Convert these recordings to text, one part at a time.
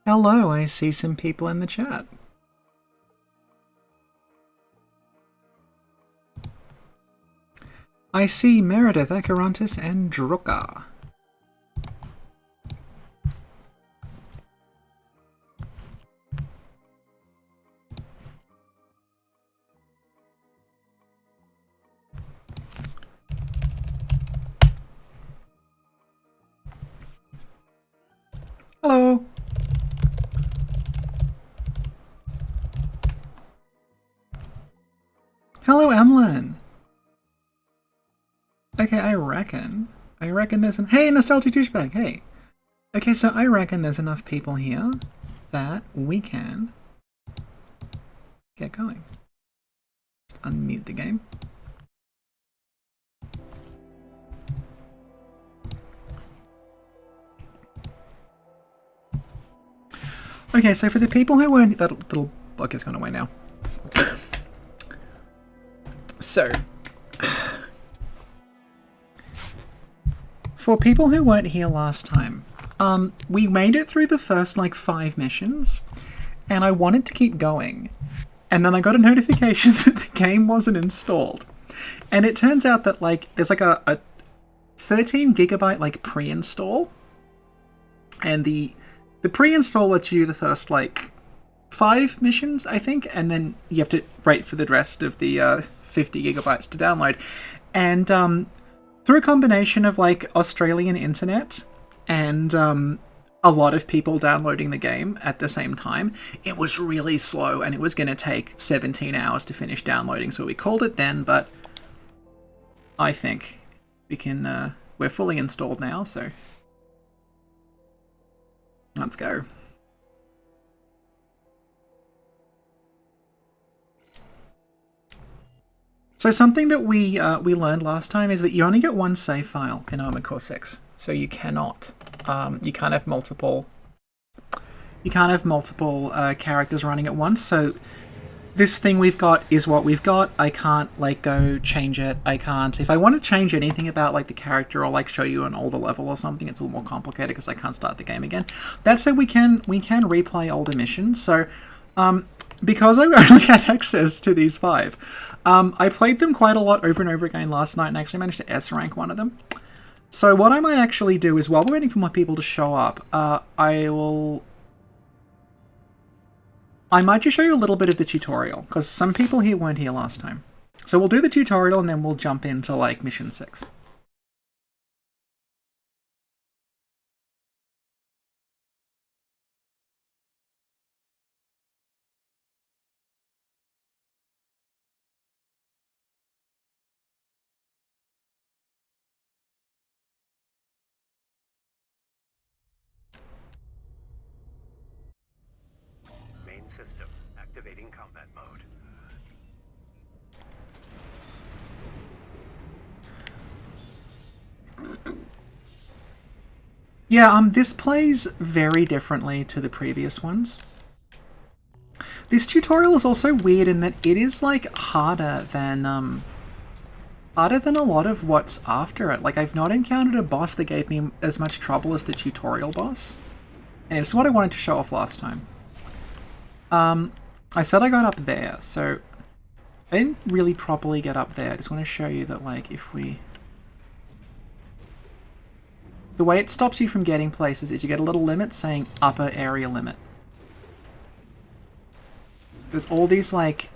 Hello, I see some people in the chat. I see Meredith, Acherontis, and Drucker. Hello. Hello, Emlyn. Okay, I reckon there's an— Hey, Nostalgic Douchebag, hey! Okay, so I reckon there's enough people here that we can get going. Just unmute the game. Okay, so for the people who weren't— that little block has gone away now. So, for people who weren't here last time, we made it through the first, like, 5 missions, and I wanted to keep going. And then I got a notification that the game wasn't installed. And it turns out that, like, there's, like, a 13 gigabyte, like, pre-install. And the pre-install lets you do the first, like, 5 missions, I think, and then you have to wait for the rest of the 50 gigabytes to download. And through a combination of, like, Australian internet and a lot of people downloading the game at the same time, it was really slow, and it was going to take 17 hours to finish downloading, so we called it then, but I think we can— we're fully installed now, so let's go. So something that we learned last time is that you only get one save file in Armored Core 6, so you cannot— you can't have multiple characters running at once. So this thing we've got is what we've got. I can't, like, go change it. I can't— if I want to change anything about, like, the character or, like, show you an older level or something, it's a little more complicated because I can't start the game again. That said, we can replay older missions. So because I only had access to these 5, I played them quite a lot over and over again last night and actually managed to S rank one of them. So what I might actually do is, while we're waiting for more people to show up, I might just show you a little bit of the tutorial, because some people here weren't here last time. So we'll do the tutorial and then we'll jump into, like, mission 6. System activating combat mode. Yeah, this plays very differently to the previous ones. This tutorial is also weird in that it is, like, harder than a lot of what's after it. Like, I've not encountered a boss that gave me as much trouble as the tutorial boss. And it's what I wanted to show off last time. I said I got up there, so I didn't really properly get up there. I just want to show you that, like, if we— the way it stops you from getting places is you get a little limit saying upper area limit. There's all these, like—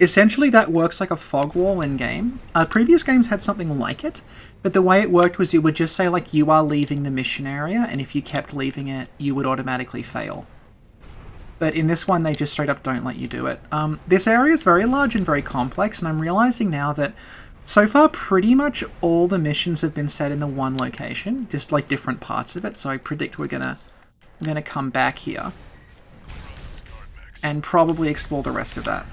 essentially that works like a fog wall in-game. Previous games had something like it, but the way it worked was you would just say, like, you are leaving the mission area, and if you kept leaving it, you would automatically fail. But in this one, they just straight up don't let you do it. This area is very large and very complex, and I'm realizing now that so far pretty much all the missions have been set in the one location, just, like, different parts of it, so I predict we're gonna come back here and probably explore the rest of that.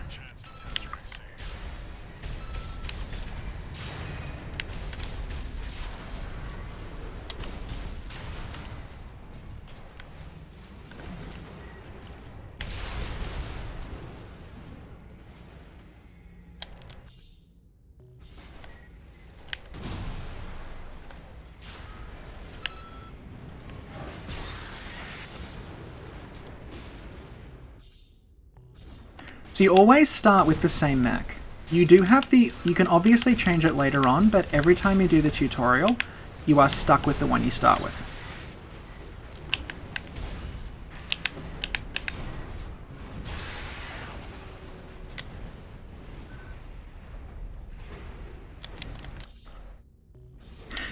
So you always start with the same mech. You do have the... You can obviously change it later on, but every time you do the tutorial, you are stuck with the one you start with.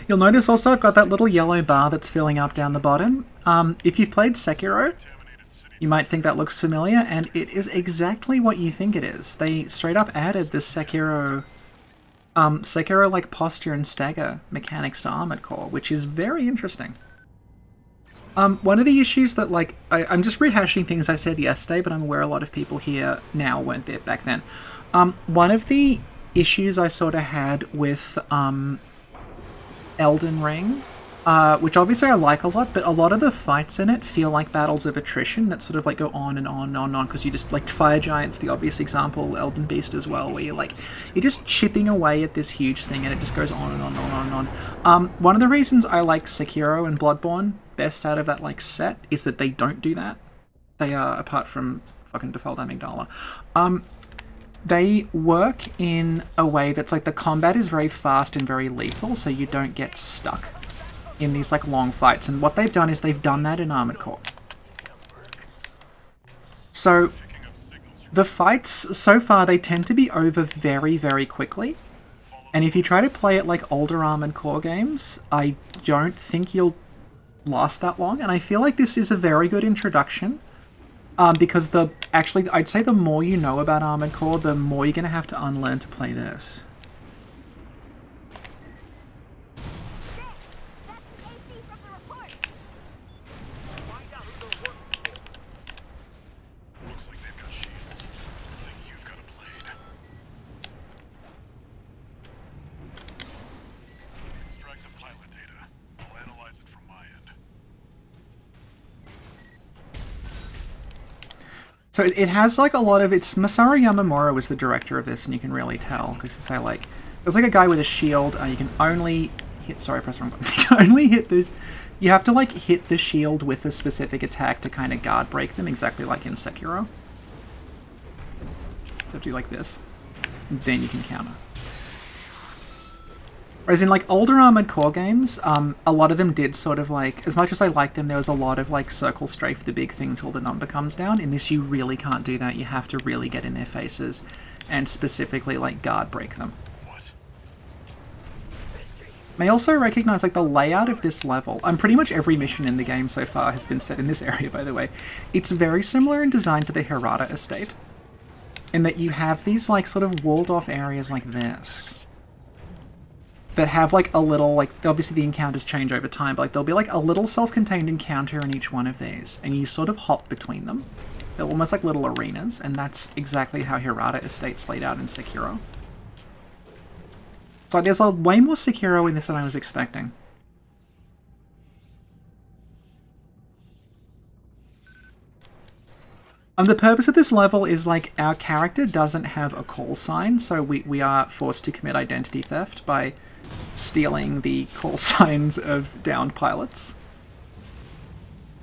You'll notice also I've got that little yellow bar that's filling up down the bottom. If you've played Sekiro, you might think that looks familiar, and it is exactly what you think it is. They straight up added the Sekiro like posture and stagger mechanics to Armored Core, which is very interesting. One of the issues that, like, I'm just rehashing things I said yesterday, but I'm aware a lot of people here now weren't there back then. One of the issues I sort of had with Elden Ring, which obviously I like a lot, but a lot of the fights in it feel like battles of attrition that sort of like go on and on and on and on, because you just, like, Fire Giant's the obvious example, Elden Beast as well, where you're just chipping away at this huge thing and it just goes on and on and on and on. One of the reasons I like Sekiro and Bloodborne best out of that, like, set is that they don't do that. They are, apart from fucking default amygdala, they work in a way that's like the combat is very fast and very lethal, so you don't get stuck in these like long fights. And what they've done is they've done that in Armored Core. So the fights so far, they tend to be over very, very quickly. And if you try to play it like older Armored Core games, I don't think you'll last that long. And I feel like this is a very good introduction. Because I'd say the more you know about Armored Core, the more you're going to have to unlearn to play this. Looks like they've got shields. I think you've got a blade. Extract the pilot data. I'll analyze it from my end. So it has like a lot of... Masaru Yamamura was the director of this, and you can really tell, because it's like... There's like a guy with a shield, you can only hit... Sorry, I pressed the wrong button. You can only hit this... You have to like hit the shield with a specific attack to kind of guard break them, exactly like in Sekiro. So do like this, and then you can counter. Whereas in like older Armored Core games, a lot of them did sort of like, as much as I liked them, there was a lot of like circle strafe the big thing till the number comes down. In this you really can't do that. You have to really get in their faces and specifically like guard break them. What? May also recognize like the layout of this level. Pretty much every mission in the game so far has been set in this area, by the way. It's very similar in design to the Hirata estate, in that you have these like sort of walled off areas like this that have like a little, like, obviously the encounters change over time, but like there'll be like a little self-contained encounter in each one of these, and you sort of hop between them. They're almost like little arenas, and that's exactly how Hirata Estate's laid out in Sekiro. So there's way more Sekiro in this than I was expecting. The purpose of this level is, like, our character doesn't have a call sign, so we are forced to commit identity theft by stealing the call signs of downed pilots.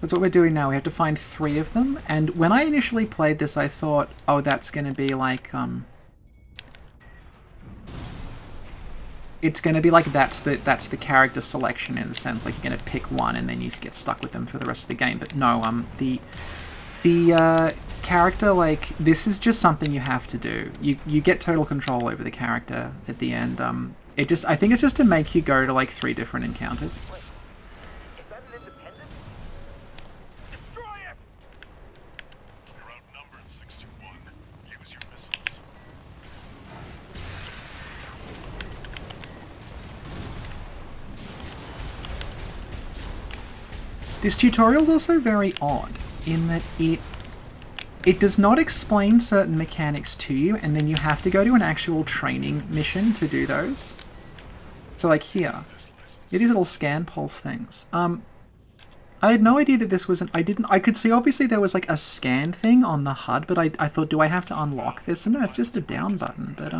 That's what we're doing now. We have to find 3 of them, and when I initially played this, I thought, oh, that's going to be like, it's going to be like that's the character selection in a sense, like you're going to pick one and then you get stuck with them for the rest of the game. But no, the character, like, this is just something you have to do. You get total control over the character at the end. I think it's just to make you go to like 3 different encounters. Wait, is that an independent? Destroy it! You're outnumbered 6-1. Use your missiles. This tutorial's also very odd in that it does not explain certain mechanics to you, and then you have to go to an actual training mission to do those. So like here, these little scan pulse things. I had no idea that this was I could see obviously there was like a scan thing on the HUD, but I thought, do I have to unlock this? And no, it's just a down button, but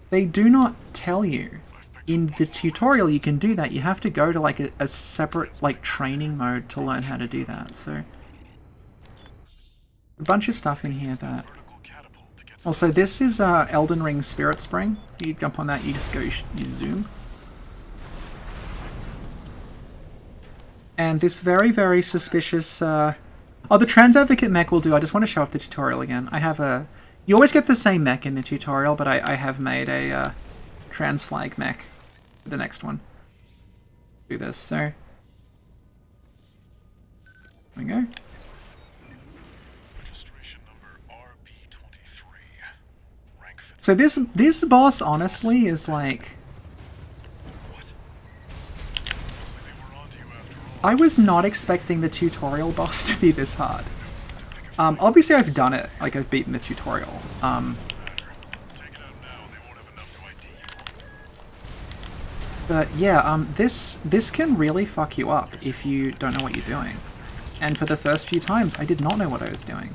they do not tell you in the tutorial you can do that. You have to go to like a separate like training mode to learn how to do that. So a bunch of stuff in here that Also, this is Elden Ring Spirit Spring. You jump on that, you just go, you zoom. And this very, very suspicious... oh, the Trans Advocate mech will do. I just want to show off the tutorial again. I have a... You always get the same mech in the tutorial, but I have made a trans flag mech for the next one. Do this, so... There we go. Registration number RB23. Rank fits. So this boss, honestly, is like... What? Looks like they were onto you after all. I was not expecting the tutorial boss to be this hard. Obviously I've done it, like I've beaten the tutorial. Doesn't matter. Take it out now and they won't have enough to ID you. But yeah, this can really fuck you up if you don't know what you're doing. And for the first few times, I did not know what I was doing.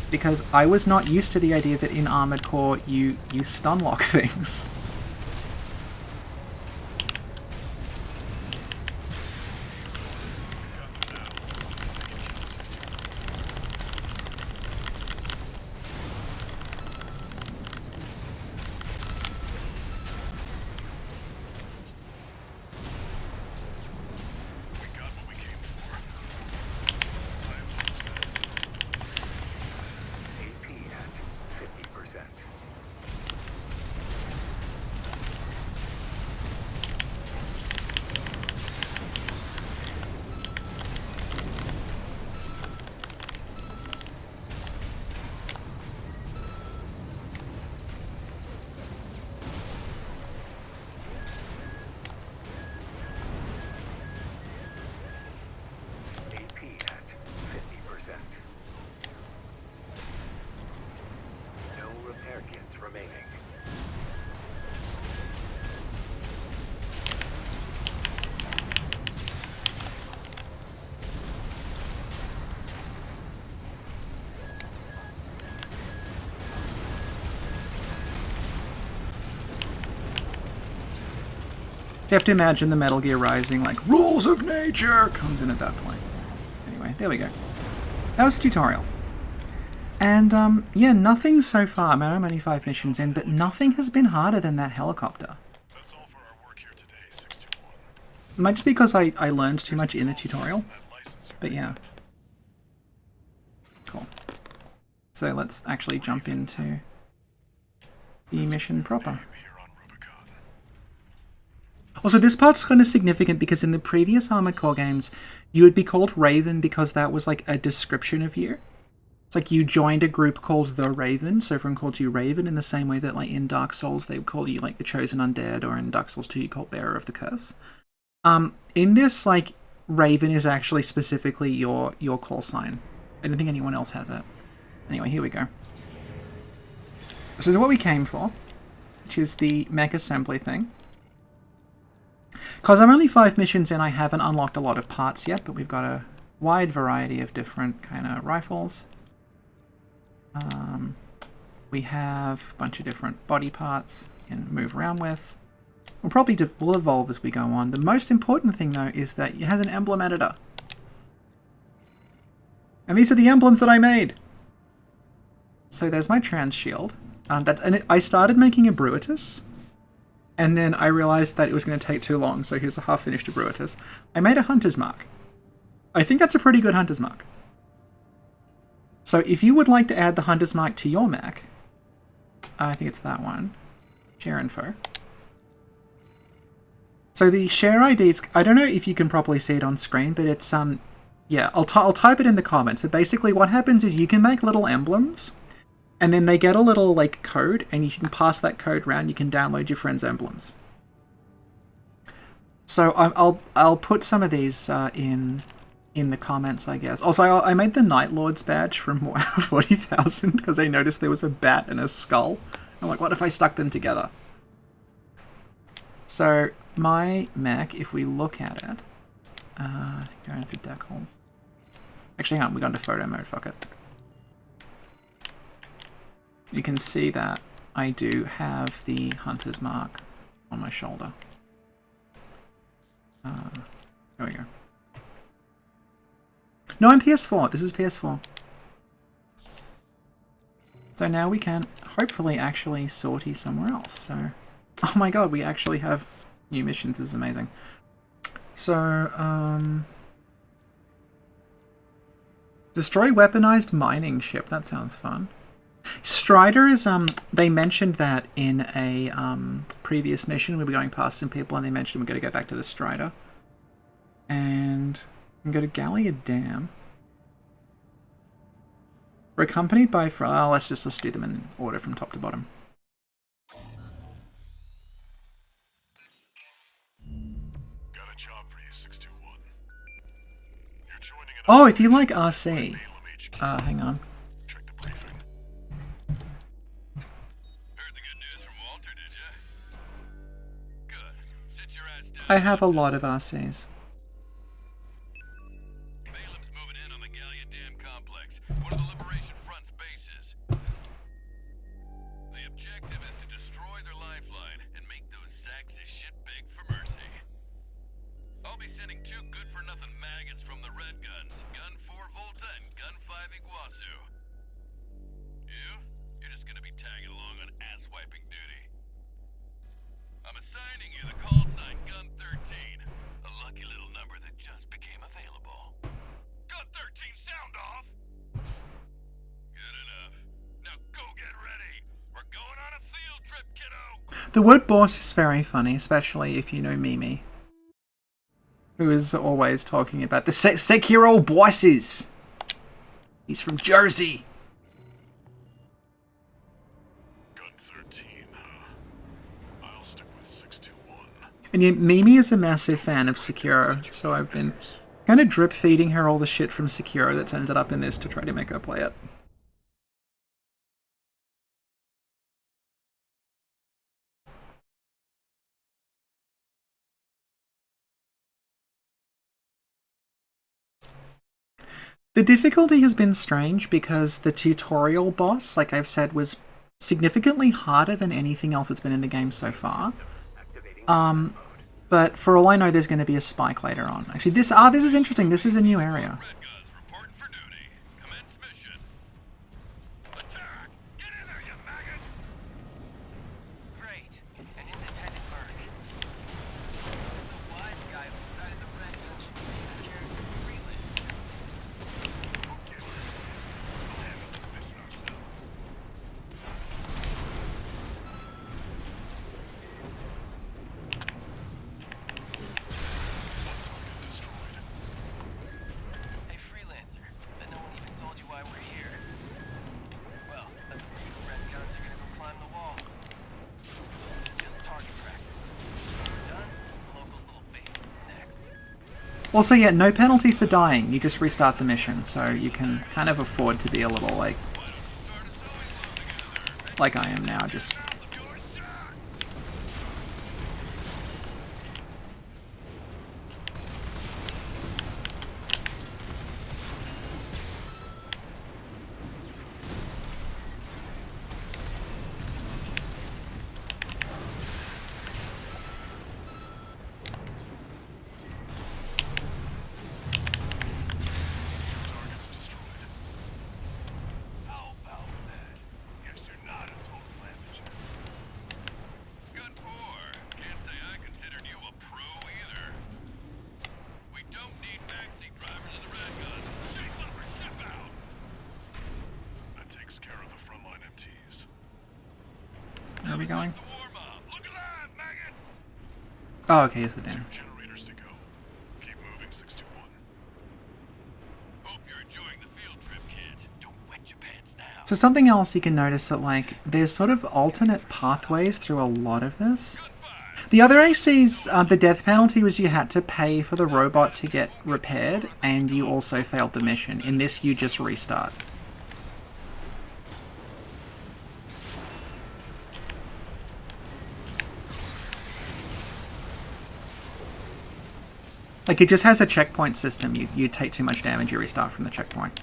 Because I was not used to the idea that in Armored Core, you stun lock things. We got what we came for. Time level set at 61. AP at 50%. AP at 50%. No repair kits remaining. You have to imagine the Metal Gear Rising, like, rules of nature comes in at that point. Anyway, there we go. That was the tutorial. And, yeah, nothing so far. I mean, I'm only 5 missions in, but nothing has been harder than that helicopter. That's all for our work here today, 621. It might just be because I learned too much in the tutorial, That license but yeah. Cool. So let's actually jump into the mission proper. here on Rubicon. Also, this part's kind of significant because in the previous Armored Core games, you would be called Raven because that was like a description of you. It's like you joined a group called the Raven, so everyone called you Raven in the same way that like in Dark Souls they would call you like the Chosen Undead, or in Dark Souls 2 you called Bearer of the Curse. In this, like, Raven is actually specifically your call sign. I don't think anyone else has it. Anyway, here we go. This is what we came for, which is the mech assembly thing. Because I'm only 5 missions in, I haven't unlocked a lot of parts yet, but we've got a wide variety of different kind of rifles. We have a bunch of different body parts you can move around with. We'll evolve as we go on. The most important thing, though, is that it has an emblem editor. And these are the emblems that I made! So there's my trans shield. I started making a Bruitus, and then I realized that it was going to take too long, so here's a half-finished Bruitus. I made a Hunter's Mark. I think that's a pretty good Hunter's Mark. So if you would like to add the Hunter's Mark to your mech, I think it's that one. Share info. So the share ID, I don't know if you can properly see it on screen, but it's, yeah, I'll type it in the comments. But basically what happens is you can make little emblems, and then they get a little, like, code, and you can pass that code around. You can download your friend's emblems. So I'll put some of these in the comments, I guess. Also, I made the Night Lord's badge from 40,000 because I noticed there was a bat and a skull. I'm like, what if I stuck them together? So my mech, if we look at it, go into decals. Actually, hang on, we got into photo mode. Fuck it. You can see that I do have the Hunter's Mark on my shoulder. There we go. No, I'm PS4. This is PS4. So now we can hopefully actually sortie somewhere else. So, oh my god, we actually have new missions. This is amazing. So, destroy weaponized mining ship. That sounds fun. Strider is, they mentioned that in a previous mission. We were going past some people and they mentioned we're going to go back to the Strider. And we can go to Gallia Dam. We're accompanied by... let's do them in order from top to bottom. Got a job for you, 621. You're joining an Oh, if you like RC. HQ. Hang on. Check the briefing. Heard the good news from Walter, did ya? Good. Sit your ass down. I have a lot of RCs. Balaam's moving in on the Gallia Dam complex, one of the Liberation Front's bases. The objective is to destroy their lifeline and make those sacks of shit beg for mercy. I'll be sending 2 good-for-nothing maggots from the Red Guns, Gun 4 Volta and Gun 5 Iguazu. You're just gonna be tagging along on ass-wiping duty. I'm assigning you the call sign Gun 13, a lucky little number that just became available. Gun 13, sound off! Good enough. Now go get ready. We're going on a field trip, kiddo! The word boss is very funny, especially if you know Mimi, who is always talking about the Sekiro bosses. He's from Jersey. Gun 13, huh? I'll stick with 621. And yet Mimi is a massive fan of Sekiro, so I've been kind of drip feeding her all the shit from Sekiro that's ended up in this to try to make her play it. The difficulty has been strange because the tutorial boss, like I've said, was significantly harder than anything else that's been in the game so far. But for all I know, there's going to be a spike later on. Actually, this is interesting. This is a new area. Red Guns reporting for duty. Commence mission. Attack! Get in there, you maggots! Great. An independent merc. Who's the wise guy who decided the Red Guns should be taking care of some freelance? Who gives a shit? We'll handle this mission ourselves. One target destroyed. Hey, freelancer. Bet no one even told you why we're here. Well, that's for you Red Guns are gonna go climb the wall. This is just target practice. When we're done, the locals' little base is next. Also, yeah, no penalty for dying. You just restart the mission, so you can kind of afford to be a little Why don't you start a sewing club together? like I am now, just... Mouth of your shot! Targets destroyed. How about that? Guess you're not a total amateur. Gun 4. Can't say I considered you a pro either. We don't need backseat drivers in the Red Guns. Shape up or ship out! That takes care of the frontline MTs. Where are we going? The warm-up. Look alive, maggots! Oh, okay, here's the dam. 2 generators to go. Keep moving, 621. Hope you're enjoying the field trip, kids. Don't wet your pants now. So something else you can notice that, like, there's sort of alternate pathways through a lot of this. Gun 5. The other ACs, the death penalty was you had to pay for the robot to get repaired, and you also failed the mission. In this, you just restart. Like, it just has a checkpoint system. You take too much damage, you restart from the checkpoint.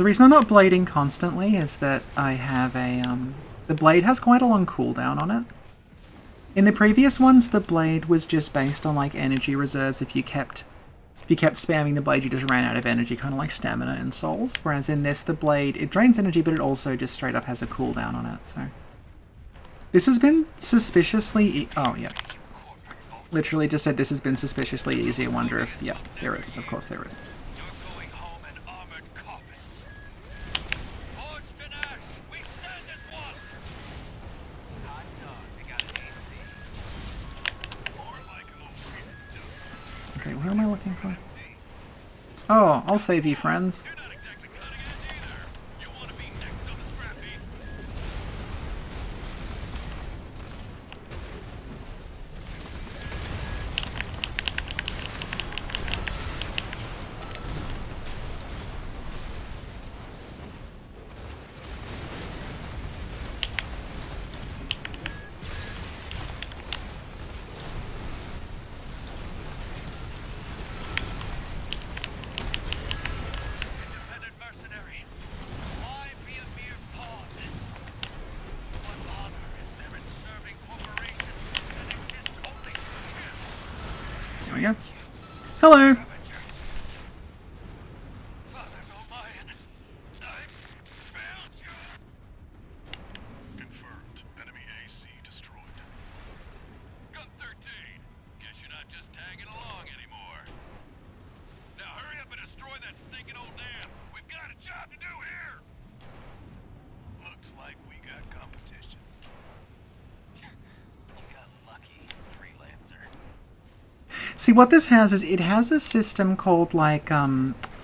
The reason I'm not blading constantly is that I have a, the blade has quite a long cooldown on it. In the previous ones, the blade was just based on, like, energy reserves. If you kept spamming the blade, you just ran out of energy, kind of like stamina and souls. Whereas in this, the blade, it drains energy, but it also just straight up has a cooldown on it, so... This has been suspiciously oh, yeah. Literally just said this has been suspiciously easy. I wonder if... Yeah, there is. Of course there is. You're going home in armored coffins. Forged in ash, we stand as one. Hot dog, they got an AC. More like an old piece of junk. Okay, what am I looking for? Oh, I'll save you, friends. You're not exactly cutting edge either. You want to be next on the scrap heap? Independent mercenary. Why be a mere pawn? What honor is there in serving corporations that exist only to kill? There we go. Hello! Scavengers. Father O'Brien, I've found you. Confirmed. Enemy AC destroyed. Gun 13. Guess you're not just tagging along anymore. Now hurry up and destroy that stinking old dam. We've got a job to do here. Looks like we got competition. You got lucky, freelancer. See, what this has is, it has a system called, like,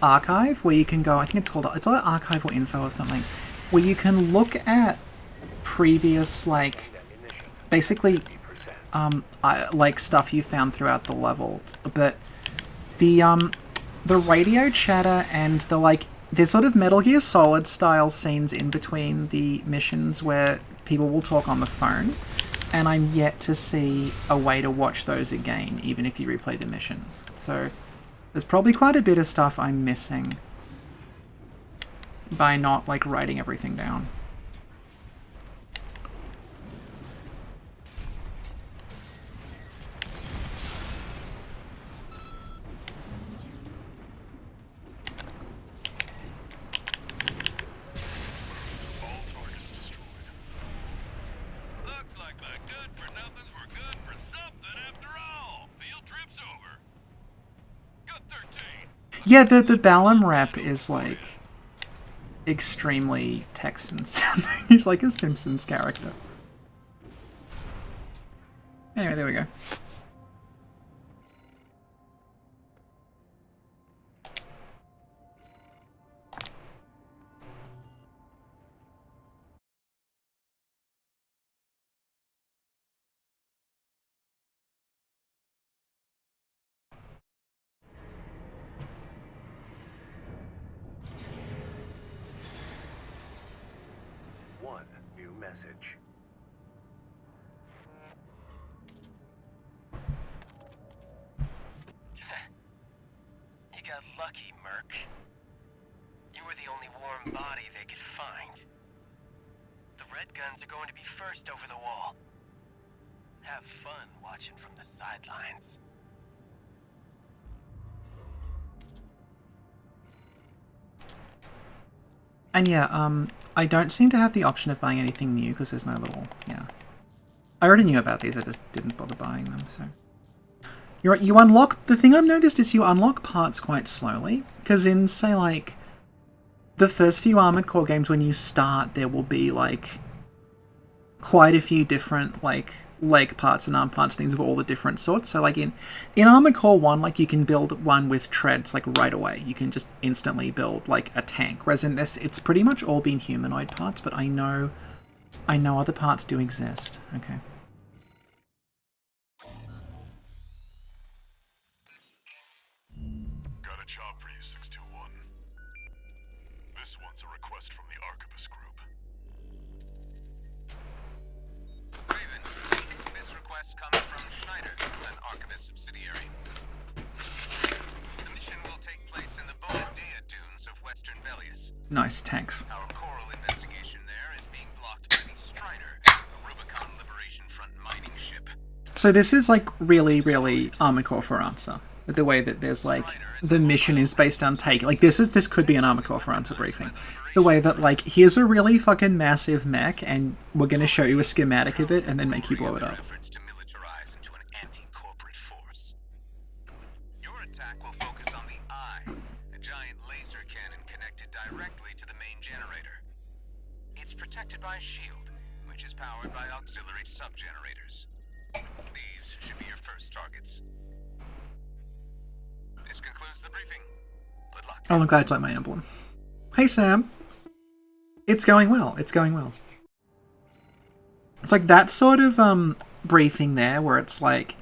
Archive, where you can go, I think it's called, it's like Archive or Info or something, where you can look at previous, like, basically, like, stuff you found throughout the level. But the radio chatter and the, like, there's sort of Metal Gear Solid style scenes in between the missions where people will talk on the phone, and I'm yet to see a way to watch those again, even if you replay the missions. So there's probably quite a bit of stuff I'm missing by not, like, writing everything down. All targets destroyed. Looks like my good-for-nothings were good for something after all. Field trip's over. Gun 13. Yeah, the Balam rep is, like, extremely Texan sounding. He's like a Simpsons character. Anyway, there we go. One new message. You got lucky, Merc. You were the only warm body they could find. The red guns are going to be first over the wall. Have fun watching from the sidelines. And yeah, I don't seem to have the option of buying anything new because there's no little, yeah. I already knew about these, I just didn't bother buying them, so. You're right, you unlock, the thing I've noticed is you unlock parts quite slowly, because in, say, like, the first few Armored Core games, when you start, there will be, like, quite a few different, like, leg parts and arm parts, things of all the different sorts. So, like, in Armored Core 1, like, you can build one with treads, like, right away. You can just instantly build, like, a tank. Whereas in this, it's pretty much all been humanoid parts, but I know other parts do exist. Okay. Got a job for you, 621. This one's a request from the Arquebus Group. Raven, this request comes from Schneider, an Arquebus subsidiary. The mission will take place in the Boadilla dunes of western Baltius. Nice, tanks. Our choral investigation there is being blocked by the Strider, a Rubicon Liberation Front mining ship. So this is like really, really Armored Core for answer. The way that there's like the mission is based on take. Like this could be an Armored Core for answer briefing. The way that like here's a really fucking massive mech and we're gonna show you a schematic of it and then make you blow it up. Efforts to militarize into an anti-corporate force. Your attack will focus on the Eye, a giant laser cannon connected directly to the main generator. It's protected by a shield, which is powered by auxiliary sub-generators. These should be your first targets. This concludes the briefing. Good luck. Oh, I'm glad you like my emblem. Hey Sam. It's going well. It's going well. It's like that sort of briefing there where it's like,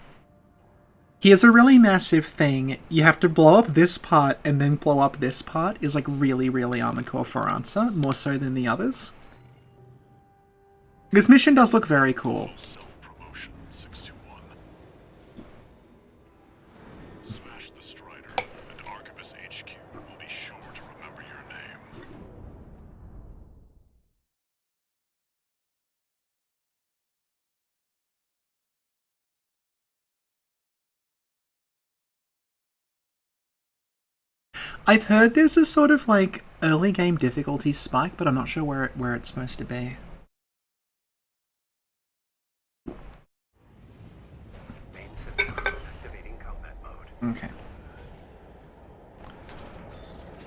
here's a really massive thing, you have to blow up this part and then blow up this part is like really, really Armored Core for answer, more so than the others. This mission does look very cool. Self-promotion 621. Smash the Strider, and Archibus HQ will be sure to remember your name. I've heard there's a sort of like early game difficulty spike, but I'm not sure where it's supposed to be. Main system activating combat mode. Okay.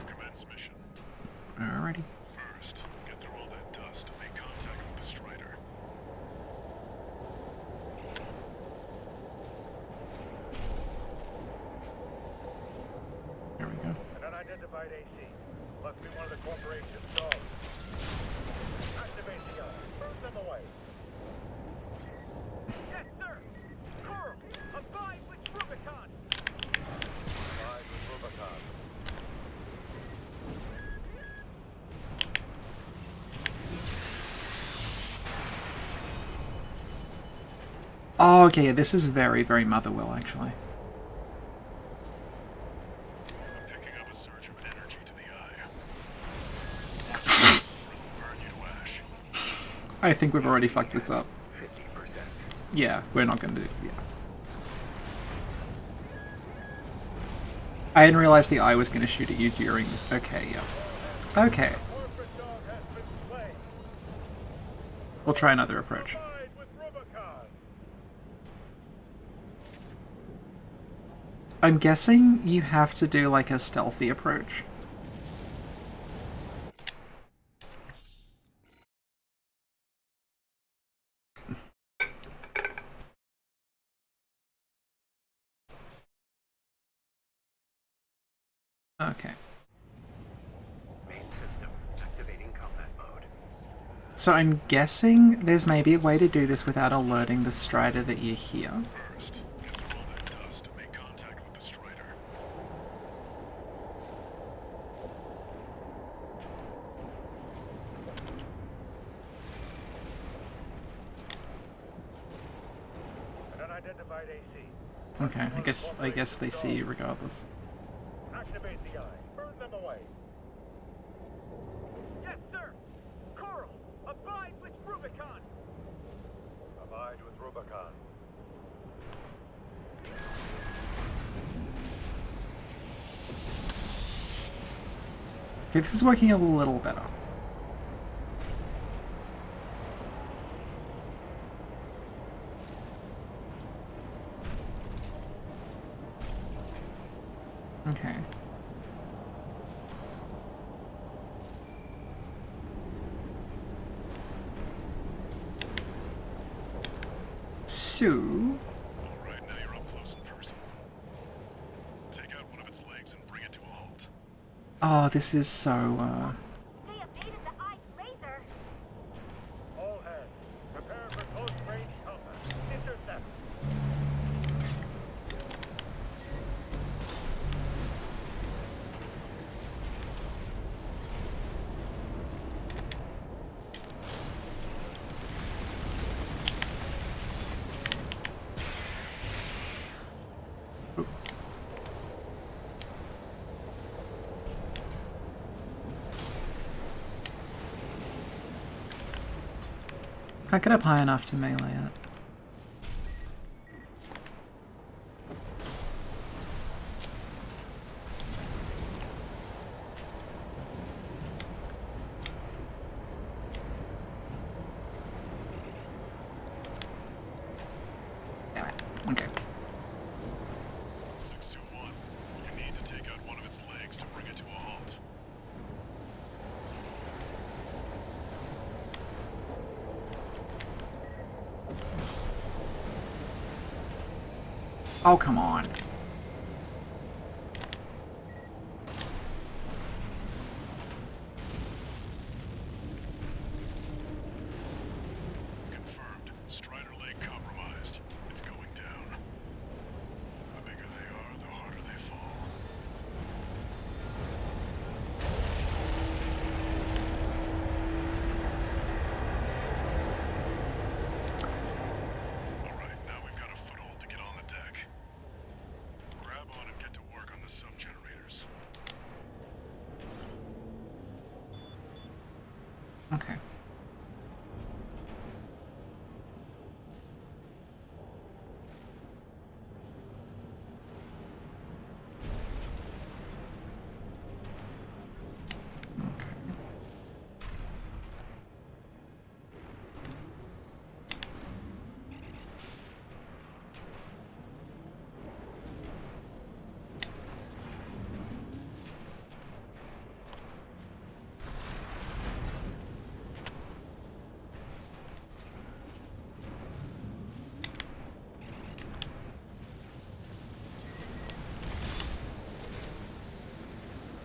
Commence mission. Alrighty. First, get through all that dust and make contact with the Strider. There we go. An unidentified AC. Must be one of the corporation's dogs. Activate the eye. Burn them away. Yes, sir! Coral! Abide with Rubicon! Abide with Rubicon. Oh, okay, yeah, this is very, very Motherwell, actually. I'm picking up a surge of energy to the eye. Watch it, or it'll burn you to ash. I think we've already fucked this up. 50%. Yeah, we're not gonna do it. Yeah. I didn't realize the eye was gonna shoot at you during this. Okay, yeah. Okay, Corporate dog has been slain. we'll try another approach. Abide with Rubicon. I'm guessing you have to do like a stealthy approach. Okay. Main system activating combat mode. So I'm guessing there's maybe a way to do this without alerting the Strider that you're here. First, get through all that dust and make contact with the Strider. An unidentified AC. Okay, I guess they see you regardless. Activate the eye. Burn them away. Yes, sir! Coral! Abide with Rubicon! Abide with Rubicon. Okay, this is working a little better. Okay. So, Alright, now you're up close and personal. Take out one of its legs and bring it to a halt. oh, this is so, They evaded the eye's laser. All hands, prepare for close range combat. Intercept. Can't get up high enough to melee it. Damn it. Okay. 621. You need to take out one of its legs to bring it to a halt. Oh, come on. Confirmed. Strider leg compromised. It's going down. The bigger they are, the harder they fall. Alright, now we've got a foothold to get on the deck. Grab on and get to work on the sub-generators. Okay.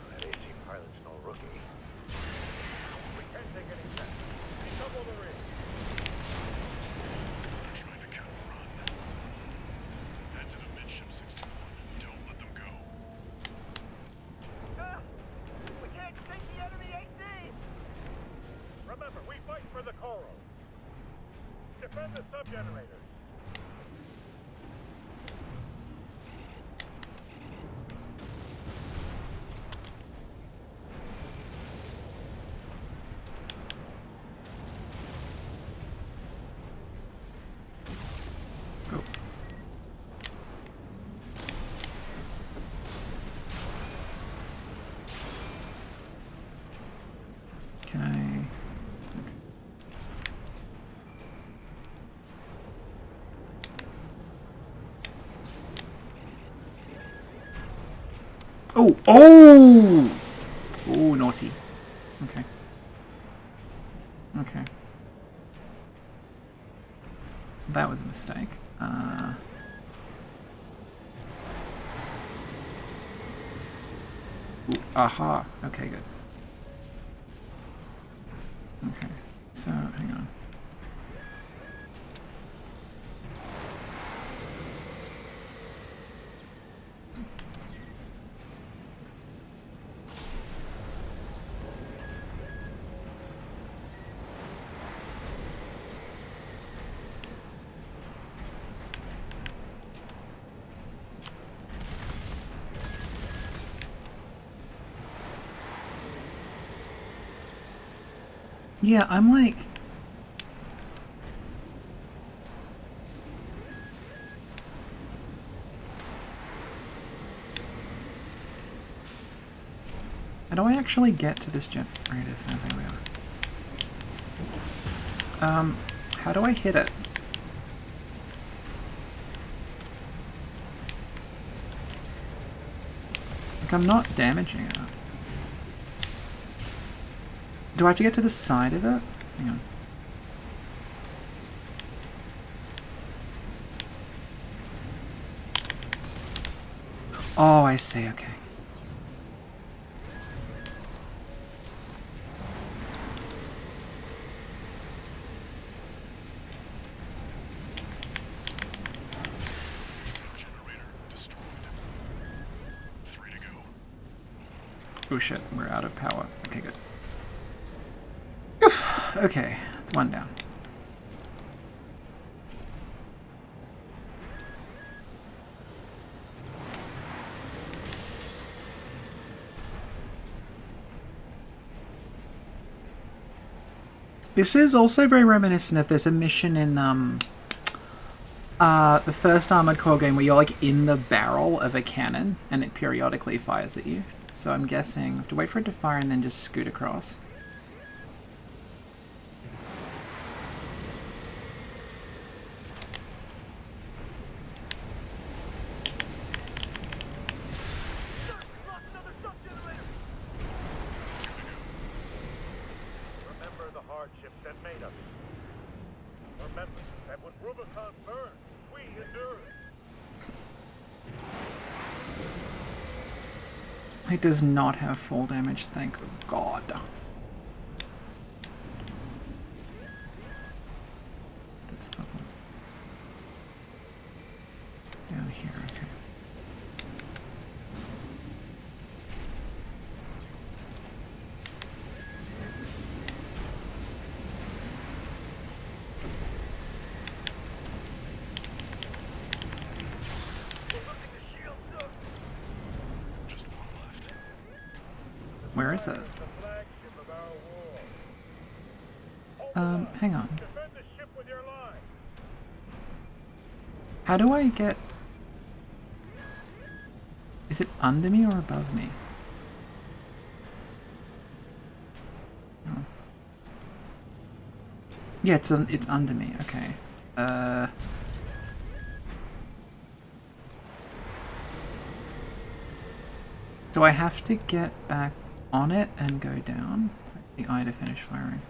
That AC pilot's no rookie. We can't take any chances. Double the ring. They're trying to cut and run. Head to the midship 621. Don't let them go. We can't sink the enemy AC! Remember, we fight for the coral. Defend the sub-generators. Go. Can I... Oh! Oh! Oh, naughty. Okay. Okay. That was a mistake. Ooh, aha. Okay, good. Okay. So, hang on. Yeah, I'm like... How do I actually get to this generator thing? There we are. How do I hit it? Like, I'm not damaging it. Do I have to get to the side of it? Hang on. Oh, I see, okay. Sub-generator destroyed. 3 to go. Oh shit, we're out of power. Okay, good. Okay, it's one down. This is also very reminiscent of there's a mission in the first Armored Core game where you're like in the barrel of a cannon and it periodically fires at you. So I'm guessing I have to wait for it to fire and then just scoot across. Lost another sub-generator! Remember the hardships that made us. Remember that when Rubicon burned, we endured. It does not have full damage, thank God. This other one. Down here, okay. Just one left. Where is it? The flagship of our war. Hang on. Defend the ship with your line. How do I get... Is it under me or above me? Oh. Yeah, it's under me, okay. Do I have to get back on it and go down? The eye to finish firing.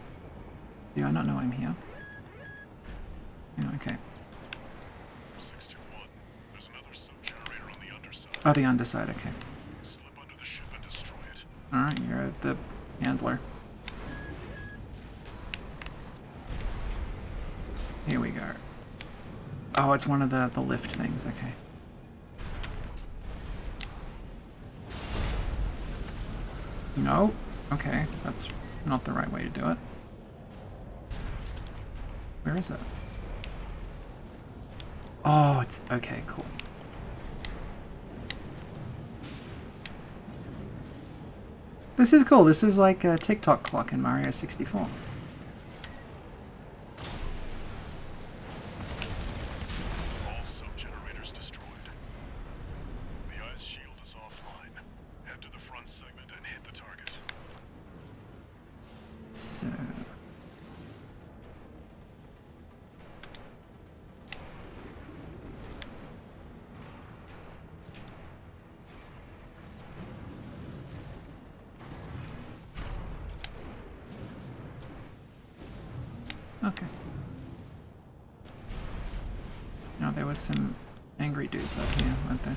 Do I not know I'm here? Yeah, okay. 621. There's another sub-generator on the underside. Oh, the underside, okay. Slip under the ship and destroy it. Alright, you're the handler. Here we go. Oh, it's one of the lift things, okay. No? Okay, that's not the right way to do it. Where is it? Oh, it's... okay, cool. This is cool. This is like a TikTok clock in Mario 64. All sub-generators destroyed. The ice shield is offline. Head to the front segment and hit the target. So... okay. No, there was some angry dudes up here, weren't there?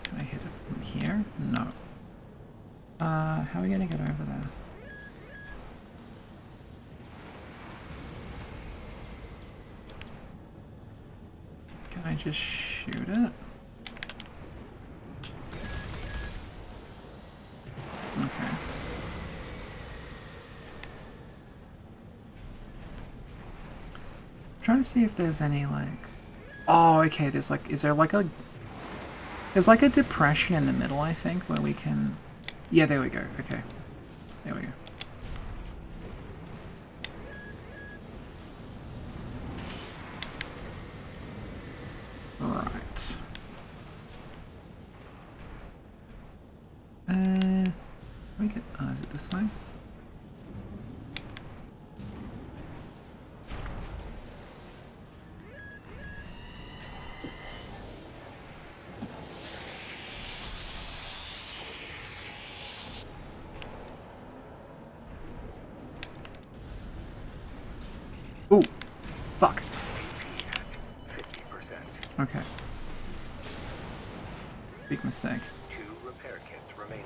Can I hit it from here? No. How are we gonna get over there? Can I just shoot it? Okay. I'm trying to see if there's any like... Oh, okay, there's like... Is there like a... There's like a depression in the middle, I think, where we can... Yeah, there we go. Okay. There we go. Right. We get... Oh, is it this way? Ooh, fuck. Okay. Big mistake. 2 repair kits remaining.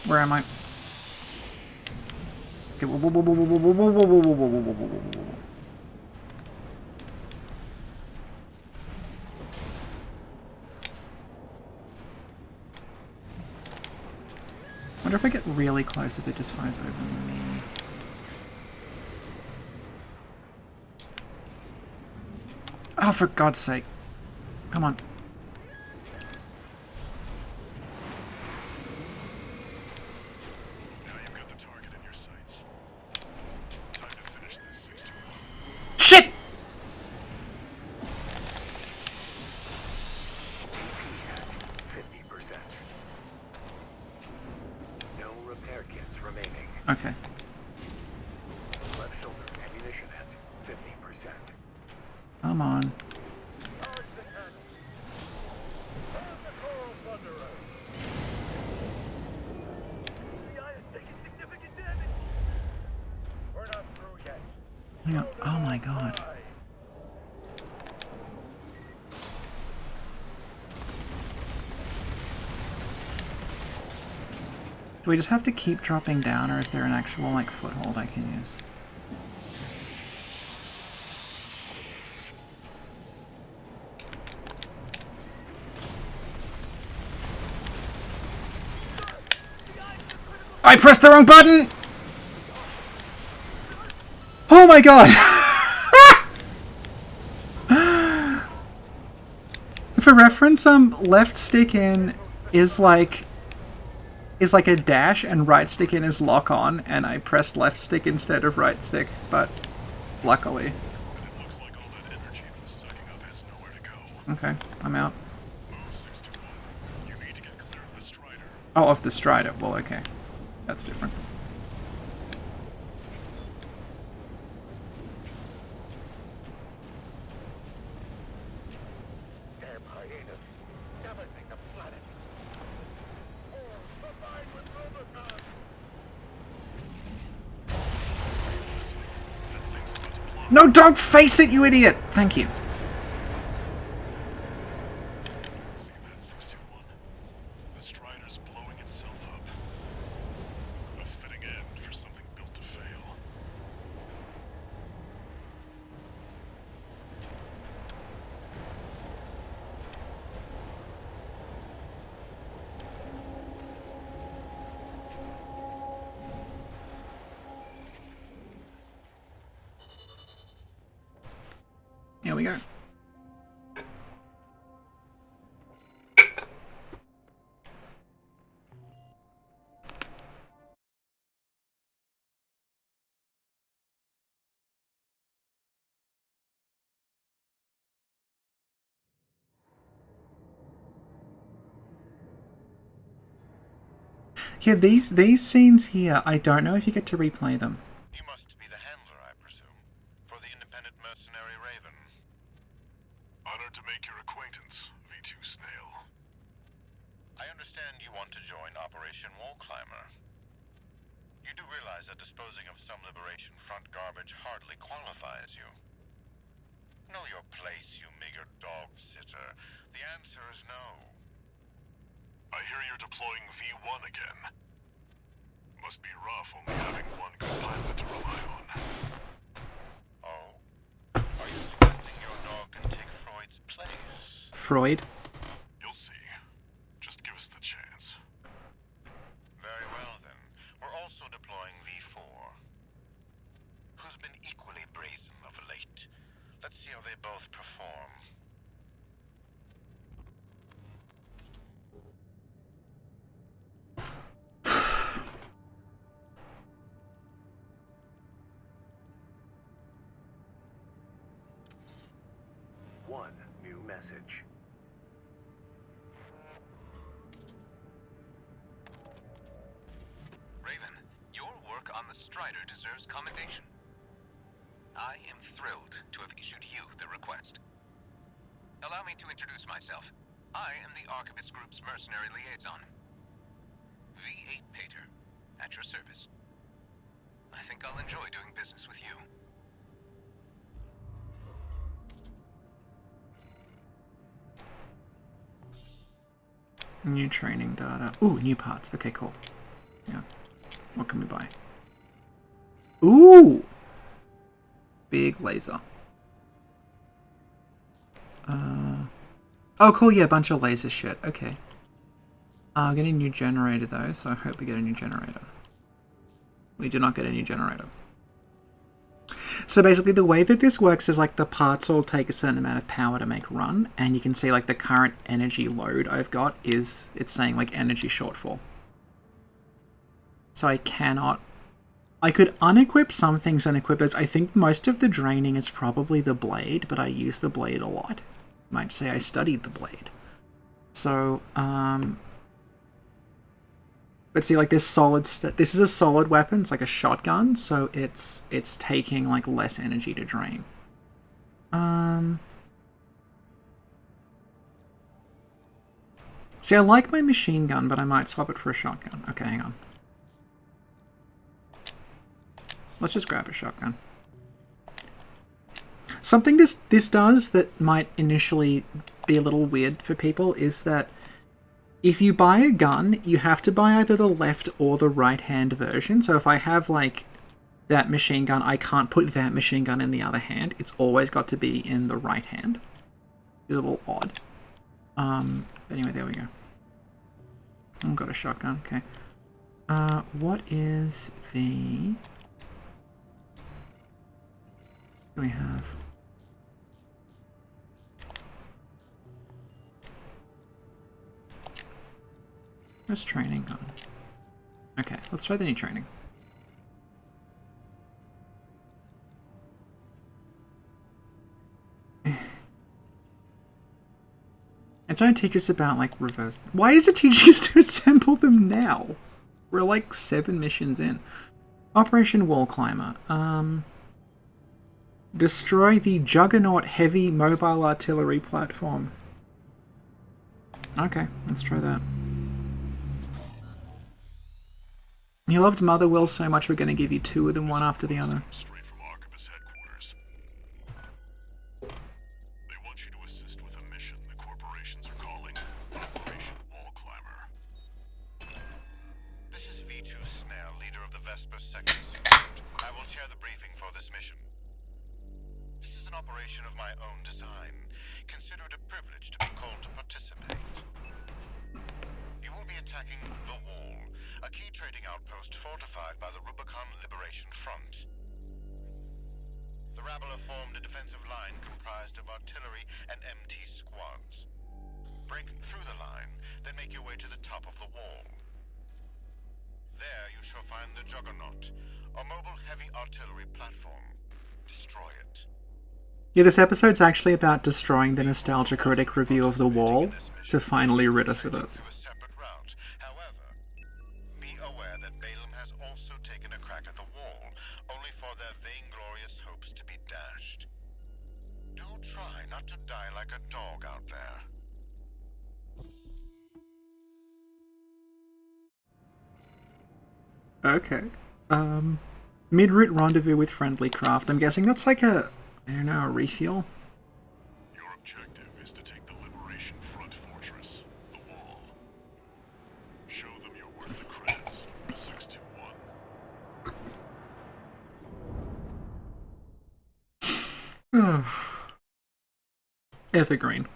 Where am I? Okay, whoa, whoa, whoa, whoa, whoa, whoa, whoa, whoa, whoa, whoa, whoa, whoa, whoa, whoa. I wonder if I get really close if it just fires over me. Oh, for God's sake. Come on. Now you've got the target in your sights. Time to finish this 621. Shit! AP at 50%. No repair kits remaining. Okay. Left shoulder ammunition at 50%. Come on. Charge the cannon. Burn the coral plunderer. The eye is taking significant damage. We're not through yet. Yeah. Oh my God. Bye. Do we just have to keep dropping down, or is there an actual, like, foothold I can use? I pressed the wrong button! Oh my God! For reference, left stick in is like a dash, and right stick in is lock on, and I pressed left stick instead of right stick, but luckily. And it looks like all that energy it was sucking up has nowhere to go. Okay, I'm out. Move 621. You need to get clear of the Strider. Oh, off the Strider. Well, okay. That's different. Damn hyenas. Damaging the planet. Combined with Rubicon. Are you listening? That thing's about to blow. No, don't face it, you idiot! Thank you. See that, 621? The Strider's blowing itself up. A fitting end for something built to fail. Here we go. Yeah, these scenes here, I don't know if you get to replay them. You must be the handler, I presume, for the independent mercenary Raven. Honored to make your acquaintance, V2 Snail. I understand you want to join Operation Wallclimber. You do realize that disposing of some Liberation Front garbage hardly qualifies you. Know your place, you meager dog sitter. The answer is no. I hear you're deploying V1 again. Must be rough only having one good pilot to rely on. Oh? Are you suggesting your dog can take Freud's place? Freud? You'll see. Just give us the chance. Very well, then. We're also deploying V4. Who's been equally brazen of late. Let's see how they both perform. One new message. Raven, your work on the Strider deserves commendation. I am thrilled to have issued you the request. Allow me to introduce myself. I am the Archivist Group's mercenary liaison. V8 Pater, at your service. I think I'll enjoy doing business with you. New training data. Ooh, new parts. Okay, cool. Yeah. What can we buy? Ooh! Big laser. Oh, cool. Yeah, bunch of laser shit. Okay. I'll get a new generator, though, so I hope we get a new generator. We do not get a new generator. So basically the way that this works is like the parts all take a certain amount of power to make run, and you can see like the current energy load I've got is, it's saying like energy shortfall. So I cannot... I could unequip some things and equip it. I think most of the draining is probably the blade, but I use the blade a lot. Might say I studied the blade. So, but see, like this solid, this is a solid weapon. It's like a shotgun, so it's taking like less energy to drain. See, I like my machine gun, but I might swap it for a shotgun. Okay, hang on. Let's just grab a shotgun. Something this does that might initially be a little weird for people is that if you buy a gun, you have to buy either the left or the right-hand version. So if I have, like, that machine gun, I can't put that machine gun in the other hand. It's always got to be in the right hand. It's a little odd. But anyway, there we go. I've got a shotgun, okay. What is the... What do we have? Where's training gone? Okay, let's try the new training. It's trying to teach us about, like, reverse... Why is it teaching us to assemble them now? We're, like, 7 missions in. Operation Wallclimber. Destroy the Juggernaut heavy mobile artillery platform. Okay, let's try that. You loved Mother Will so much we're going to give you 2 of them, one after the other. Straight from Arquebus headquarters. They want you to assist with a mission the corporations are calling Operation Wallclimber. This is V2 Snell, leader of the Vespers sectors. I will chair the briefing for this mission. This is an operation of my own design. Consider it a privilege to be called to participate. You will be attacking the Wall, a key trading outpost fortified by the Rubicon Liberation Front. The rabble have formed a defensive line comprised of artillery and MT squads. Break through the line, then make your way to the top of the wall. There you shall find the Juggernaut, a mobile heavy artillery platform. Destroy it. Yeah, this episode's actually about destroying the nostalgia critic review of The Wall to finally rid us of it. However, be aware that Balaam has also taken a crack at the Wall, only for their vainglorious hopes to be dashed. Do try not to die like a dog out there. Okay. Mid-route rendezvous with friendly craft. I'm guessing that's like a, I don't know, a refuel? Your objective is to take the Liberation Front fortress, the Wall. Show them you're worth the credits. 621. Evergreen.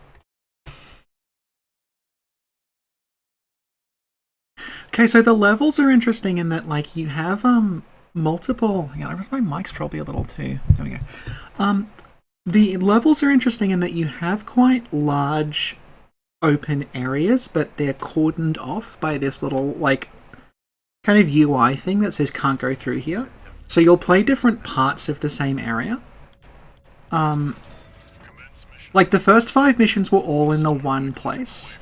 Okay, so the levels are interesting in that, like, you have, multiple... Hang on, my mic's probably a little too... There we go. The levels are interesting in that you have quite large open areas, but they're cordoned off by this little, like, kind of UI thing that says can't go through here. So you'll play different parts of the same area. Like, the first 5 missions were all in the one place.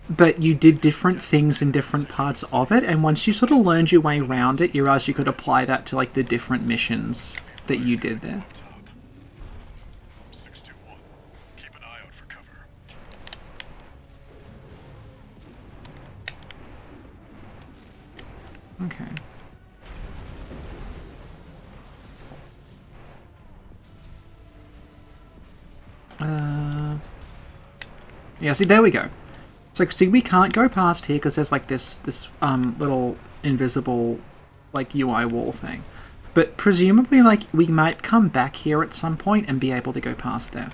But you did different things in different parts of it, and once you sort of learned your way around it, you realized you could apply that to, like, the different missions that you did there. 621. Keep an eye out for cover. Okay. Yeah, see, there we go. So see, we can't go past here because there's like this little invisible like UI wall thing. But presumably, like, we might come back here at some point and be able to go past there.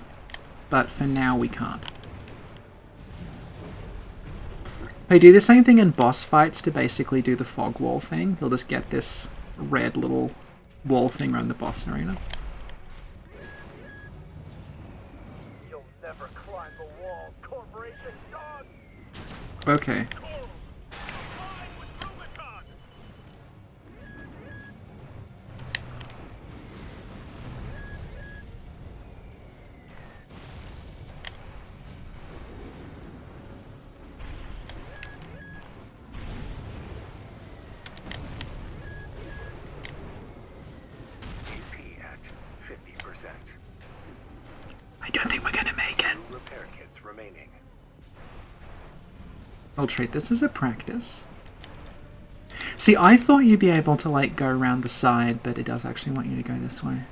But for now, we can't. They do the same thing in boss fights to basically do the fog wall thing. You'll just get this red little wall thing around the boss arena. You'll never climb the wall, Corporation dog! Okay. Fine with Rubicon! AP at 50%. I don't think we're gonna make it. Repair kits remaining. I'll treat this as a practice. See, I thought you'd be able to, like, go around the side, but it does actually want you to go this way.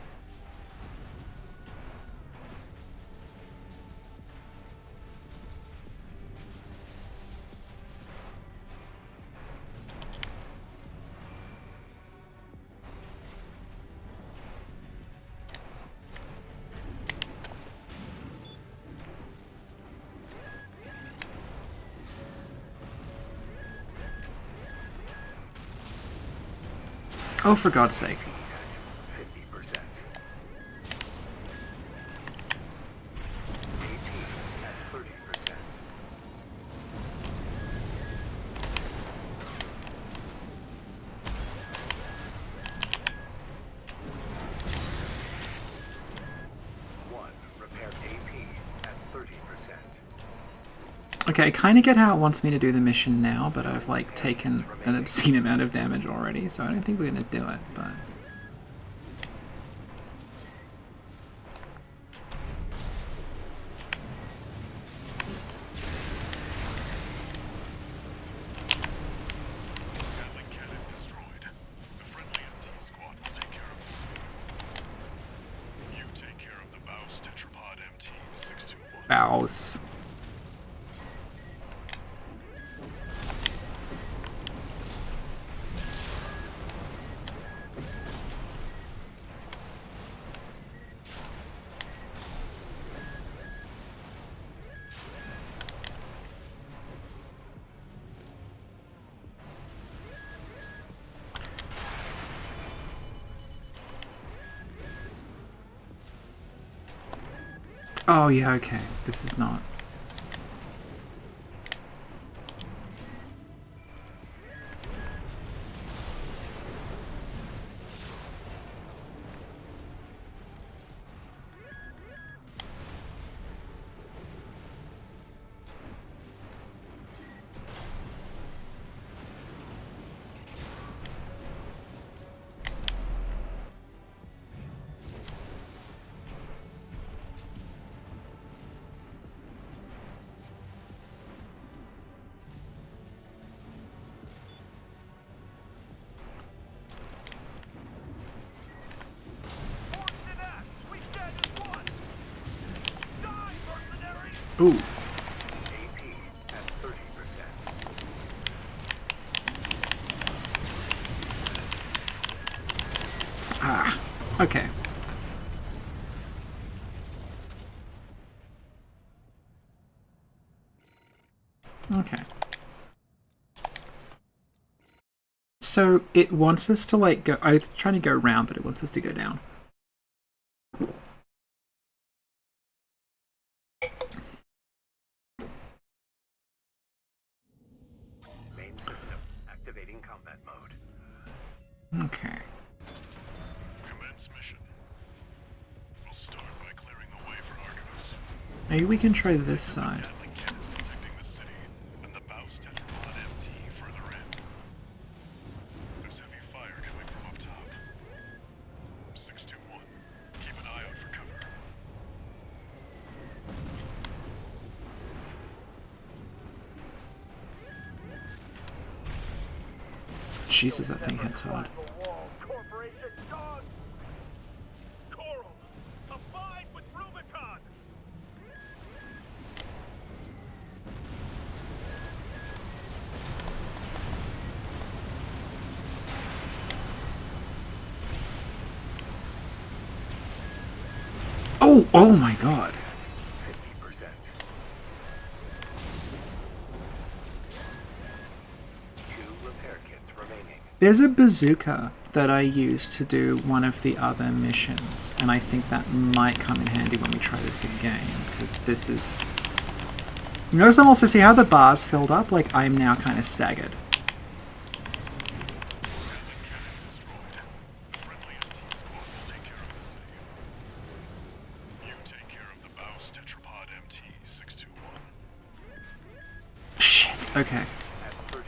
Oh, for God's sake. 50%. AP at 30%. One, repair AP at 30%. Okay, I kind of get how it wants me to do the mission now, but I've, like, taken an obscene amount of damage already, so I don't think we're going to do it, but... Gatling cannons destroyed. The friendly MT squad will take care of the city. You take care of the BAWS tetrapod MT 621. BAWS. Oh yeah, okay. This is not... Ooh. AP at 30%. Ah. Okay. Okay. So it wants us to, like, go... I was trying to go around, but it wants us to go down. Main system activating combat mode. Okay. Commence mission. We'll start by clearing the way for Archibus. Maybe we can try this side. Gatling cannons protecting the city, and the BAWS tetrapod MT further in. There's heavy fire coming from up top. 621. Keep an eye out for cover. Jesus, that thing hits hard. The wall, Corporation dog! Coral, abide with Rubicon! Oh my god. 50%. 2 repair kits remaining. There's a bazooka that I used to do one of the other missions, and I think that might come in handy when we try this again, because this is... You notice I'm also see how the bars filled up? Like, I'm now kind of staggered. Cannons destroyed. The friendly MT squad will take care of the city. You take care of the BAWS tetrapod MT 621. Shit, okay. At 30%.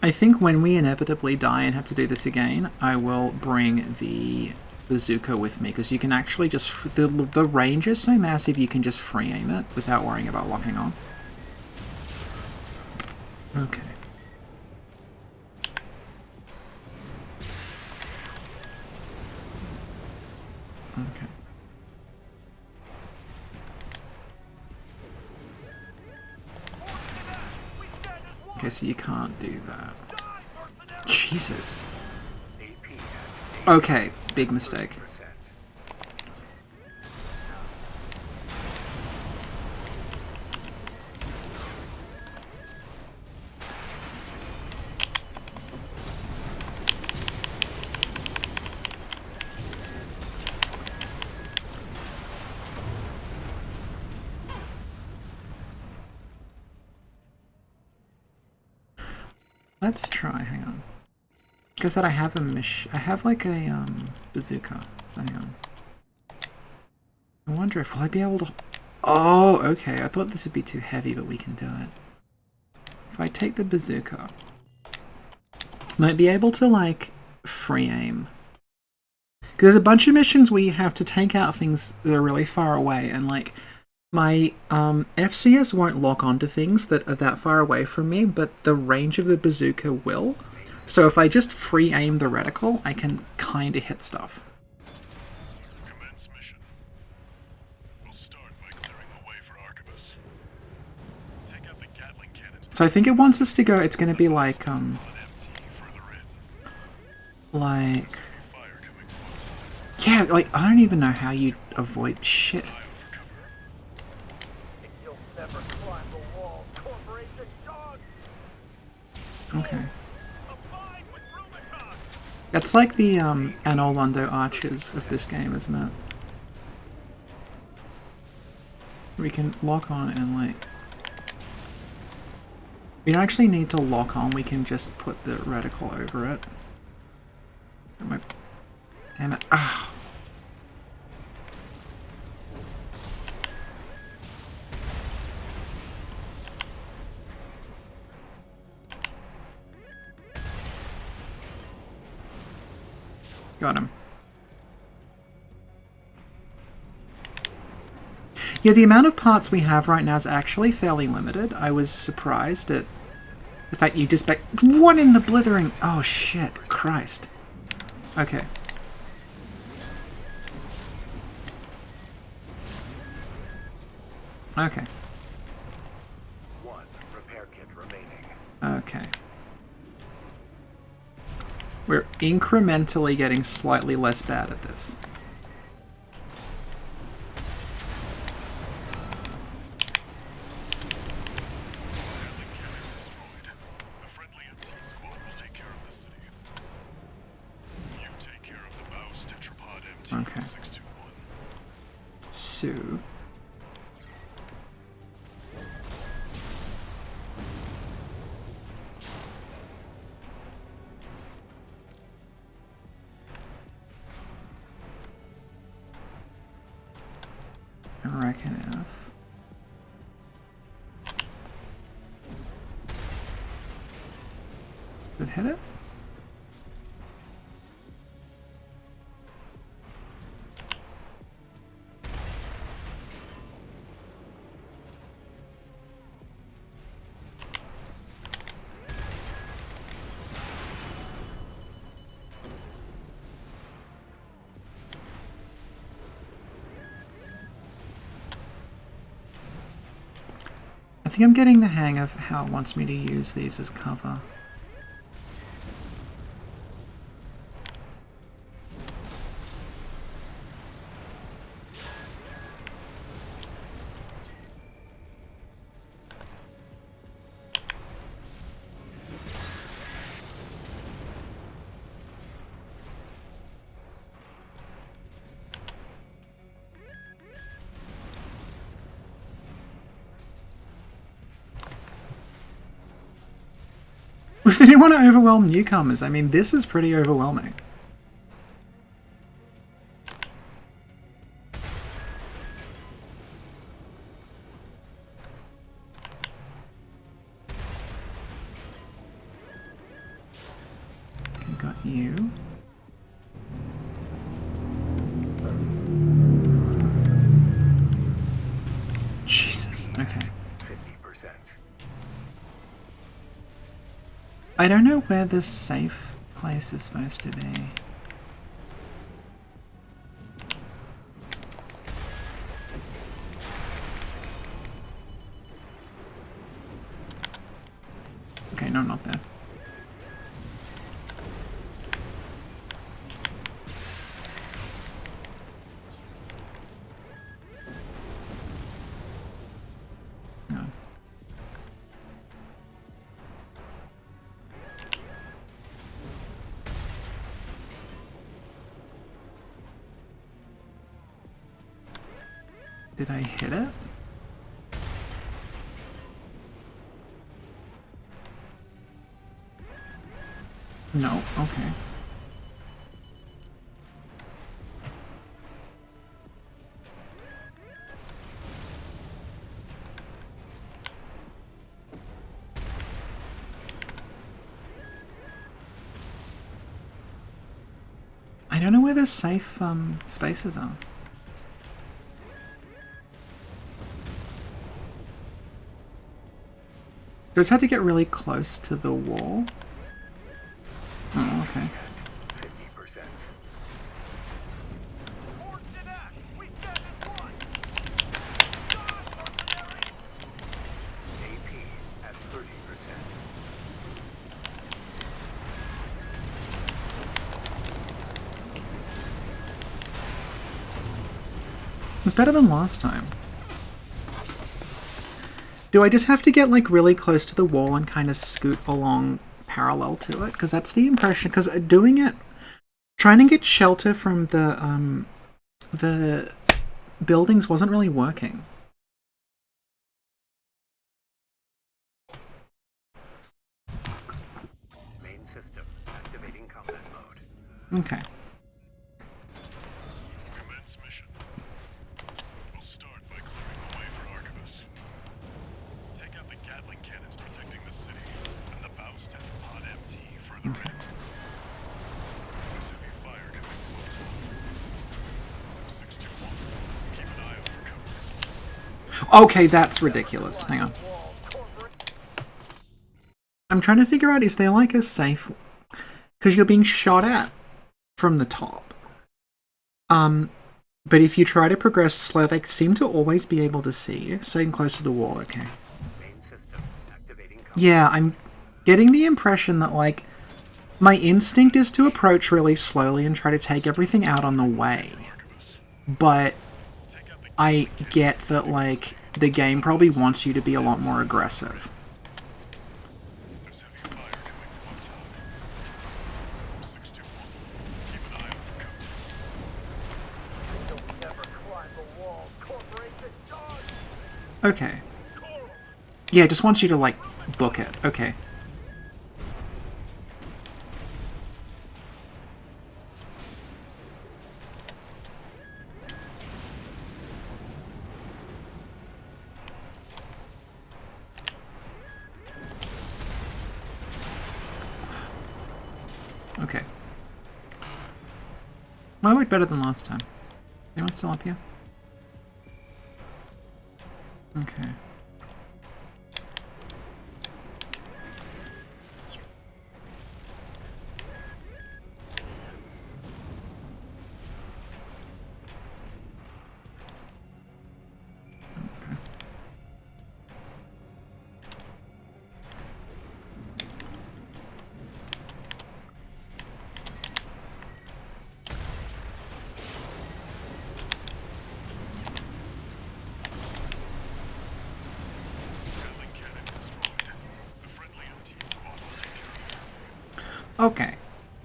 I think when we inevitably die and have to do this again, I will bring the bazooka with me, because you can actually just... The range is so massive you can just free aim it without worrying about locking on. Okay. Okay. Okay, so you can't do that. Jesus. AP at Okay, big mistake. 80%. Let's try, hang on. Like I said, I have I have like a bazooka, so hang on. I wonder if will I be able to... Oh, okay, I thought this would be too heavy, but we can do it. If I take the bazooka, might be able to like free aim. Because there's a bunch of missions where you have to take out things that are really far away, and like my FCS won't lock onto things that are that far away from me, but the range of the bazooka will. So if I just free aim the reticle, I can kind of hit stuff. Commence mission. We'll start by clearing the way for Arquebus. Take out the Gatling cannons. So I think it wants us to go, it's going to be like, On MT further in. like... Fire coming from up top. Yeah, like, I don't even know how you avoid shit. Eye out for cover. You'll never climb the wall, corporation dog! Okay. Abide with Rubicon! That's like the Anno Londo archers of this game, isn't it? We can lock on and like... We don't actually need to lock on, we can just put the reticle over it. Damn it. Ah! Got him. Yeah, the amount of parts we have right now is actually fairly limited. I was surprised at the fact you just one in the blithering... Oh shit, Christ. Okay. Okay. 1 repair kit remaining. Okay. We're incrementally getting slightly less bad at this. Gatling cannons destroyed. The friendly MT squad will take care of the city. You take care of the BAWS tetrapod MT Okay. 621. So... I reckon if... Did it hit it? I think I'm getting the hang of how it wants me to use these as cover. If they didn't want to overwhelm newcomers, I mean, this is pretty overwhelming. Okay, got you. Jesus, okay. 50%. I don't know where this safe place is supposed to be. Okay, no, not there. No. Did I hit it? No, okay. I don't know where the safe spaces are. You just had to get really close to the wall. Oh, okay. 50%. AP at 30%. It's better than last time. Do I just have to get like really close to the wall and kind of scoot along parallel to it? Because that's the impression. Because doing it, trying to get shelter from the buildings wasn't really working. Main system activating combat mode. Okay. Commence mission. We'll start by clearing the way for Archibus. Take out the Gatling cannons protecting the city, and the BAWS tetrapod MT further in. There's heavy fire coming from up top. 621. Keep an eye out for cover. Okay, that's ridiculous. Hang on. I'm trying to figure out, is there like a safe... Because you're being shot at from the top. But if you try to progress slow, they seem to always be able to see you. Staying close to the wall, okay. Main system activating combat. Yeah, I'm getting the impression that, like, my instinct is to approach really slowly and try to take everything out on the way. But I get that, like, the game probably wants you to be a lot more aggressive. There's heavy fire coming from up top. 621. Keep an eye out for cover. Don't never climb the wall, corporation dog. Okay. Yeah, it just wants you to, like, book it. Okay. Okay. Well, it worked better than last time. Anyone still up here? Okay. Okay.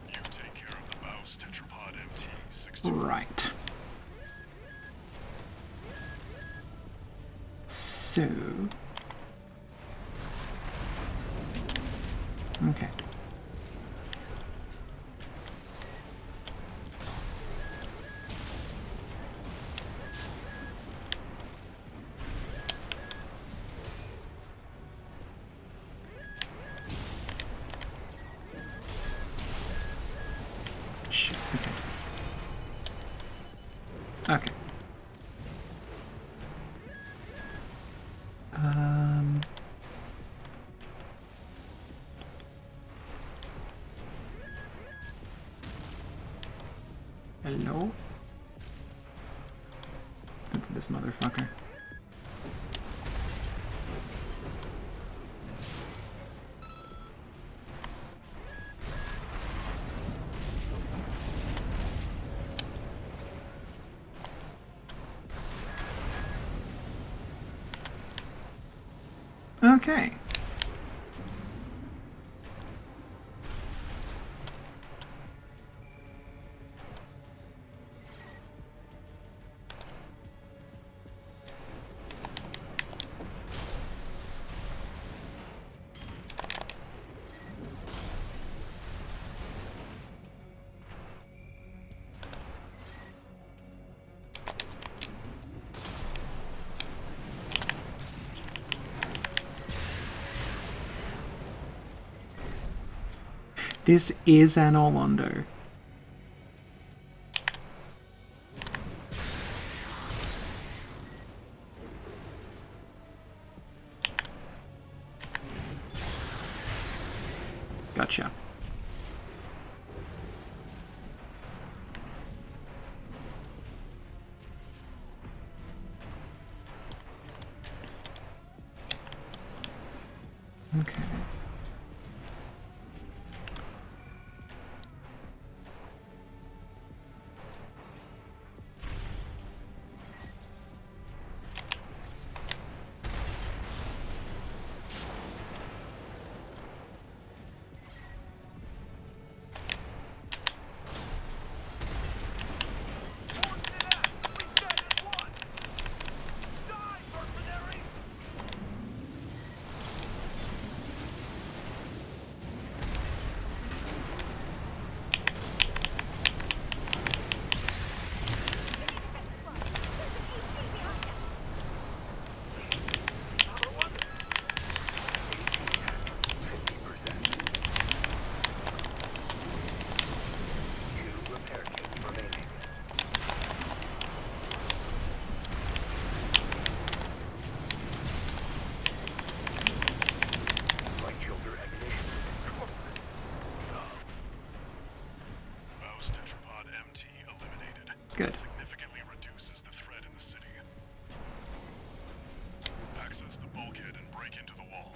You take care of the BAWS tetrapod MT-62. Right. So... Okay. Shit, okay. Okay. Hello? That's this motherfucker. Okay. This is an Orlando. Gotcha. Okay. BAWS tetrapod MT eliminated. Good. Significantly reduces the threat in the city. Access the bulkhead and break into the wall.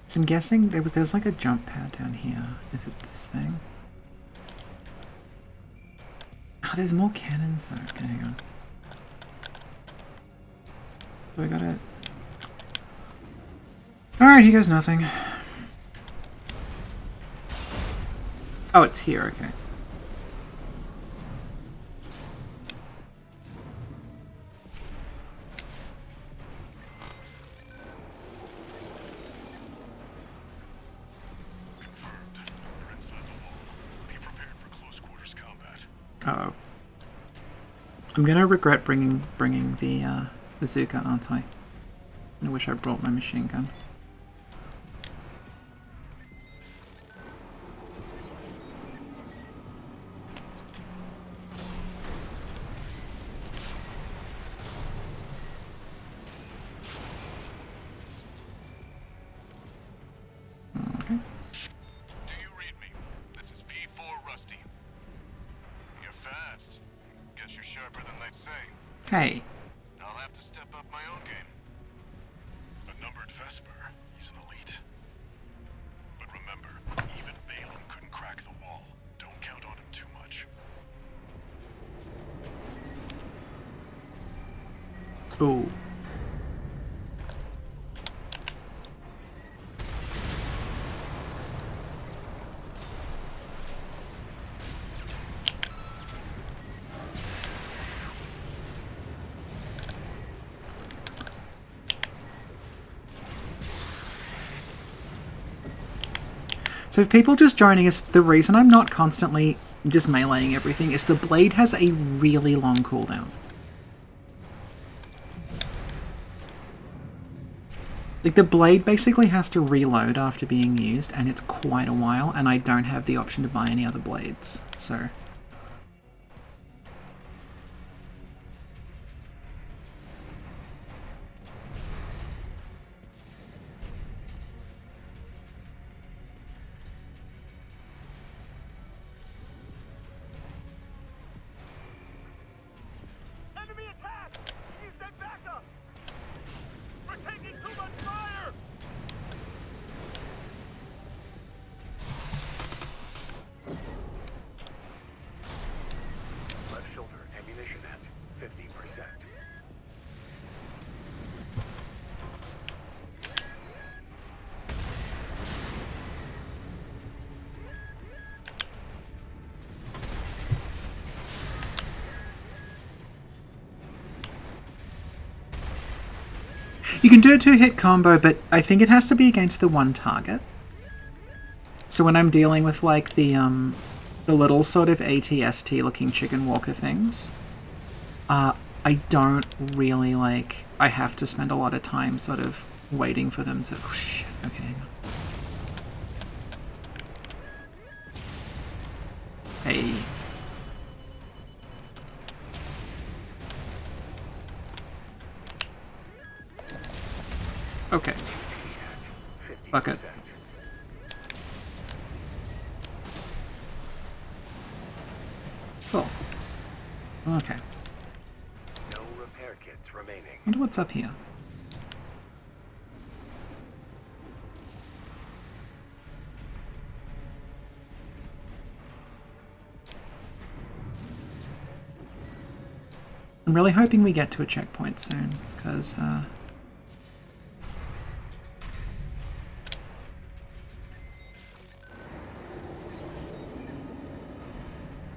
So I'm guessing there was like a jump pad down here. Is it this thing? Oh, there's more cannons though. Okay, hang on. Do I got it? Alright, here goes nothing. Oh, it's here, okay. Confirmed. You're inside the wall. Be prepared for close quarters combat. Uh-oh. I'm gonna regret bringing the bazooka, aren't I? I wish I brought my machine gun. Okay. Do you read me? This is V4 Rusty. You're fast. Guess you're sharper than they say. Hey. I'll have to step up my own game. A numbered Vesper, he's an elite. But remember, even Balaam couldn't crack the wall. Don't count on him too much. Ooh. So if people just joining us, the reason I'm not constantly just meleeing everything is the blade has a really long cooldown. Like, the blade basically has to reload after being used, and it's quite a while, and I don't have the option to buy any other blades, so... Enemy attack! You send backup! We're taking too much fire! Left shoulder ammunition at 50%. You can do a 2-hit combo, but I think it has to be against the one target. So when I'm dealing with, like, the little sort of ATST looking chicken walker things, I don't really, like... I have to spend a lot of time sort of waiting for them to... Oh, shit. Okay, hang on. Hey. Okay. Fuck it. Cool. Okay. No repair kits remaining. Wonder what's up here. I'm really hoping we get to a checkpoint soon, because,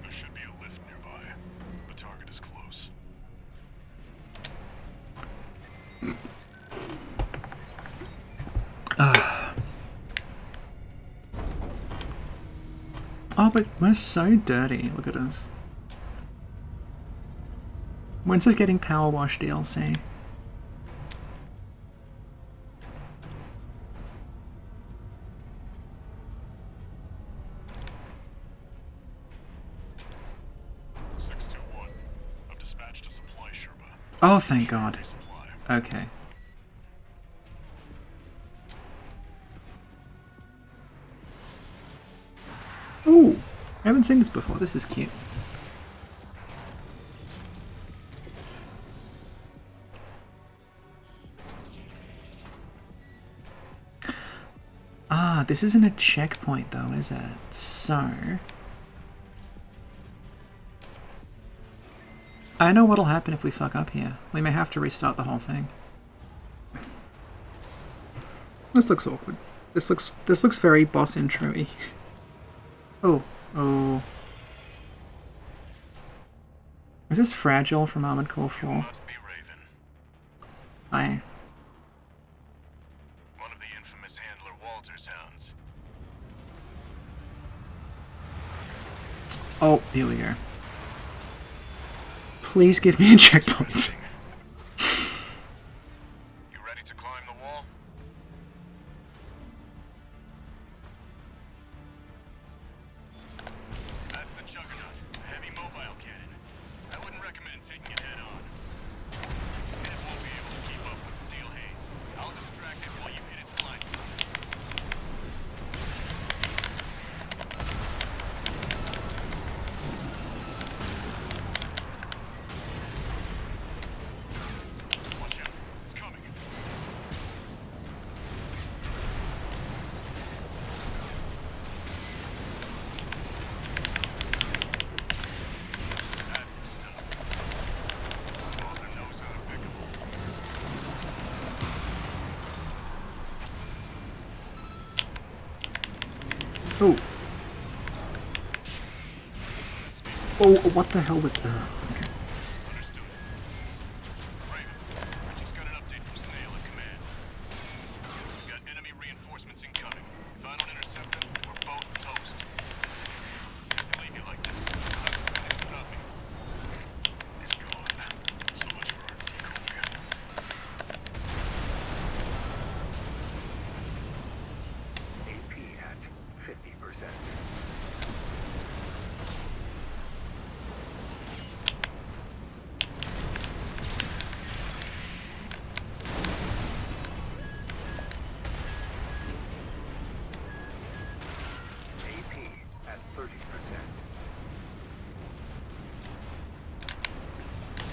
There should be a lift nearby. The target is close. Oh, but we're so dirty. Look at us. When's this getting Power Wash DLC? I've dispatched a supply Sherpa. Oh, thank God. Supply. Okay. Ooh, I haven't seen this before. This is cute. Ah, this isn't a checkpoint though, is it? So... I know what'll happen if we fuck up here. We may have to restart the whole thing. This looks awkward. This looks very boss intro-y. Oh, oh. Is this Fragile from Armored Core 4? Must be Raven. Aye. One of the infamous handler Walter's hounds. Oh, here we go. Please give me a checkpoint. You ready to climb the wall? That's the Juggernaut, a heavy mobile cannon. I wouldn't recommend taking it head on. And it won't be able to keep up with steel haze. I'll distract it while you hit its blind spot. Watch out, it's coming. That's the stuff. Walter knows how to pick 'em. Oh. Oh, what the hell was that? Okay. Understood. Raven, I just got an update from Snail at command. We've got enemy reinforcements incoming. If I don't intercept them, we're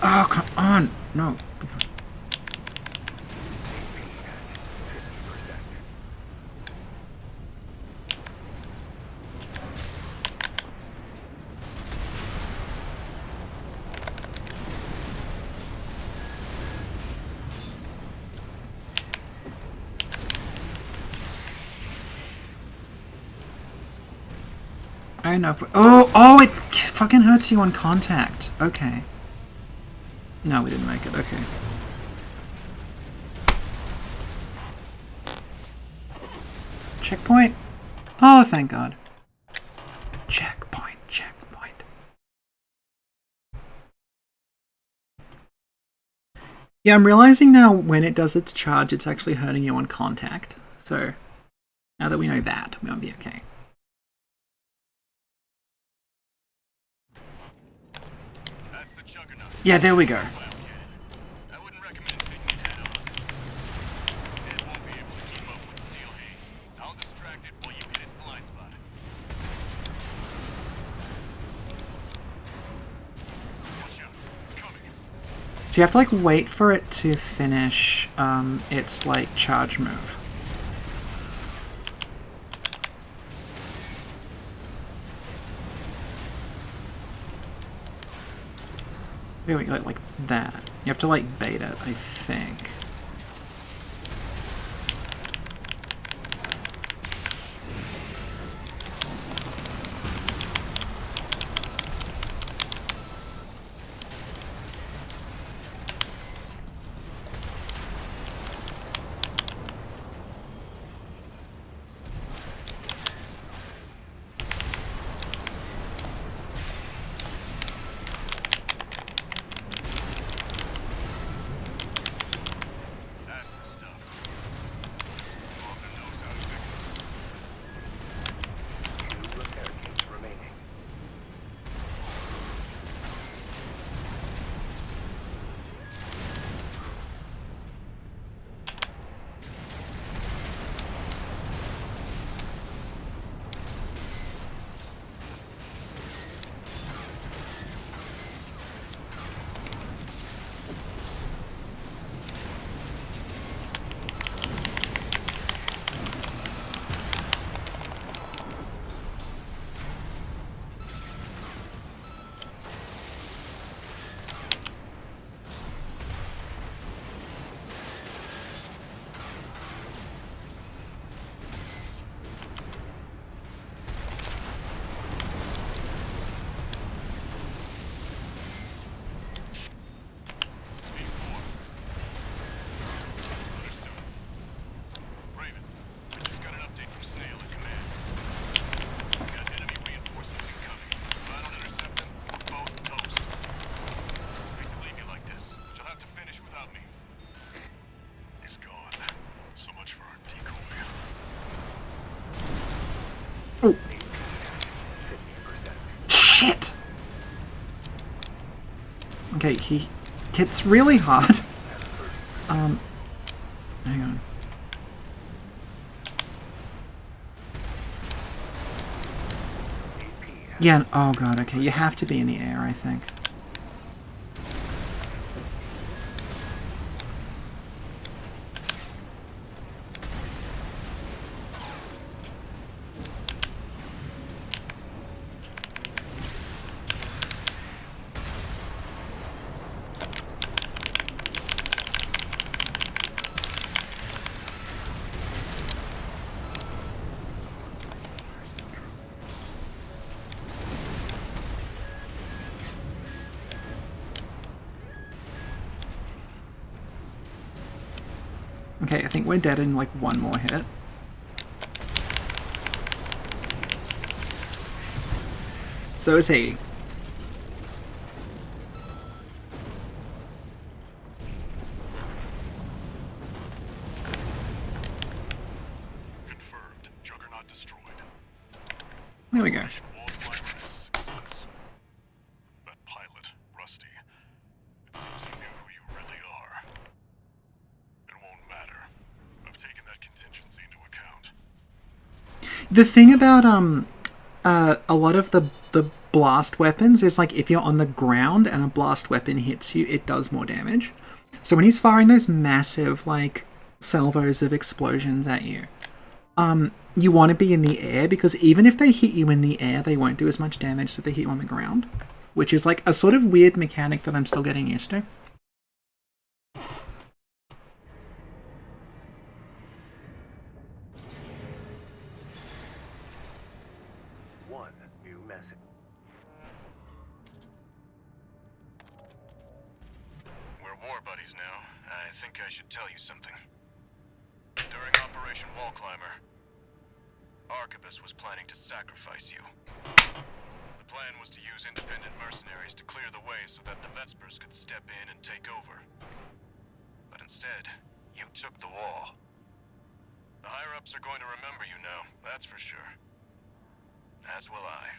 Oh, come on! No. I don't know if oh, it fucking hurts you on contact. Okay. No, we didn't make it. Okay. Checkpoint? Oh, thank God. Checkpoint, checkpoint. Yeah, I'm realizing now when it does its charge, it's actually hurting you on contact. So, now that we know that, we'll be okay. That's the Juggernaut. Yeah, there we go. I wouldn't recommend taking it head on. It won't be able to keep up with Steel Haze. I'll distract it while you hit its blind spot. Watch out. It's coming. So you have to like wait for it to finish its like charge move. There we go, like that. You have to like bait it, I think. That's the stuff. Walter knows how to fix it. 2 repair kits remaining. Speed 4. Understood. Raven, we just got an update from Snail at command. We've got enemy reinforcements incoming. If I don't intercept them, we're both toast. Hate to leave you like this, but you'll have to finish without me. He's gone. So much for our decoy. Shit! Okay, it's really hard. Hang on. Yeah, oh god, okay, you have to be in the air, I think. Okay, I think we're dead in like one more hit. So is he. Confirmed. Juggernaut destroyed. There we go. Wallclimber is a success. That pilot, Rusty, it seems he knew who you really are. It won't matter. I've taken that contingency into account. The thing about a lot of the blast weapons is like if you're on the ground and a blast weapon hits you, it does more damage. So when he's firing those massive like salvos of explosions at you, you want to be in the air, because even if they hit you in the air, they won't do as much damage as if they hit you on the ground, which is like a sort of weird mechanic that I'm still getting used to. One new message. We're war buddies now. I think I should tell you something. During Operation Wallclimber, Arquebus was planning to sacrifice you. The plan was to use independent mercenaries to clear the way so that the Vespers could step in and take over. But instead, you took the wall. The higher-ups are going to remember you now, that's for sure. As will I.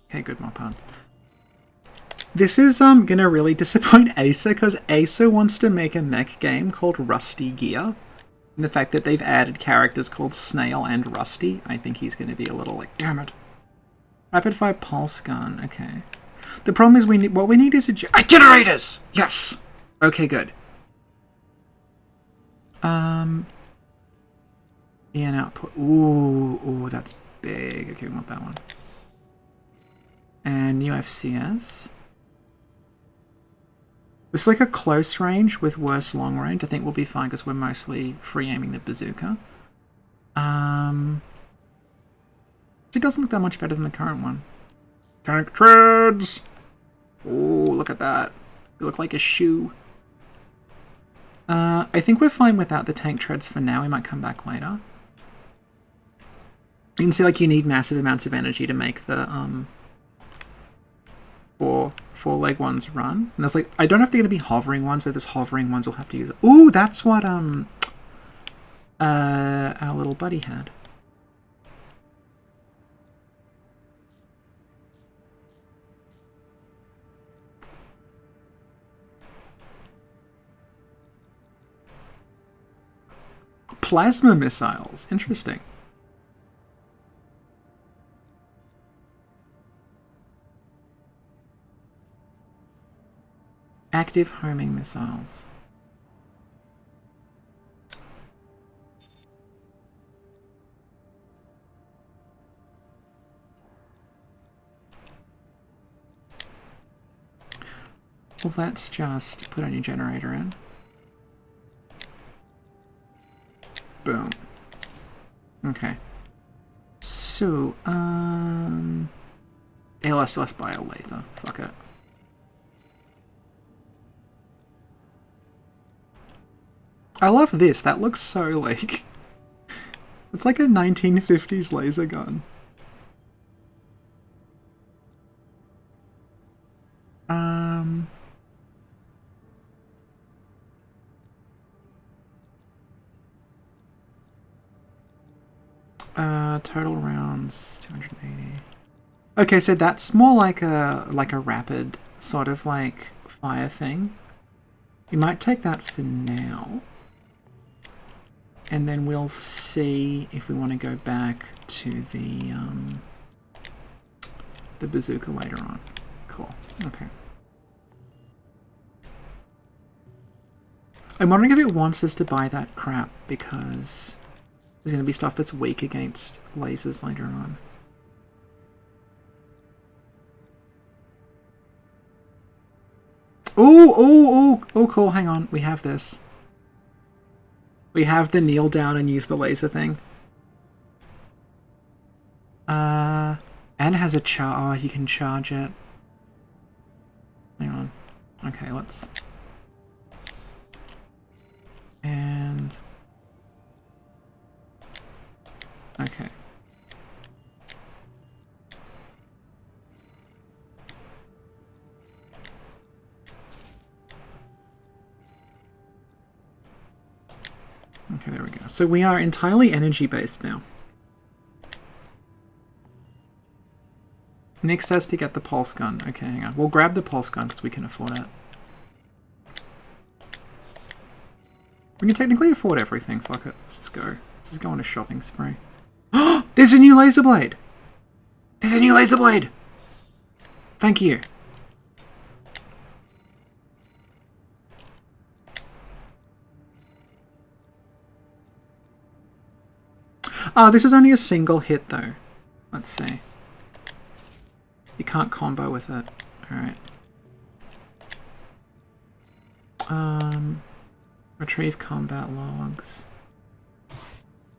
Okay, good, my parts. This is gonna really disappoint Asa, because Asa wants to make a mech game called Rusty Gear. And the fact that they've added characters called Snail and Rusty, I think he's gonna be a little like, damn it. Rapid fire pulse gun, okay. The problem is what we need is generators! Yes! Okay, good. EN output. Ooh, that's big. Okay, we want that one. And new FCS. This is like a close range with worse long range. I think we'll be fine because we're mostly free aiming the bazooka. It doesn't look that much better than the current one. Tank treads! Oh, look at that. They look like a shoe. I think we're fine without the tank treads for now. We might come back later. You can see like you need massive amounts of energy to make the four leg ones run. And there's like, I don't know if they're going to be hovering ones, but there's hovering ones we'll have to use. Ooh, that's what our little buddy had. Plasma missiles. Interesting. Active homing missiles. Well, let's just put a new generator in. Boom. Okay. So, yeah, let's buy a laser. Fuck it. I love this. That looks so like... It's like a 1950s laser gun. Total rounds 280. Okay, so that's more like a rapid sort of like fire thing. We might take that for now. And then we'll see if we want to go back to the bazooka later on. Cool. Okay. I'm wondering if it wants us to buy that crap because there's going to be stuff that's weak against lasers later on. Oh, cool. Hang on. We have this. We have the kneel down and use the laser thing. And it has a charge. Oh, you can charge it. Hang on. Okay, let's... And... Okay. Okay, there we go. So we are entirely energy-based now. Nick says to get the pulse gun. Okay, hang on. We'll grab the pulse gun because we can afford it. We can technically afford everything. Fuck it. Let's just go. This is going to shopping spree. There's a new laser blade! There's a new laser blade! Thank you. This is only a single hit though. Let's see. You can't combo with it. Alright. Retrieve combat logs.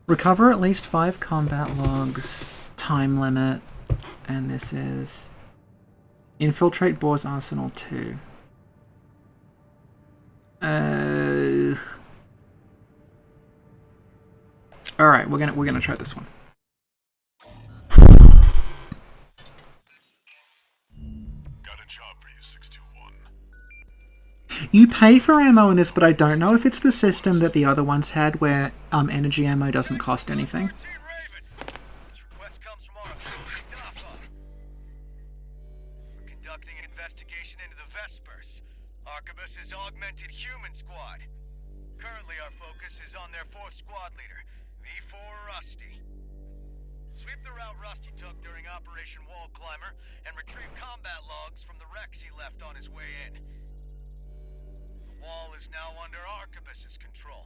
Recover at least 5 combat logs. Time limit. And this is... Infiltrate BAWS Arsenal 2. Alright, we're gonna try this one. Got a job for you, 621. You pay for ammo in this, but I don't know if it's the system that the other ones had where energy ammo doesn't cost anything. This request comes from our affiliate DAFA. We're conducting an investigation into the Vespers, Arquebus's augmented human squad. Currently our focus is on their 4th squad leader, V4 Rusty. Sweep the route Rusty took during Operation Wallclimber and retrieve combat logs from the wrecks he left on his way in. The wall is now under Arquebus's control,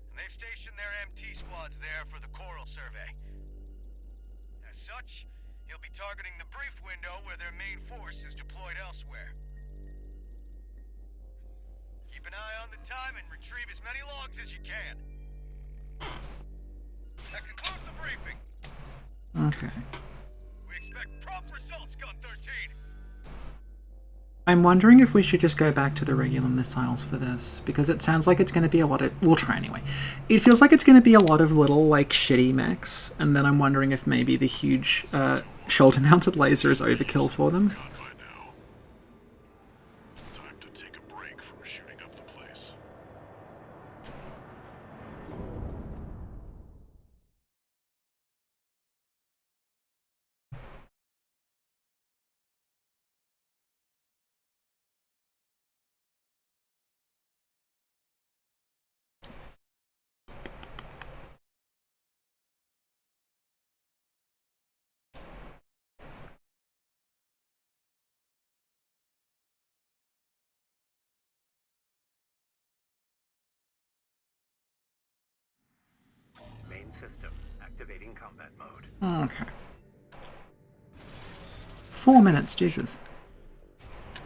and they've stationed their MT squads there for the Coral survey. As such, you'll be targeting the brief window where their main force is deployed elsewhere. Keep an eye on the time and retrieve as many logs as you can. That concludes the briefing. Okay. We expect prompt results, Gun 13. I'm wondering if we should just go back to the regular missiles for this, because it sounds like it's going to be a lot of... We'll try anyway. It feels like it's going to be a lot of little, like, shitty mechs, and then I'm wondering if maybe the huge shoulder-mounted laser is overkill for them. Gone by now. Time to take a break from shooting up the place. Main system activating combat mode. Okay. 4 minutes, Jesus.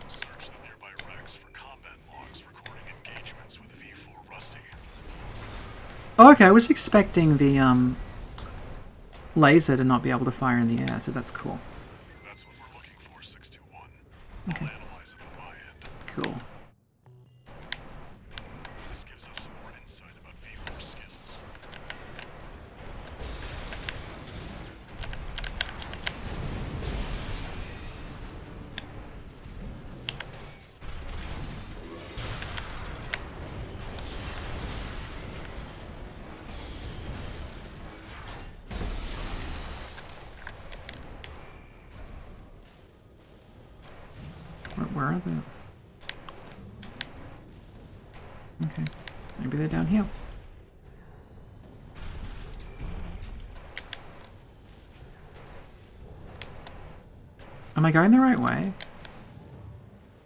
Search the nearby wrecks for combat logs recording engagements with V4 Rusty. Oh, okay, I was expecting the laser to not be able to fire in the air, so that's cool. That's what we're looking for, 621. Okay. I'll analyze it on my end. Cool. This gives us some more insight about V4 skills. Where are they? Okay. Maybe they're down here. Am I going the right way?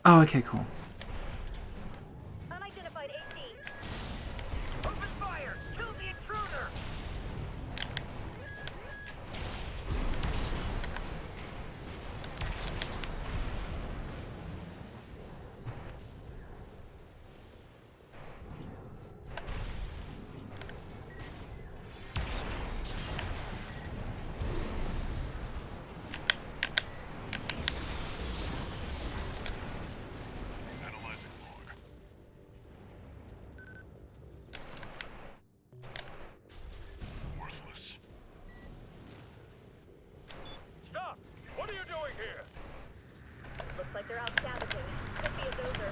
Oh, okay, cool. Unidentified AT. Open fire! Kill the intruder! Analyzing log. Worthless. Stop! What are you doing here? Looks like they're out scavenging. Could be a dozer.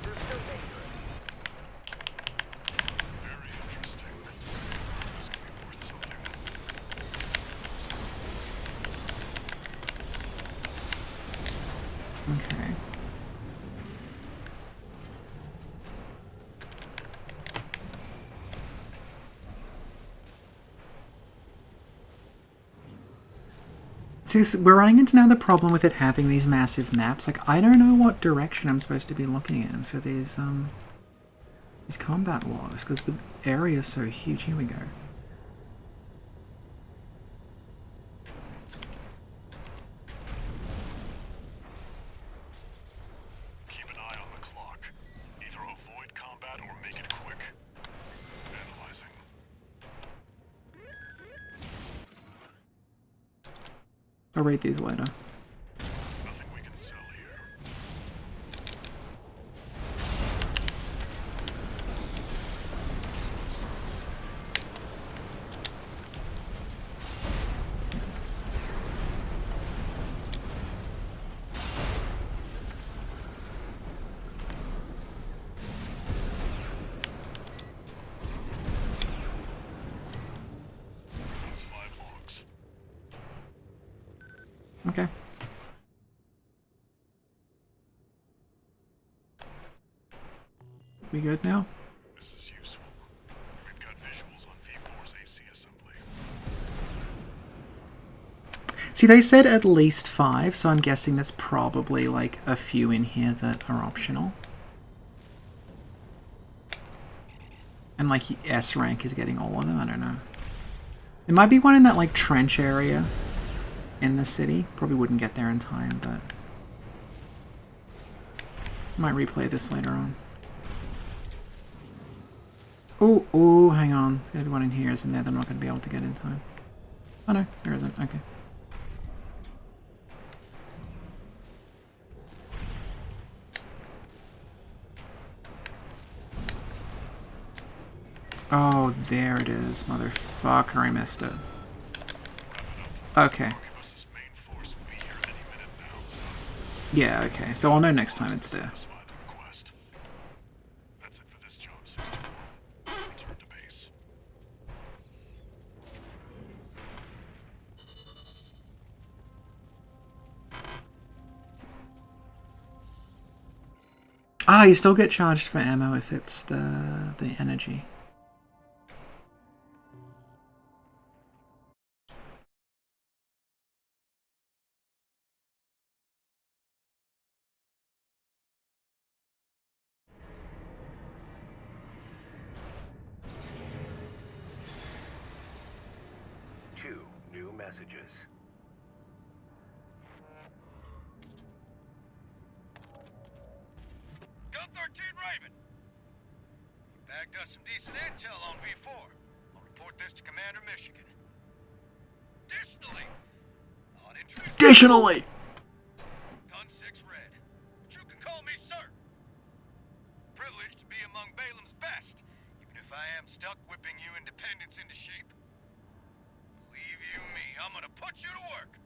You're still dangerous. Very interesting. This could be worth something. Okay. See, we're running into now the problem with it having these massive maps. Like, I don't know what direction I'm supposed to be looking in for these combat logs, because the area is so huge. Here we go. Keep an eye on the clock. Either avoid combat or make it quick. Analyzing. I'll rate these later. Nothing we can sell here. That's 5 logs. Okay. We good now? This is useful. We've got visuals on V4's AC assembly. See, they said at least 5, so I'm guessing there's probably like a few in here that are optional. And like S rank is getting all of them, I don't know. There might be one in that like trench area in the city. Probably wouldn't get there in time, but might replay this later on. Oh, hang on. There's gonna be one in here, isn't there? They're not gonna be able to get in time. Oh no, there isn't. Okay. Oh, there it is, motherfucker! I missed it. Okay. Arquebus's main force will be here any minute now. Yeah, okay. So I'll know next time it's there. Satisfy the request. That's it for this job, 61. Return to base. Ah, you still get charged for ammo if it's the energy. New messages. Gun 13 Raven. You bagged us some decent intel on V4. I'll report this to Commander Michigan. Additionally, on interest. Additionally! Gun 6 Red. But you can call me sir. Privileged to be among Balaam's best, even if I am stuck whipping you independents into shape. Believe you me, I'm gonna put you to work.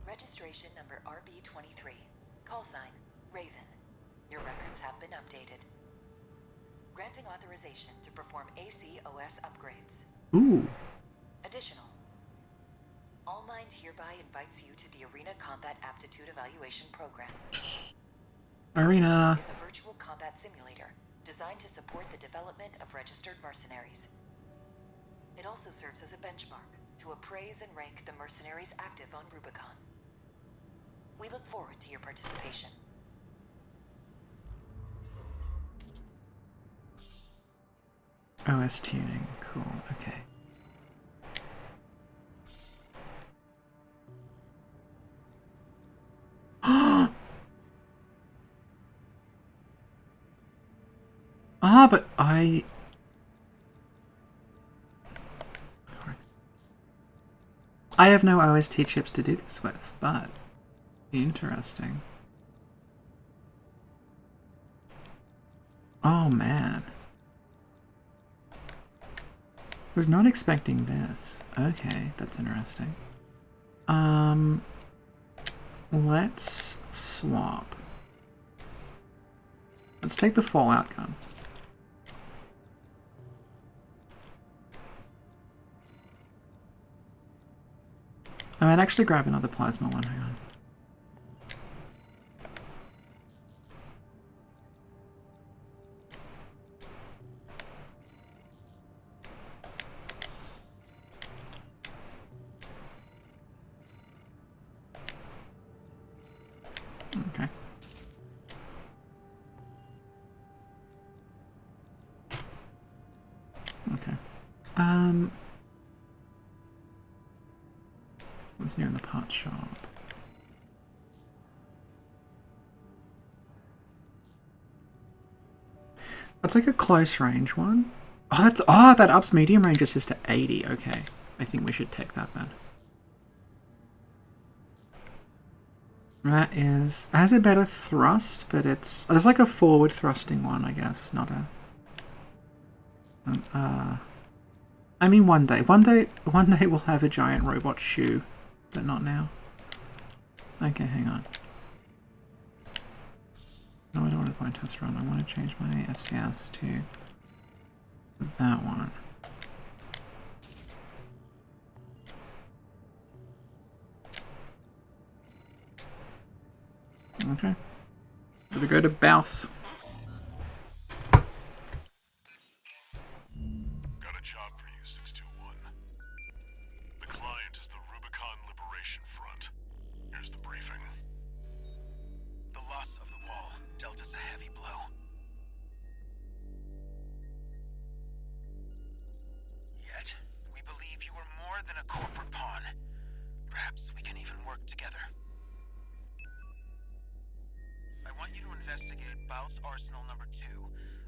Registration number RB23. Call sign, Raven. Your records have been updated. Granting authorization to perform ACOS upgrades. Ooh. Additional. All Mind hereby invites you to the Arena Combat Aptitude Evaluation Program. Arena Is a virtual combat simulator designed to support the development of registered mercenaries. It also serves as a benchmark to appraise and rank the mercenaries active on Rubicon. We look forward to your participation. OS tuning. Cool. Okay. Ah, but I have no OST chips to do this with, but interesting. Oh man. Was not expecting this. Okay, that's interesting. Let's swap. Let's take the Fallout gun. I might actually grab another plasma one, hang on. Okay. It's near the part shop. That's like a close range one. Oh, that ups medium range assist to 80. Okay. I think we should take that then. That has a better thrust, but there's like a forward thrusting one, I guess, not a... I mean one day we'll have a giant robot shoe, but not now. Okay, hang on. No, I don't want to point test run. I want to change my FCS to that one. Okay. Gotta go to BAWS. Got a job for you, 621. The client is the Rubicon Liberation Front. Here's the briefing. The loss of the wall dealt us a heavy blow. Yet, we believe you were more than a corporate pawn. Perhaps we can even work together. I want you to investigate BAWS Arsenal number 2,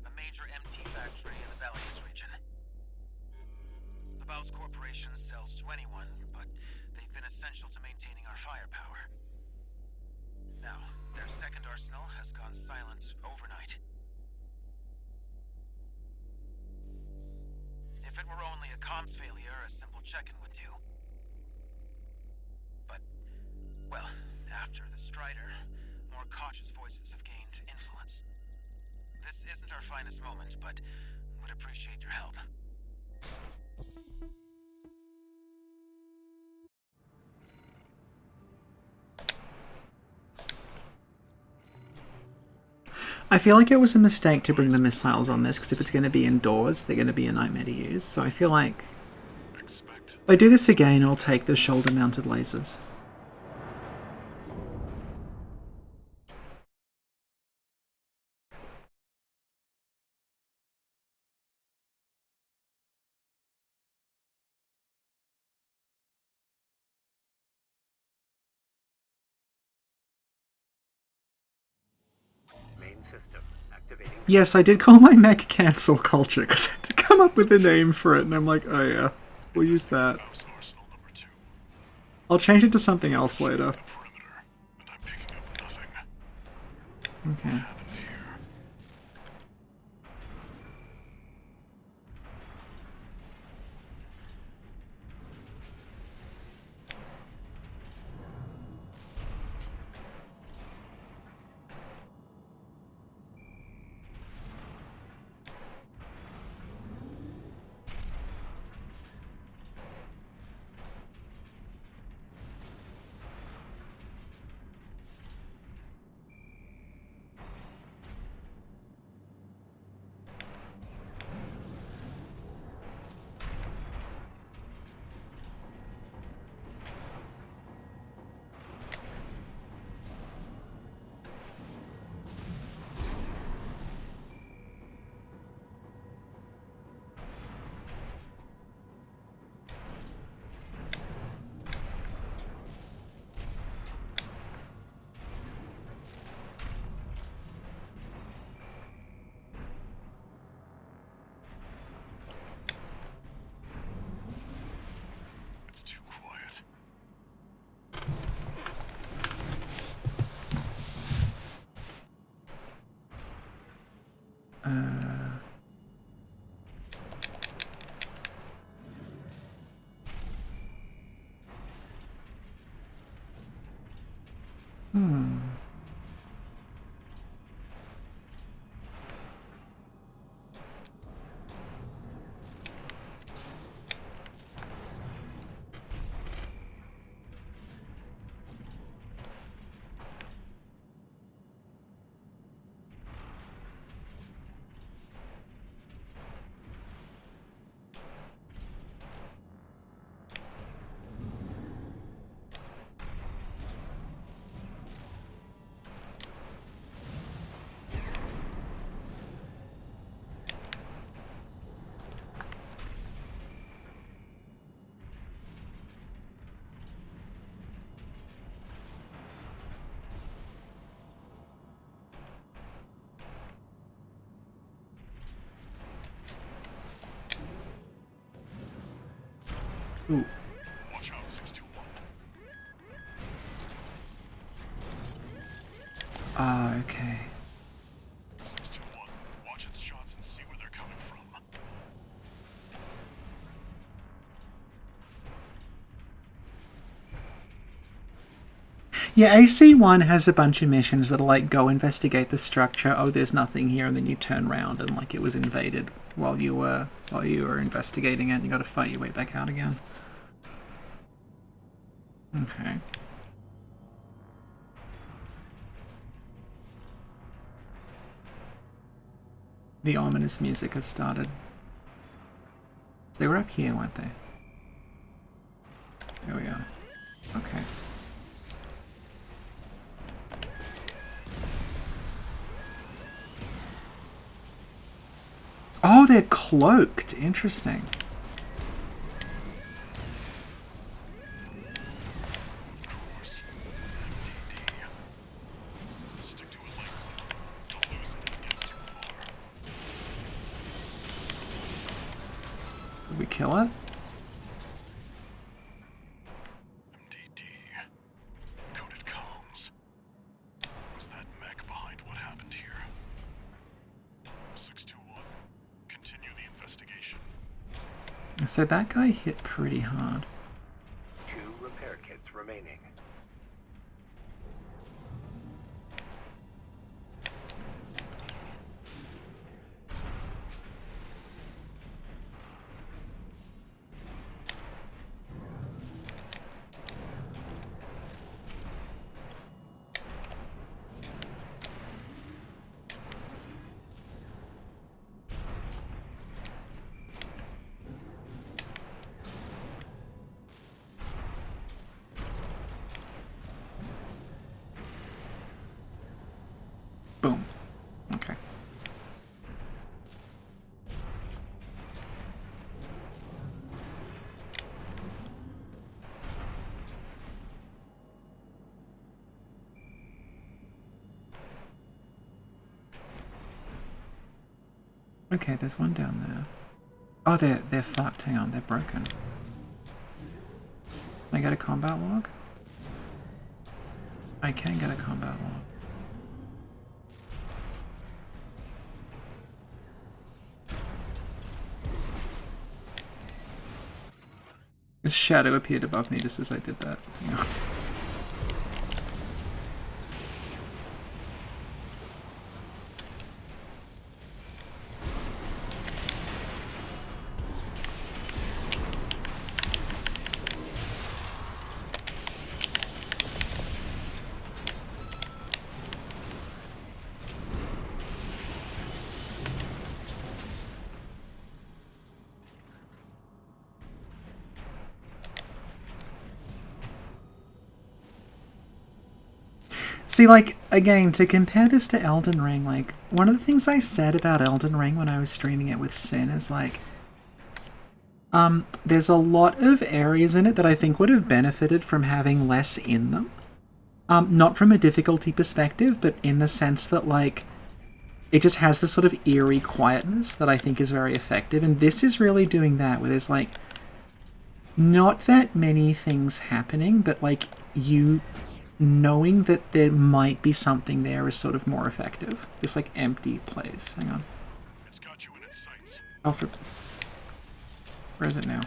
a major MT factory in the Baltius region. The BAWS Corporation sells to anyone, but they've been essential to maintaining our firepower. Now, their second arsenal has gone silent overnight. If it were only a comms failure, a simple check-in would do. But, well, after the Strider, more cautious voices have gained influence. This isn't our finest moment, but would appreciate your help. I feel like it was a mistake to bring the missiles on this, because if it's going to be indoors, they're going to be a nightmare to use. So I feel like if I do this again, I'll take the shoulder-mounted lasers. Main system activating. Yes, I did call my mech cancel culture, because I had to come up with a name for it, and I'm like, oh yeah, we'll use that. BAWS Arsenal number 2. I'll change it to something else later. The perimeter, and I'm picking up nothing. Okay. What happened here? It's too quiet. Ooh. Watch out, 621. Ah, okay. 621. Watch its shots and see where they're coming from. Yeah, AC1 has a bunch of missions that are like, go investigate the structure, oh there's nothing here, and then you turn around and like it was invaded while you were investigating it, and you gotta fight your way back out again. Okay. The ominous music has started. They were up here, weren't they? There we go. Okay. Oh, they're cloaked. Interesting. Of course. MDD. Stick to it like glue. Don't lose it if it gets too far. Did we kill it? MDD. Coded comms. Was that Mech behind what happened here? 621. Continue the investigation. So that guy hit pretty hard. 2 repair kits remaining. Boom. Okay. Okay, there's one down there. Oh, they're fucked. Hang on, they're broken. Can I get a combat log? I can get a combat log. A shadow appeared above me just as I did that. Hang on. See, like, again, to compare this to Elden Ring, like, one of the things I said about Elden Ring when I was streaming it with Sin is, like, there's a lot of areas in it that I think would have benefited from having less in them. Not from a difficulty perspective, but in the sense that, like, it just has this sort of eerie quietness that I think is very effective, and this is really doing that, where there's, like, not that many things happening, but, like, you knowing that there might be something there is sort of more effective. This, like, empty place. Hang on. It's got you in its sights. Oh, where is it now?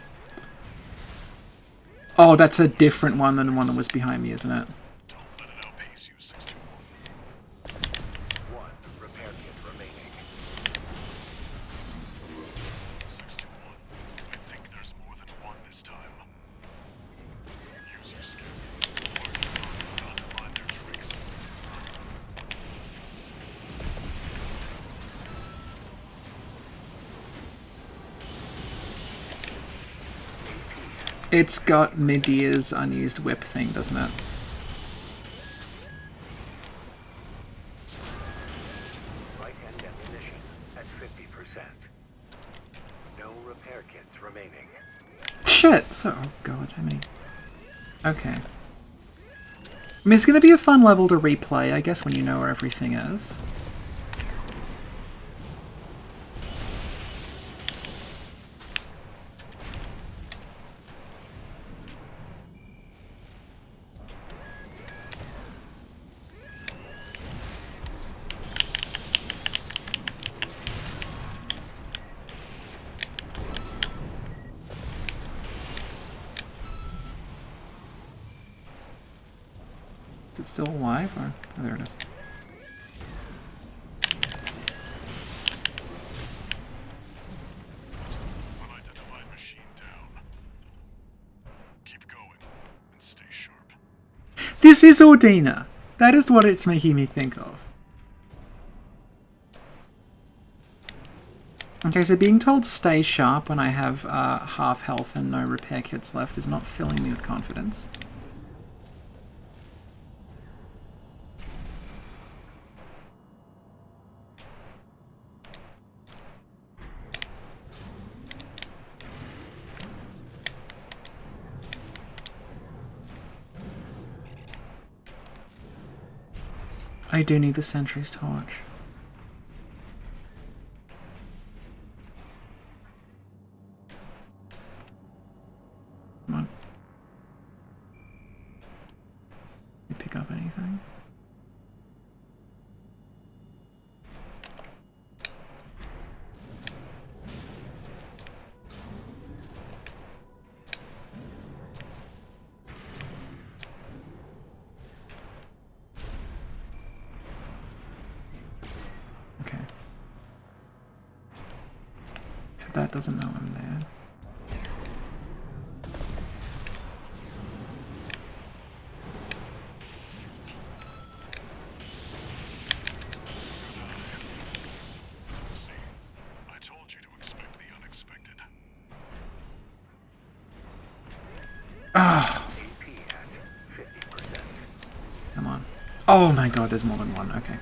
Oh, that's a different one than the one that was behind me, isn't it? Don't let it outpace you, 621. 1 repair kit remaining. 621. I think there's more than one this time. Use your skill. Mark the targets and undermine their tricks. It's got Medea's unused whip thing, doesn't it? Right-hand ammunition at 50%. No repair kits remaining. Shit! So, oh god, how many? Okay. I mean, it's gonna be a fun level to replay, I guess, when you know where everything is. it still alive? Or... Oh, there it is. Unidentified machine down. Keep going and stay sharp. This is Ordina! That is what it's making me think of. Okay, so being told stay sharp when I have half health and no repair kits left is not filling me with confidence. I do need the sentry's torch. Come on. You pick up anything? Okay. So that doesn't know I'm there. See, I told you to expect the unexpected. Ah! AP at 50%. Come on. Oh my god, there's more than one. Okay.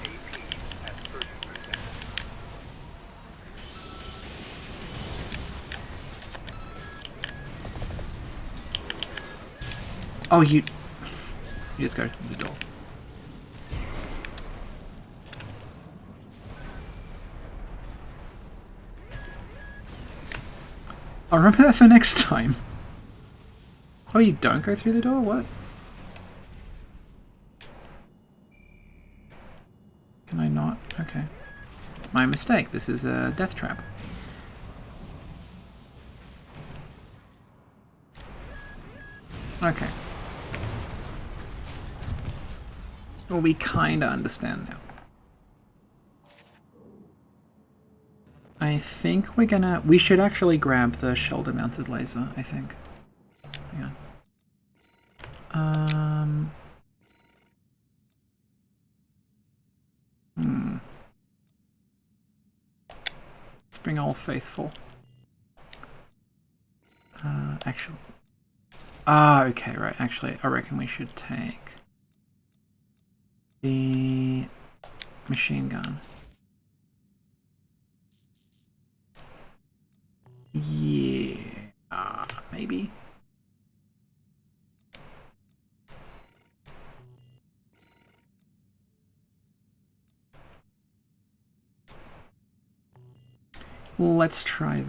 AP at 30%. Oh, you just go through the door. I'll remember that for next time. Oh, you don't go through the door? What? Can I not? Okay. My mistake. This is a death trap. Okay. Well, we kinda understand now. I think we should actually grab the shoulder-mounted laser, I think. Hang on. Let's bring All Faithful. Actually. Okay, right. Actually, I reckon we should take the machine gun. Yeah, maybe. Let's try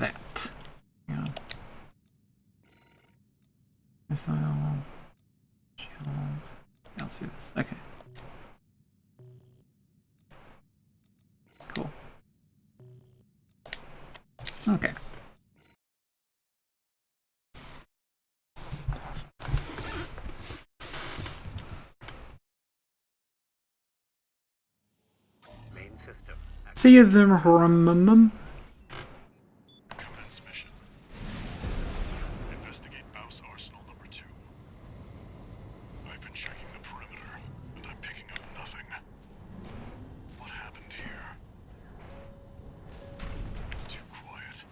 that. Yeah. Missile. Shield. Yeah, let's do this. Okay. Cool. Okay. Main system. See you then, Commence mission. Investigate BAWS Arsenal number 2. I've been checking the perimeter, and I'm picking up nothing. What happened here? It's too quiet.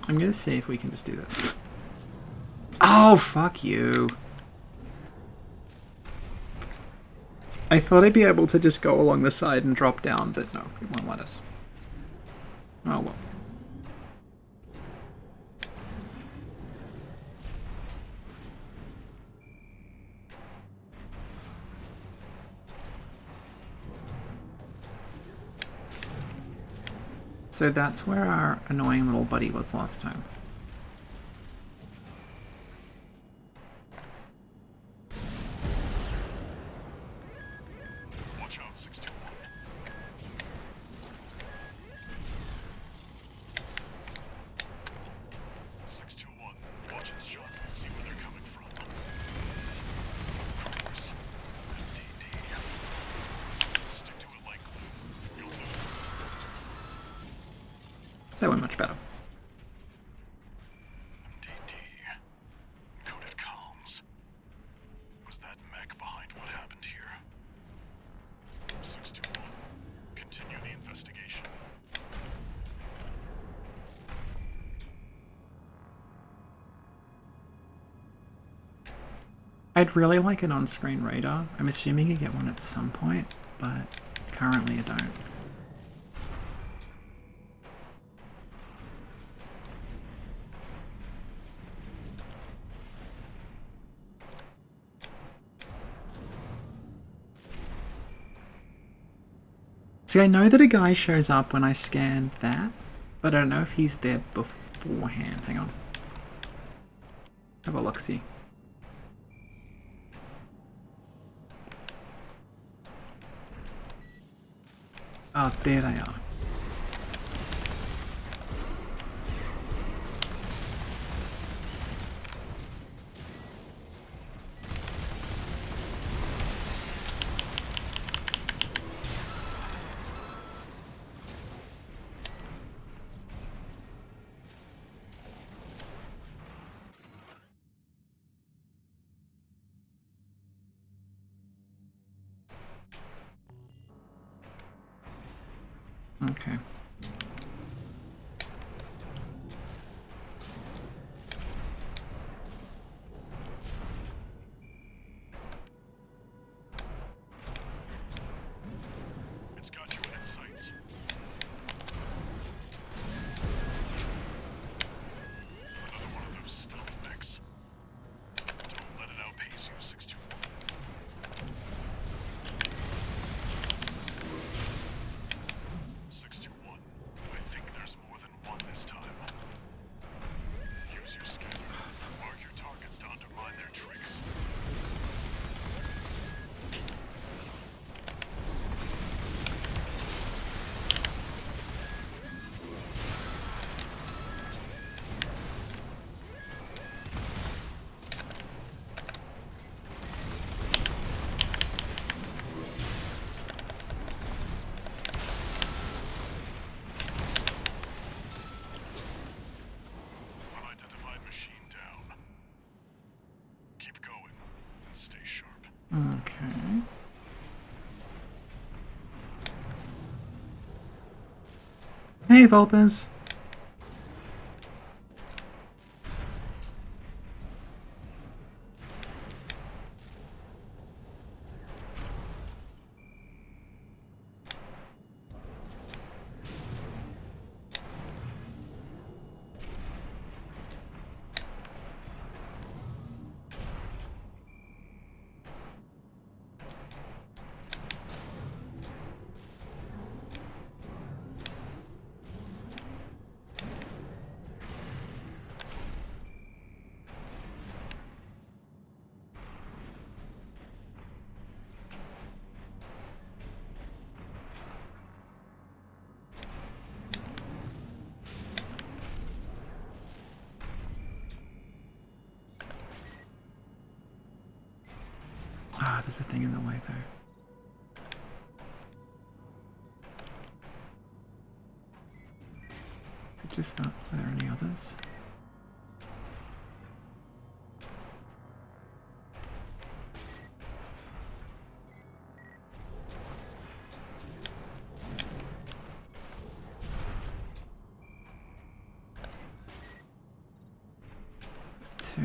I'm gonna see if we can just do this. Oh, fuck you. I thought I'd be able to just go along the side and drop down, but no, it won't let us. Oh well. So that's where our annoying little buddy was last time. They were much better. MDD. Encoded comms. Was that Mech behind what happened here? 621. Continue the investigation. I'd really like an on-screen radar. I'm assuming you get one at some point, but currently you don't. See, I know that a guy shows up when I scan that, but I don't know if he's there beforehand. Hang on. Have a look-see. Oh, there they are. Okay. It's got you in its sights. Another one of those stealth mechs. Don't let it outpace you, 621. 621. I think there's more than one this time. Use your scanner. Mark your targets to undermine their tricks. Unidentified machine down. Keep going and stay sharp. Okay. Hey, Vespers. Ah, there's a thing in the way there. Is it just that? Are there any others? There's two.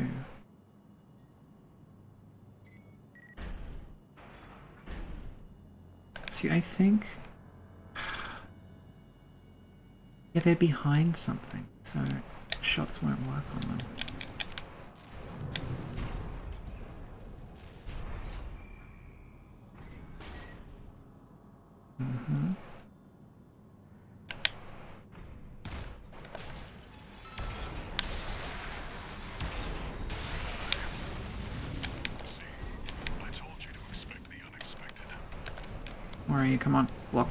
See, I think... Yeah, they're behind something, so shots won't work on them. Mm-hmm. See, I told you to expect the unexpected. Where are you? Come on. Look.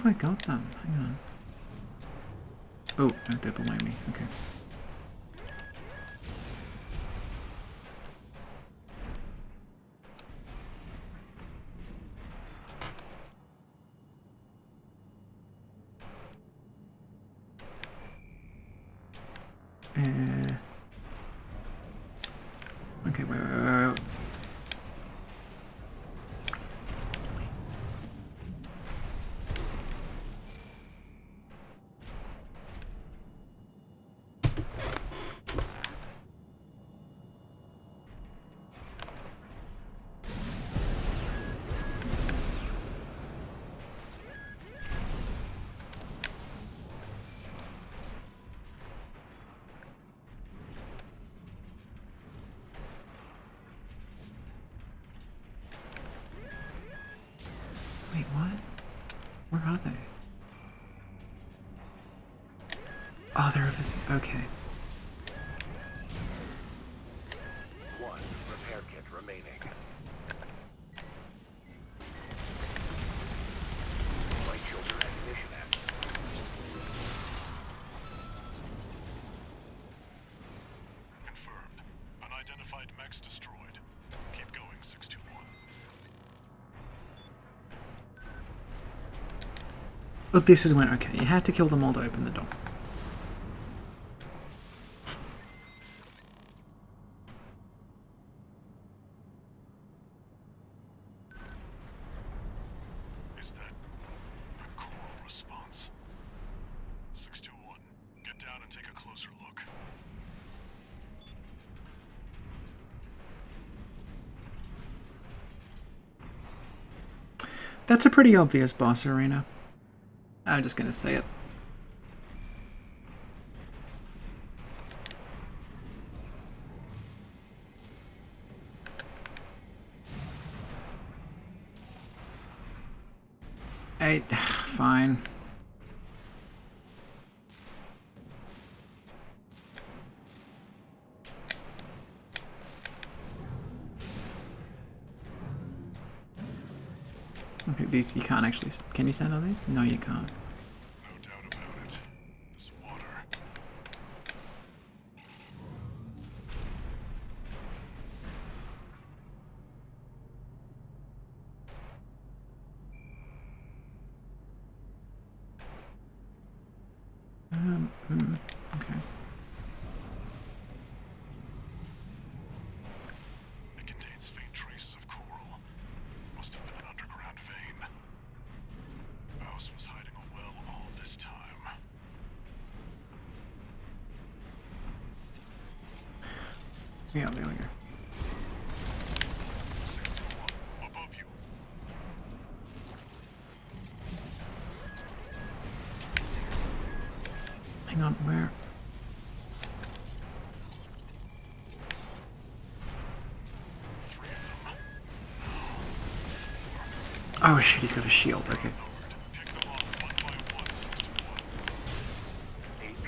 if I got them. Hang on. Oh, no, they're below me. Okay. Okay, wait. Wait, what? Where are they? Oh, they're over there. Okay. One repair kit remaining. Light shoulder ammunition ends. Confirmed. Unidentified mechs destroyed. Keep going, 621. Oh, this is when... Okay, you had to kill them all to open the door. Is that a coral response? 621. Get down and take a closer look. That's a pretty obvious boss arena. I'm just gonna say it. Fine. Okay, these you can't actually... Can you stand on these? No, you can't. No doubt about it. This water. Okay. It contains faint traces of coral. Must have been an underground vein. BAWS was hiding a well all this time. Yeah, there we go. 621. Above you. Hang on, where? Three of them. Oh shit, he's got a shield. Okay. Pick them off one by one, 621. AP.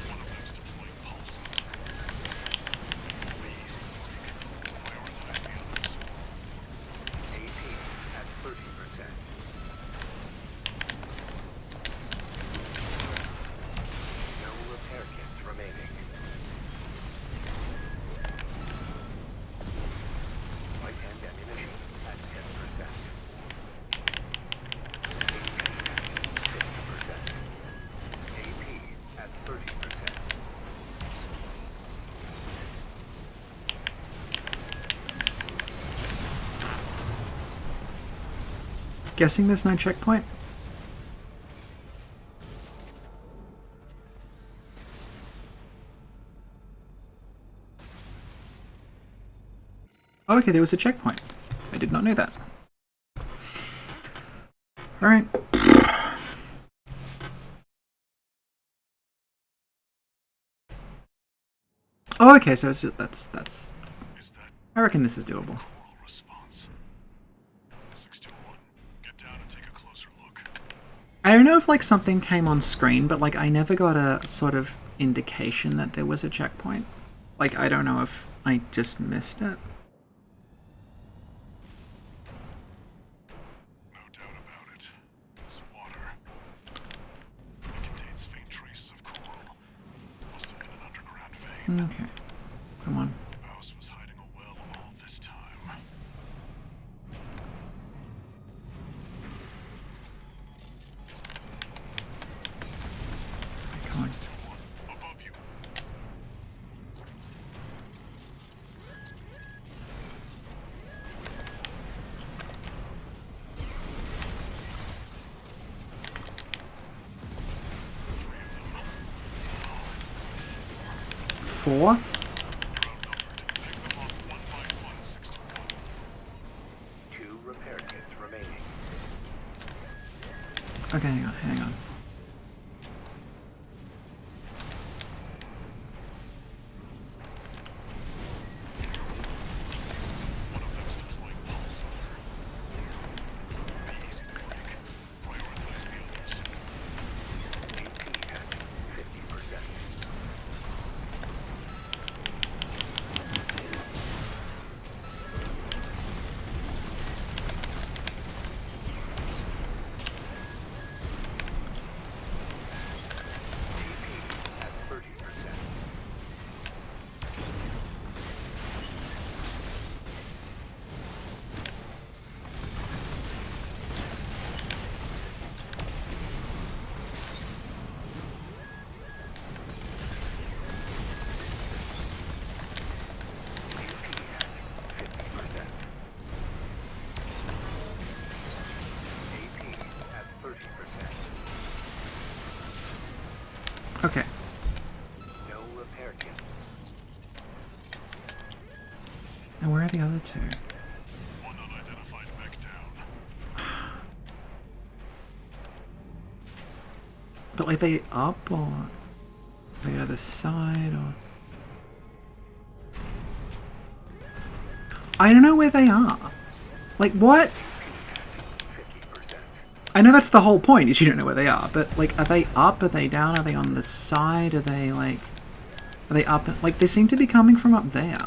One of them's deploying pulse. Please, break. Prioritize the others. AP at 30%. No repair kits remaining. Light and ammunition at 10%. AP at 30%. Guessing there's no checkpoint? Oh, okay, there was a checkpoint. I did not know that. Alright. Oh, okay, so that's... Is that I reckon this is doable. coral response? 621. Get down and take a closer look. I don't know if, like, something came on screen, but, like, I never got a sort of indication that there was a checkpoint. Like, I don't know if I just missed it. No doubt about it. This water. Okay. Come on. BAWS was hiding a well all this time. Come on. 621, above you. Three of them. Four? Pick them off one by one, 621. 2 repair kits remaining. Okay, hang on. One of them's deploying pulse armor. It won't be easy to break. Prioritize the others. AP at 50%. AP at 30%. AP at 50%. AP at 30%. Okay. No repair kits. And where are the other two? One unidentified mech down. But like, they up or are they to the side or? I don't know where they are. Like what? 50%. I know that's the whole point, is you don't know where they are, but like, are they up? Are they down? Are they on the side? Are they like, are they up? Like, they seem to be coming from up there.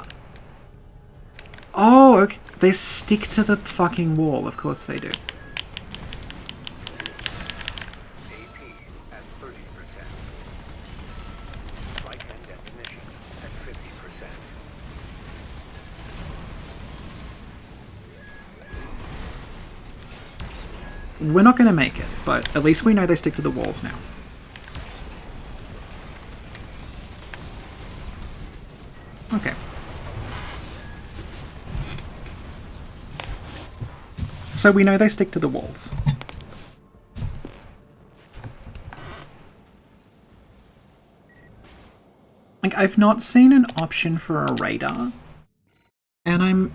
Oh, okay. They stick to the fucking wall. Of course they do. AP at 30%. Flight end ammunition at 50%. We're not going to make it, but at least we know they stick to the walls now. Okay. So we know they stick to the walls. Like, I've not seen an option for a radar. And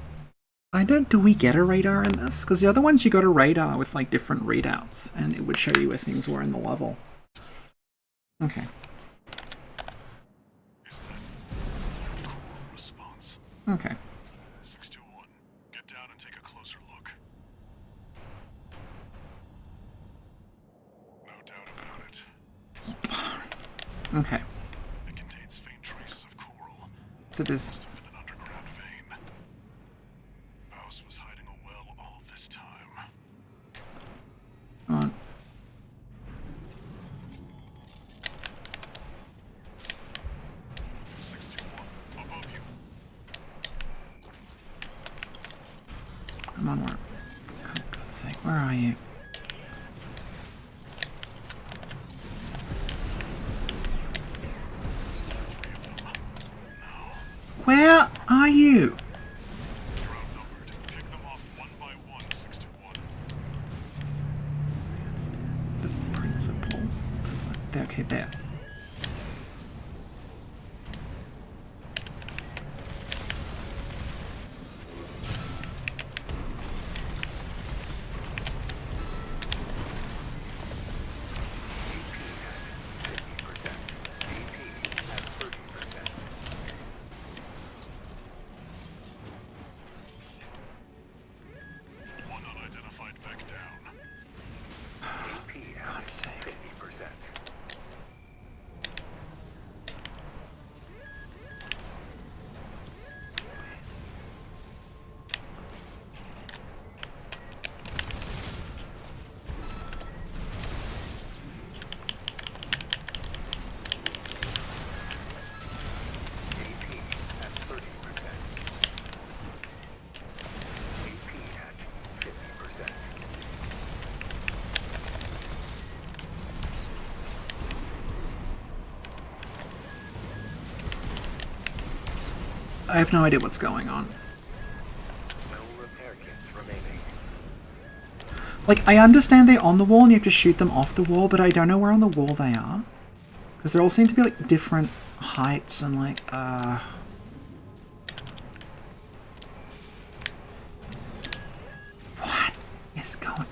I don't... Do we get a radar in this? Because the other ones you got a radar with, like, different readouts. And it would show you where things were in the level. Okay. Is that a cool response? Okay. 621, get down and take a closer look. No doubt about it. It's Okay. It contains faint traces of coral. So there's... Must have been an underground vein. BAWS was hiding a well all this time. on. Above you. Come on, where... For God's sake, where are you? Three of them. No. Where are you? You're outnumbered. Pick them off one by one, 621. The principal. There, okay, there. One unidentified mech down. AP at God's sake. 50%. I have no idea what's going on. No repair kits remaining. Like, I understand they're on the wall and you have to shoot them off the wall, but I don't know where on the wall they are. Because they all seem to be, like, different heights and, like, what is going on?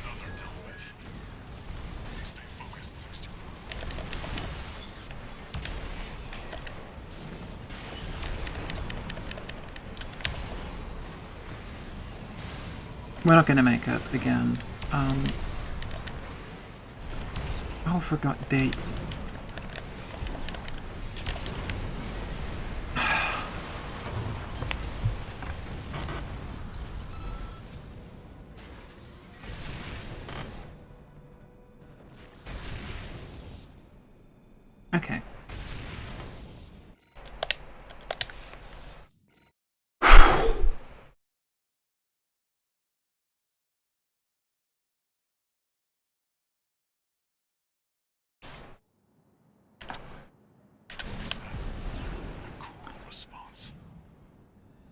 Another dealt with. Stay focused, 61. We're not gonna make it again. Oh, forgot they. Okay. Is that a cool response?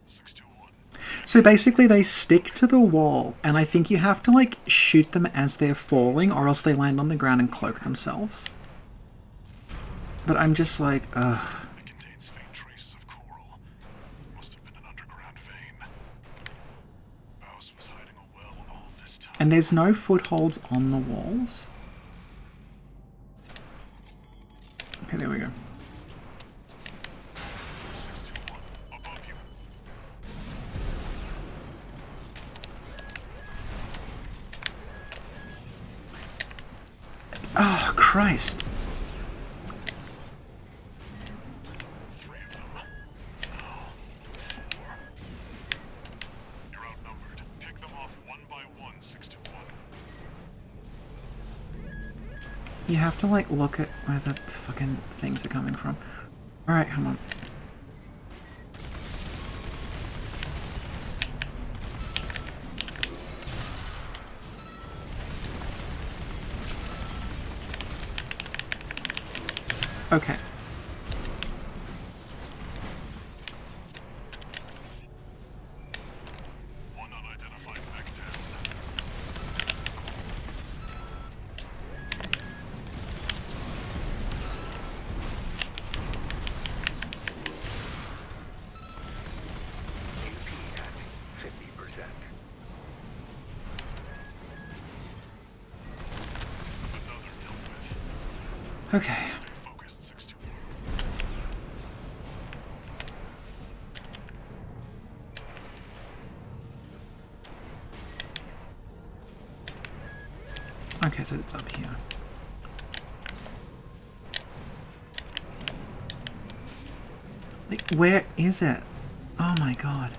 621. So basically they stick to the wall, and I think you have to, like, shoot them as they're falling, or else they land on the ground and cloak themselves. But I'm just like, ugh. It contains faint traces of coral. Must have been an underground vein. BAWS was hiding a well all this time. And there's no footholds on the walls. Okay, there we go. 621, above you. Oh, Christ. 3 of them. No. 4. You're outnumbered. Pick them off one by one, 621. You have to, like, look at where the fucking things are coming from. Alright, come on. Okay. One unidentified mech down. AP at 50%. Another dealt with. Okay. Stay focused, 621. Okay, so it's up here. Like, where is it? Oh my god.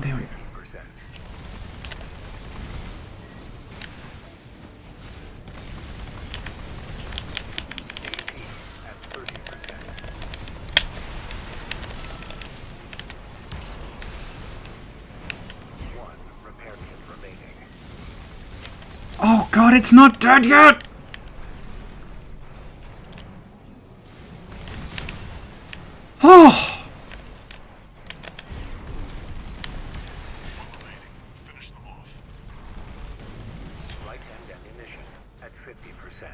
There we go. Oh god, it's not dead yet! 50%.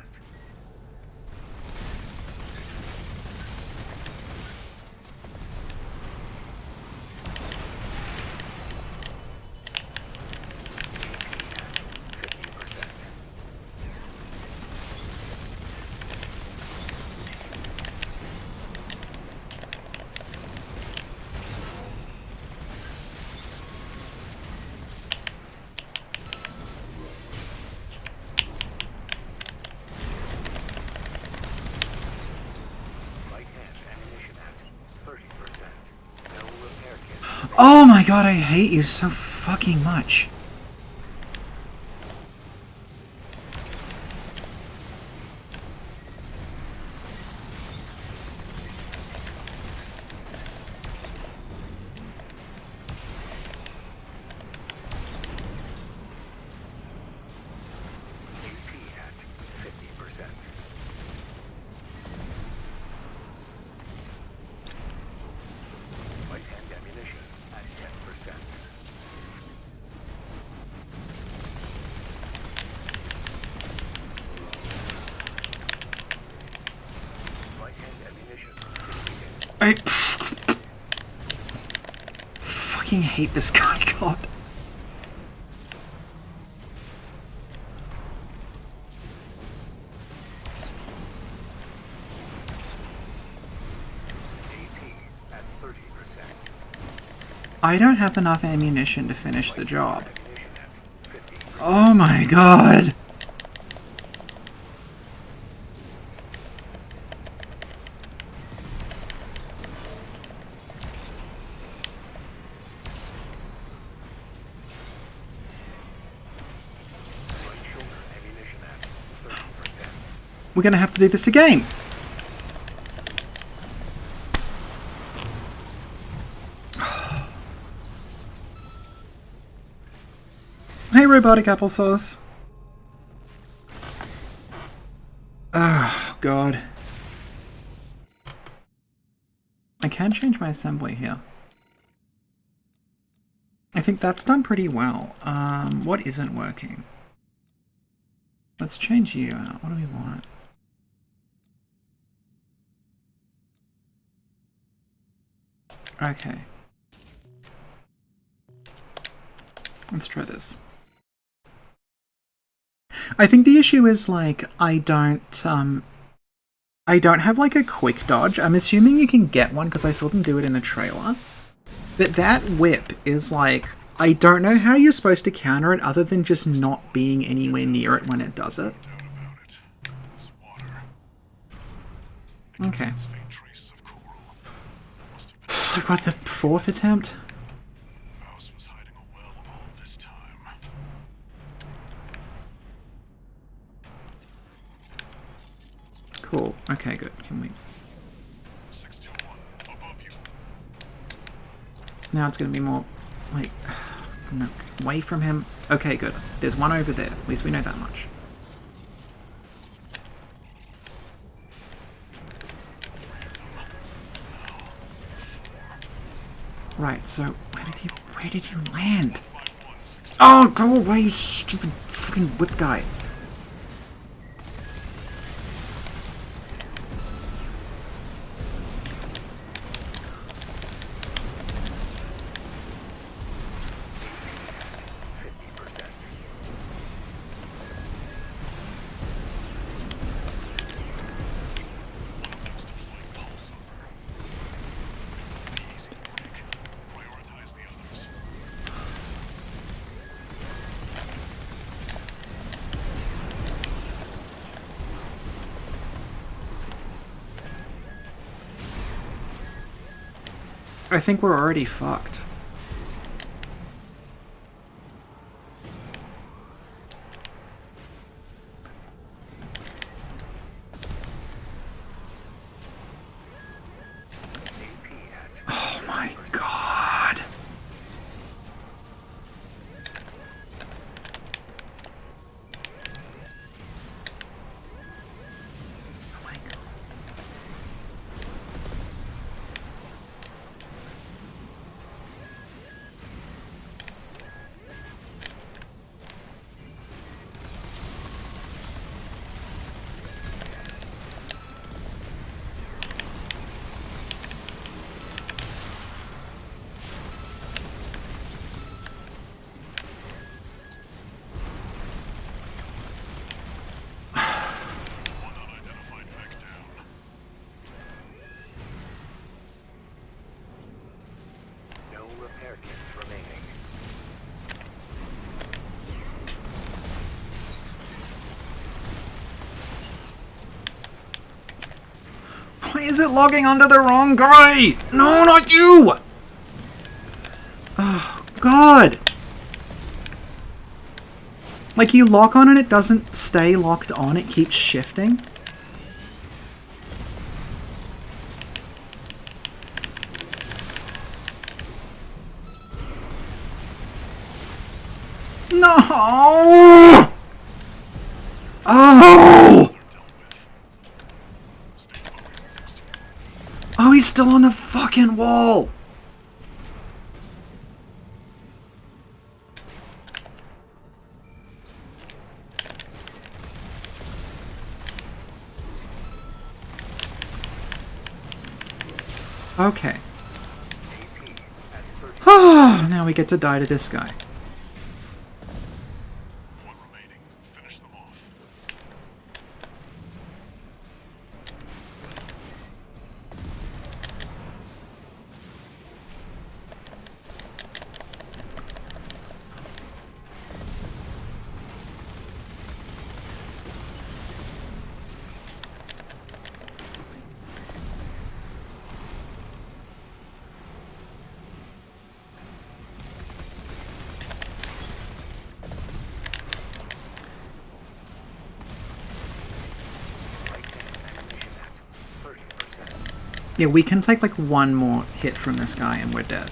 Oh my god, I hate you so fucking much. I fucking hate this guy, God. I don't have enough ammunition to finish the job. Oh my god. We're gonna have to do this again. Hey, robotic applesauce. Oh, God. I can change my assembly here. I think that's done pretty well. What isn't working? Let's change you out. What do we want? Okay. Let's try this. I think the issue is, like, I don't have, like, a quick dodge. I'm assuming you can get one because I saw them do it in the trailer. But that whip is, like, I don't know how you're supposed to counter it other than just not being anywhere near it when it does it. Okay. So what, the fourth attempt? BAWS was hiding a well all this time. Cool. Okay, good. Can we... 621, above you. Now it's going to be more, like, no, away from him. Okay, good. There's one over there. At least we know that much. Right, so where did you land? Oh, go away, you stupid fucking whip guy. I think we're already fucked. Oh my god. Oh my god. is it logging onto the wrong guy? No, not you! Oh, God. Like, you lock on and it doesn't stay locked on, it keeps shifting. No! Oh! Oh, he's still on the fucking wall! Okay. Ah, now we get to die to this guy. One remaining. Finish them off. Yeah, we can take like one more hit from this guy and we're dead.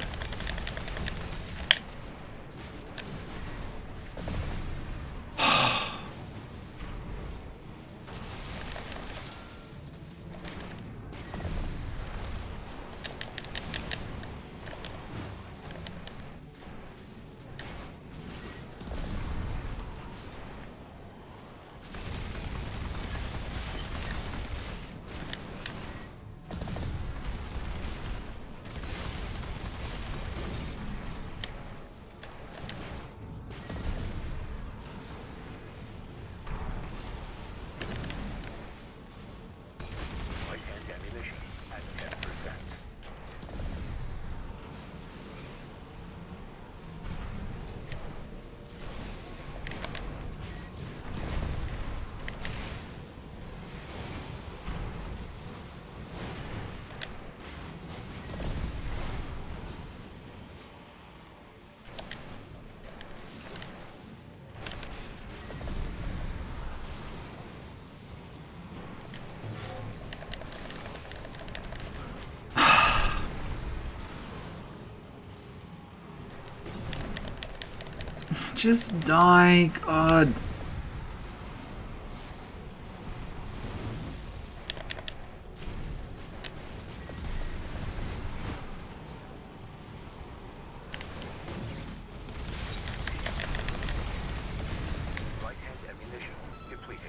Just die, God. Right-hand ammunition depleted.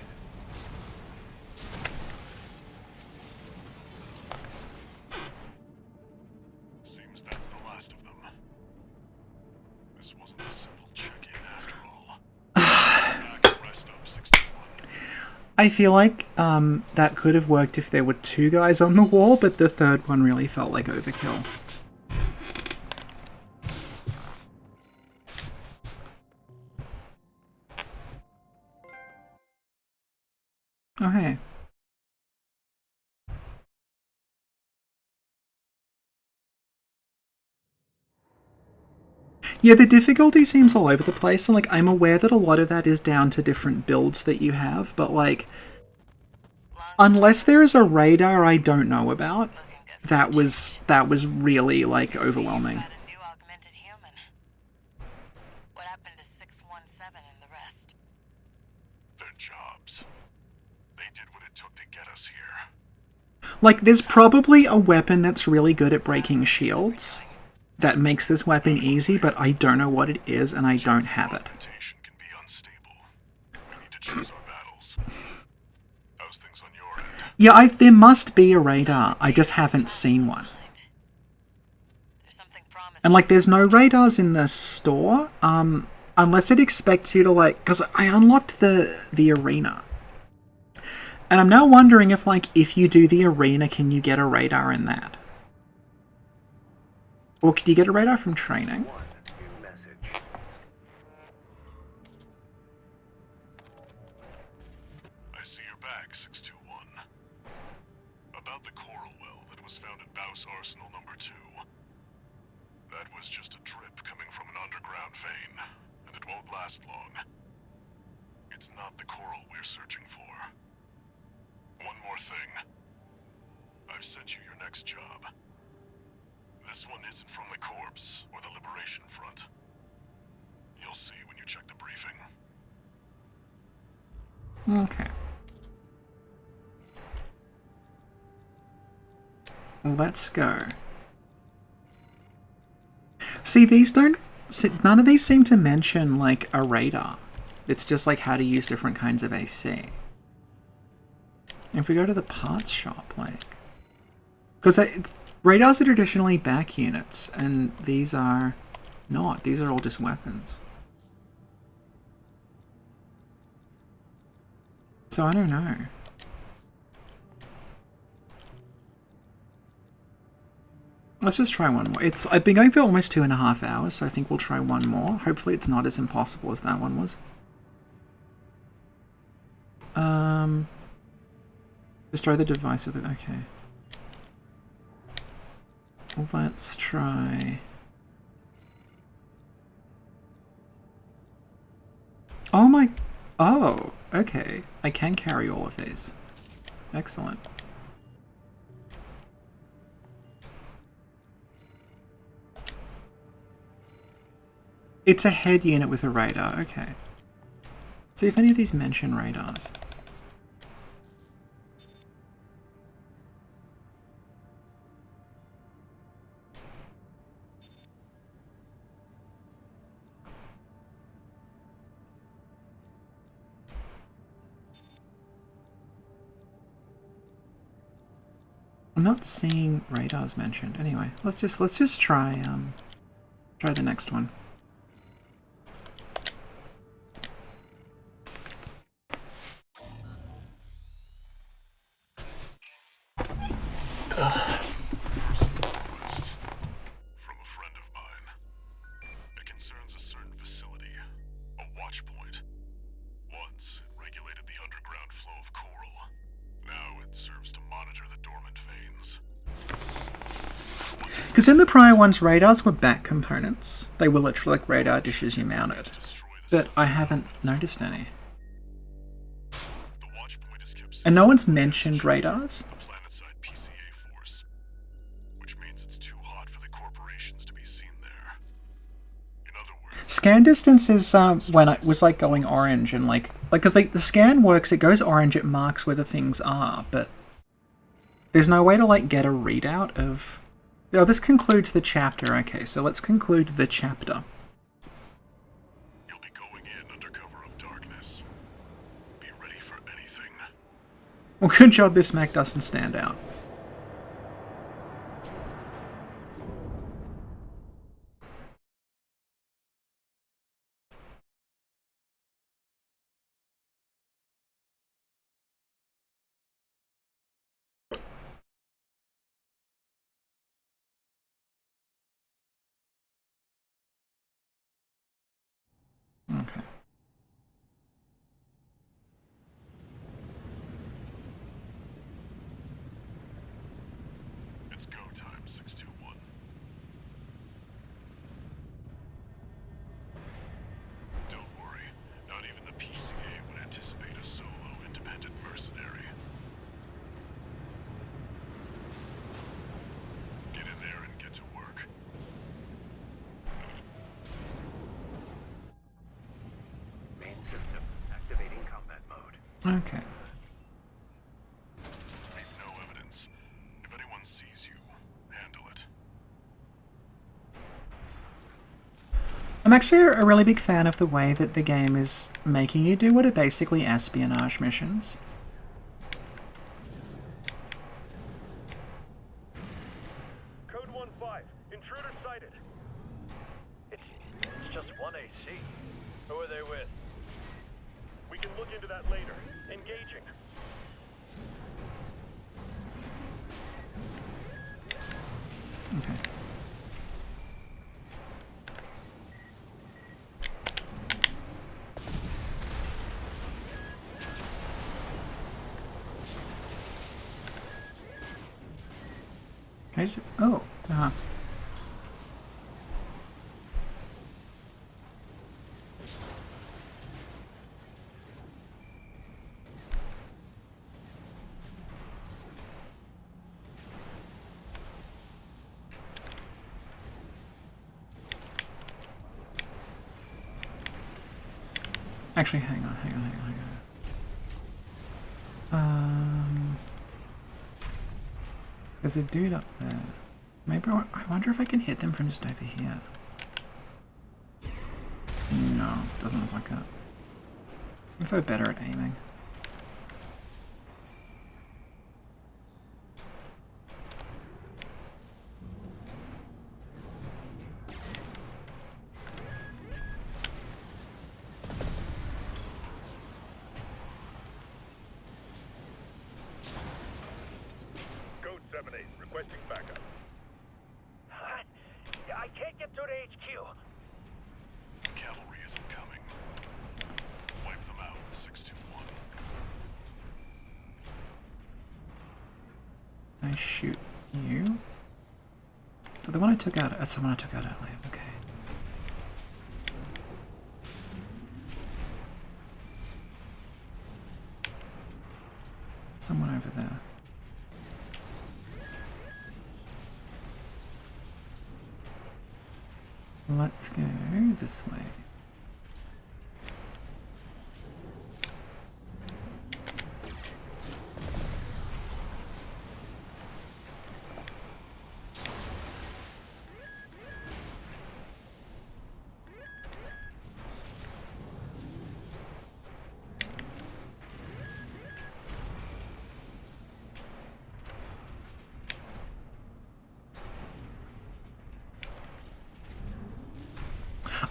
Seems that's the last of them. This wasn't a simple check-in after all. Back and rest up, 61. I feel like that could have worked if there were two guys on the wall, but the third one really felt like overkill. Oh, hey. Yeah, the difficulty seems all over the place, and like I'm aware that a lot of that is down to different builds that you have, but like unless there is a radar I don't know about, that was really like overwhelming. A new augmented human. What happened to 617 and the rest? Their jobs. They did what it took to get us here. Like there's probably a weapon that's really good at breaking shields that makes this weapon easy, but I don't know what it is and I don't have it. Augmentation can be unstable. We need to choose our battles. How's things on your end? Yeah, there must be a radar. I just haven't seen one. There's something promising. And like there's no radars in the store, unless it expects you to like, because I unlocked the arena. And I'm now wondering if like if you do the arena, can you get a radar in that? Or could you get a radar from training? One new message. I see you're back, 621. About the coral well that was found at BAWS Arsenal number 2. That was just a drip coming from an underground vein, and it won't last long. It's not the coral we're searching for. One more thing. I've sent you your next job. This one isn't from the Corps or the Liberation Front. You'll see when you check the briefing. Okay. Let's go. See, these don't... None of these seem to mention, like, a radar. It's just, like, how to use different kinds of AC. If we go to the parts shop, like... Because radars are traditionally back units, and these are not. These are all just weapons. So I don't know. Let's just try one more. I've been going for almost 2.5 hours, so I think we'll try one more. Hopefully it's not as impossible as that one was. Destroy the device with it. Okay. Well, let's try... Oh my... Oh, okay. I can carry all of these. Excellent. It's a head unit with a radar, okay. See if any of these mention radars. I'm not seeing radars mentioned. Anyway, let's just try the next one. From a friend of mine. It concerns a certain facility, a Watchpoint. Once, it regulated the underground flow of coral. Now it serves to monitor the dormant veins. Because in the prior ones, radars were back components. They were literally like radar dishes you mounted. But I haven't noticed any. The Watchpoint is kept And no one's mentioned radars. the planetside PCA force, which means it's too hot for the corporations to be seen there. In other words, Scan distance is when it was like going orange and like because the scan works, it goes orange, it marks where the things are, but there's no way to like get a readout of... Oh, this concludes the chapter. Okay, so let's conclude the chapter. you'll be going in under cover of darkness. Be ready for anything. Well, good job this mech doesn't stand out. Okay. It's go time, 621. Don't worry, not even the PCA would anticipate a solo independent mercenary. Get in there and get to work. Main system activating combat mode. Okay. Leave no evidence. If anyone sees you, handle it. I'm actually a really big fan of the way that the game is making you do what are basically espionage missions. Code 1-5. Intruder sighted. It's just one AC. Who are they with? We can look into that later. Engaging. Okay. Can I just... Oh, uh-huh. Actually, hang on. There's a dude up there. Maybe I wonder if I can hit them from just over here. No, doesn't look like that. If I'm better at aiming. Code 7-8, requesting backup. I can't get through to HQ. Cavalry isn't coming. Wipe them out, 621. Can I shoot you? So the one I took out, that's the one I took out earlier, okay. Someone over there. Let's go this way.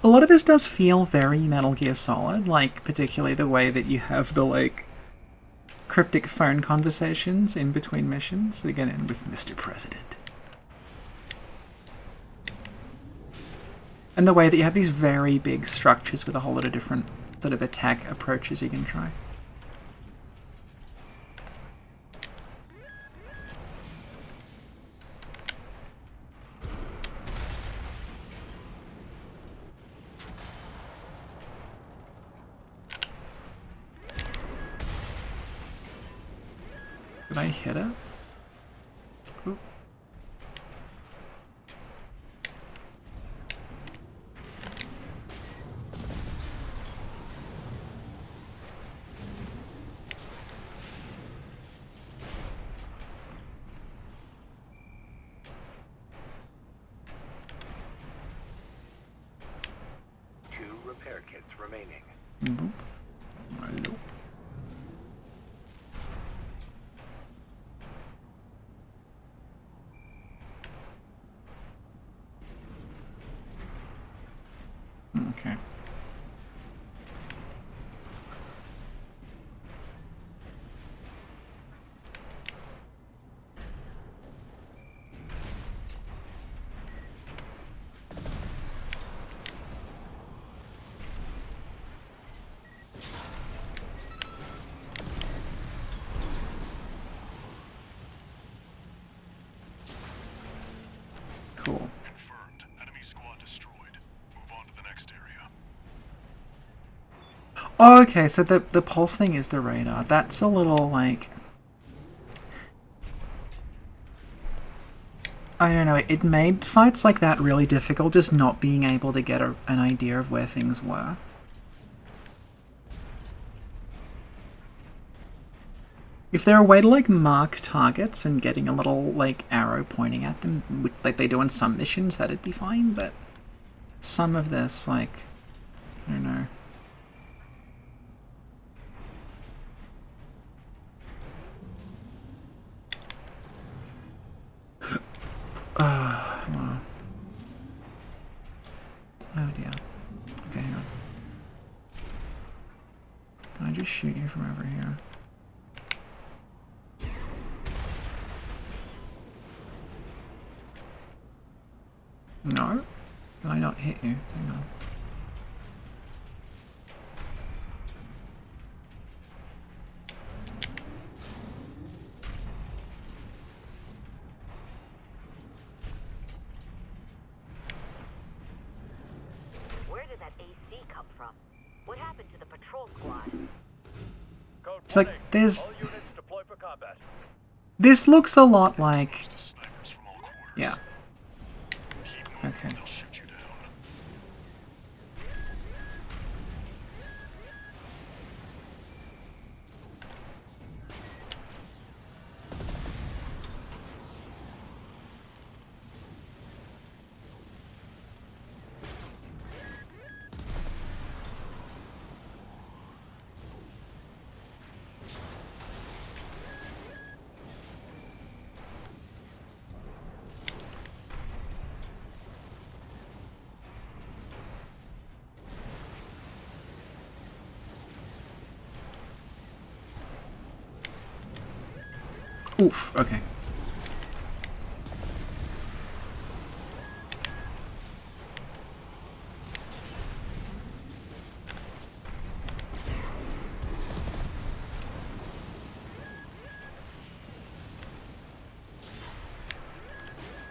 A lot of this does feel very Metal Gear Solid, like particularly the way that you have the like cryptic phone conversations in between missions that get in with Mr. President. And the way that you have these very big structures with a whole lot of different sort of attack approaches you can try. Did I hit it? Oop. Two repair kits remaining. Boop. Hello. Okay. Cool. Confirmed. Enemy squad destroyed. Move on to the next area. Oh, okay, so the pulse thing is the radar. That's a little, like... I don't know, it made fights like that really difficult, just not being able to get an idea of where things were. If there a way to, like, mark targets and getting a little, like, arrow pointing at them, like they do in some missions, that'd be fine, but some of this, like, I don't know. Wow. Oh dear. Okay, hang on. Can I just shoot you from over here? No? Can I not hit you? Hang on. patrol squad. Code It's like, 1-8. there's... All units deploy for combat. This looks a lot like... Exposed to snipers from all quarters. Yeah. Keep moving, Okay. they'll shoot you down. Oof, okay.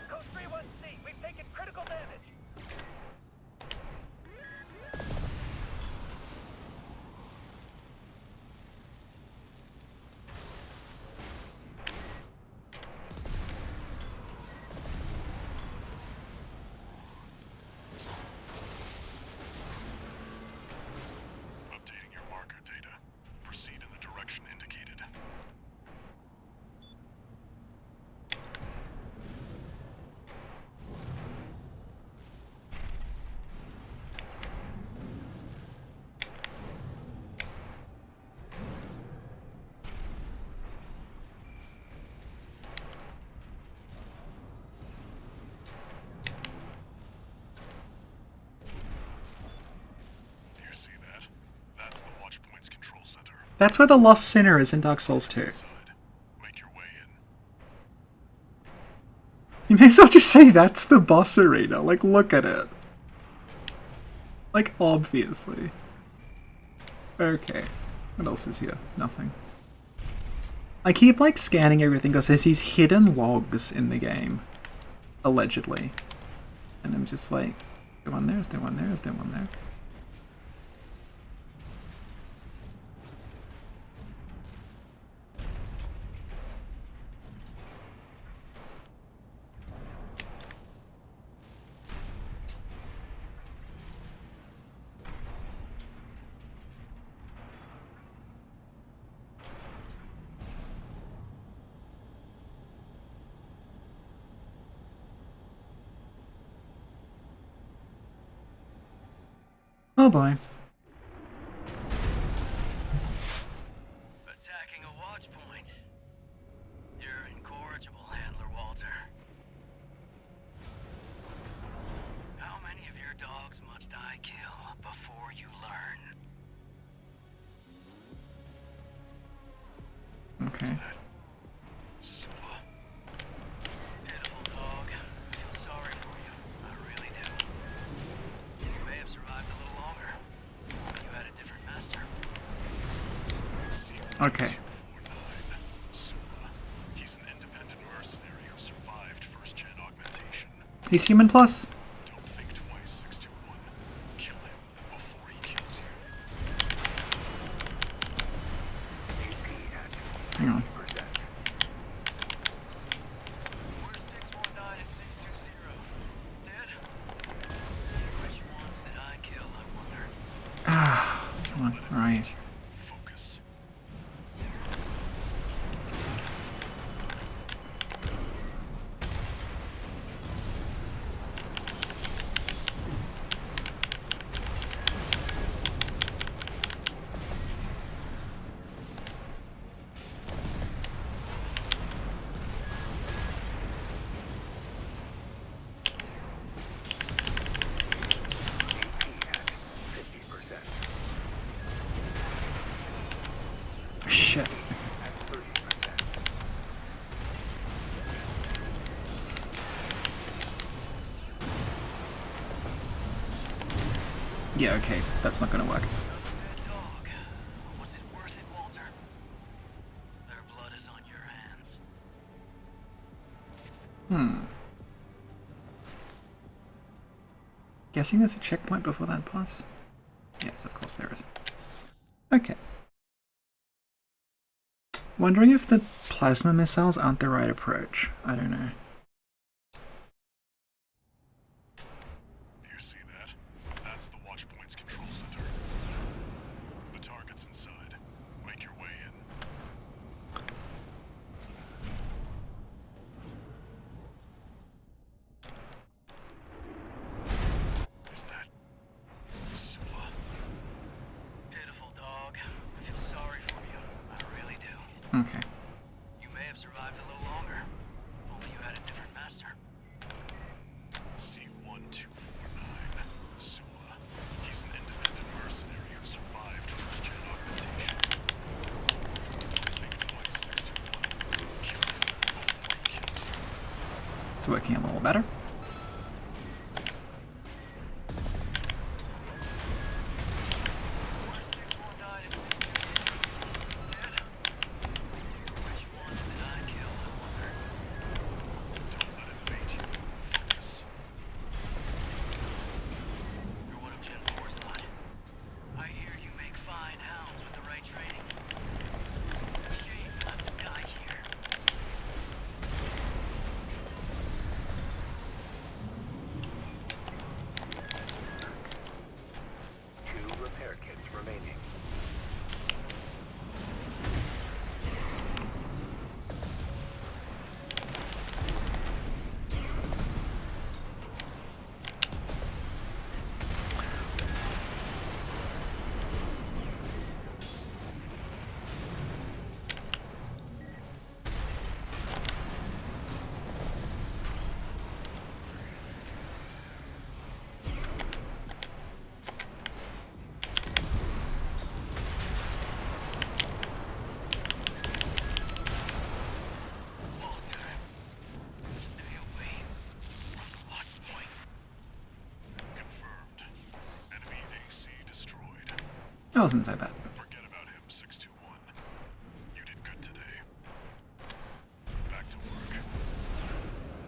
Code 3-1C, we've taken critical damage. Updating your marker data. Proceed in the direction indicated. You see that? That's the Watchpoint's control center. That's where the Lost Sinner is in Dark Souls 2. Inside. Make your way in. You may as well just say that's the boss arena. Like, look at it. Like, obviously. Okay. What else is here? Nothing. I keep, like, scanning everything because there's these hidden logs in the game. Allegedly. And I'm just like, is there one there? Is there one there? Is there one there? Oh boy. Attacking a Watchpoint. You're incorrigible, Handler Walter. How many of your dogs must I kill before you learn? Okay. Super. Pitiful dog. I feel sorry for you. I really do. You may have survived a little longer. But you had a different master. Okay. 249. Super. He's an independent mercenary who survived first-gen augmentation. He's human plus. Don't think twice, 621. Kill him before he kills you. Hang on. Where's 619 and 620? Dead? Which ones did I kill, I wonder? Come on, where are you? Focus. Shit. Yeah, okay. That's not gonna work. Another dead dog. Was it worth it, Walter? Their blood is on your hands. Guessing there's a checkpoint before that boss? Yes, of course there is. Okay. Wondering if the plasma missiles aren't the right approach. I don't know. You see that? That's the Watchpoint's control center. The target's inside. Make your way in. Is that Sula? Pitiful dog. I feel sorry for you. I really do. Okay. You may have survived a little longer. If only you had a different master. C-1249. Sula. He's an independent mercenary who survived first-gen augmentation. Don't think twice, 621. Kill him before he kills you. It's working a little better. What if 619 and 620? Dead? Which ones did I kill, I wonder? Don't let it bait you. Focus. You're one of Gen 4's lot. I hear you make fine hounds with the right training. Shame you'll have to die here. Two repair kits remaining. Walter, stay away from the Watchpoint. Confirmed. Enemy AC destroyed. That wasn't so bad. Forget about him, 621. You did good today. Back to work.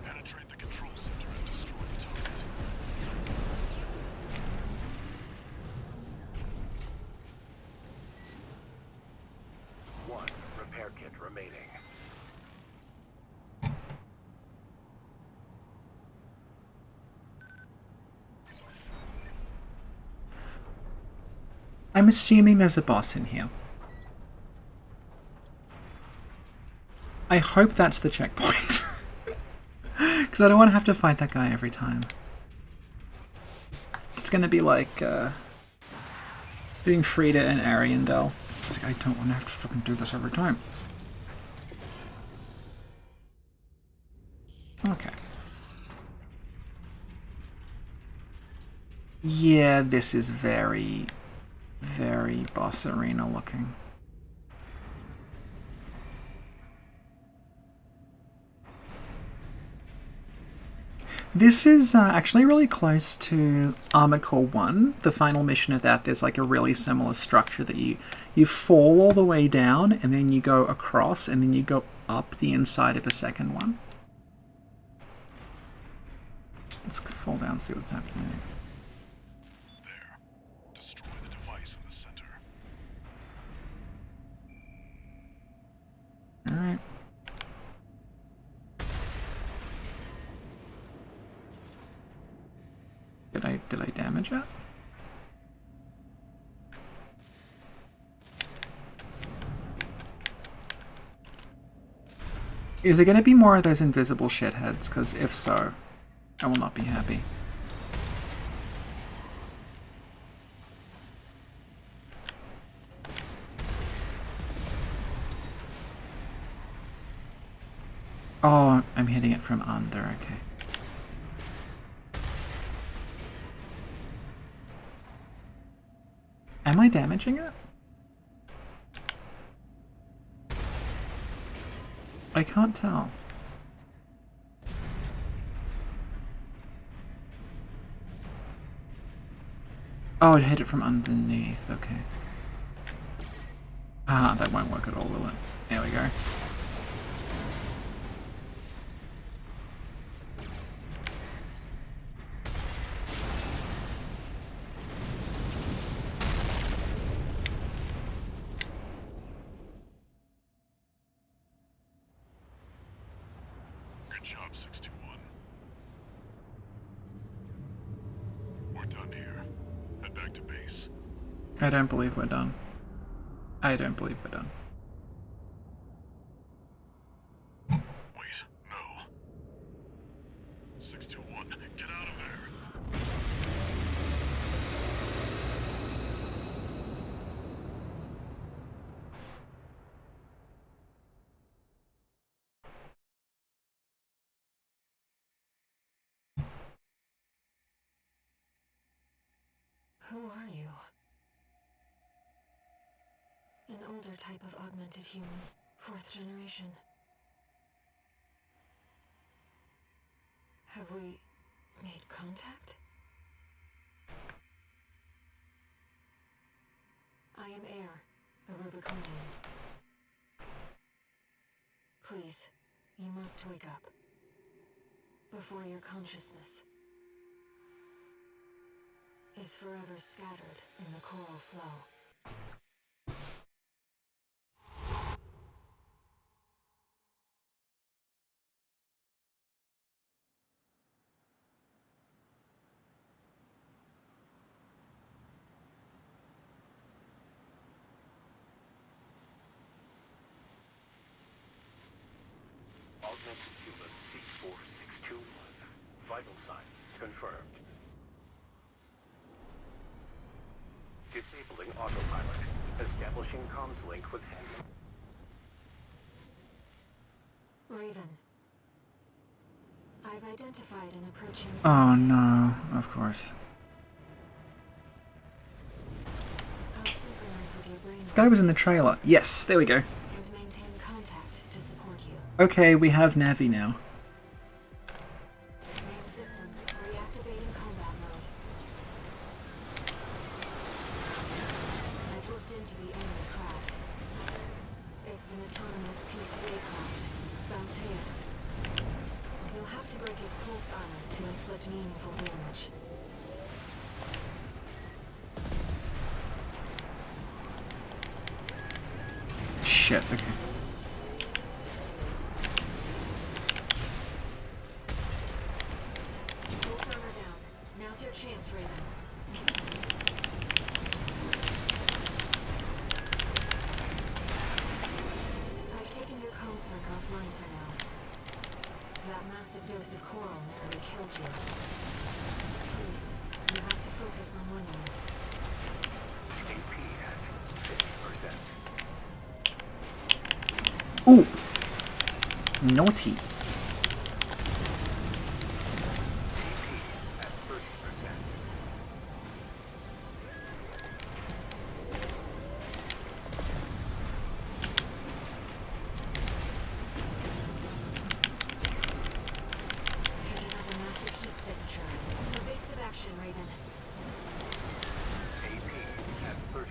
Penetrate the control center and destroy the target. One repair kit remaining. I'm assuming there's a boss in here. I hope that's the checkpoint. Because I don't want to have to fight that guy every time. It's going to be like doing Frida and Ariandel. It's like, I don't want to have to fucking do this every time. Okay. Yeah, this is very, very boss arena looking. This is actually really close to Armored Core 1. The final mission of that, there's like a really similar structure that you fall all the way down and then you go across and then you go up the inside of a second one. Let's fall down and see what's happening. There. Destroy the device in the center. Alright. Did I damage it? Is there going to be more of those invisible shitheads? Because if so, I will not be happy. Oh, I'm hitting it from under, okay. Am I damaging it? I can't tell. Oh, it hit it from underneath, okay. Ah, that won't work at all, will it? There we go. job, 621. We're done here. Head back to base. I don't believe we're done. I don't believe we're done. Wait, no. 621, get out of there! Who are you? An older type of augmented human, 4th generation. Have we made contact? I am Air, a Rubiconian. Please, you must wake up. Before your consciousness is forever scattered in the coral flow. Augmented human C4621. Vital signs confirmed. Disabling autopilot. Establishing comms link with him. Raven. I've identified an approaching... Oh no, of course. I'll synchronize with your brain. This guy was in the trailer. Yes, there we go. And maintain contact to support you. Okay, we have Navi now. Main system, reactivating combat mode. I've looked into the enemy craft. It's an autonomous PCA craft, Balteus. You'll have to break its pulse armor to inflict meaningful damage. Shit, okay. Pulse armor down. Now's your chance, Raven. I've taken your comms link offline for now. That massive dose of coral nearly killed you. Please, you have to focus on winning this. AP at 50%. Ooh! Naughty. AP at 30%. Heading up a massive heat signature. Evasive action, Raven. AP at 30%.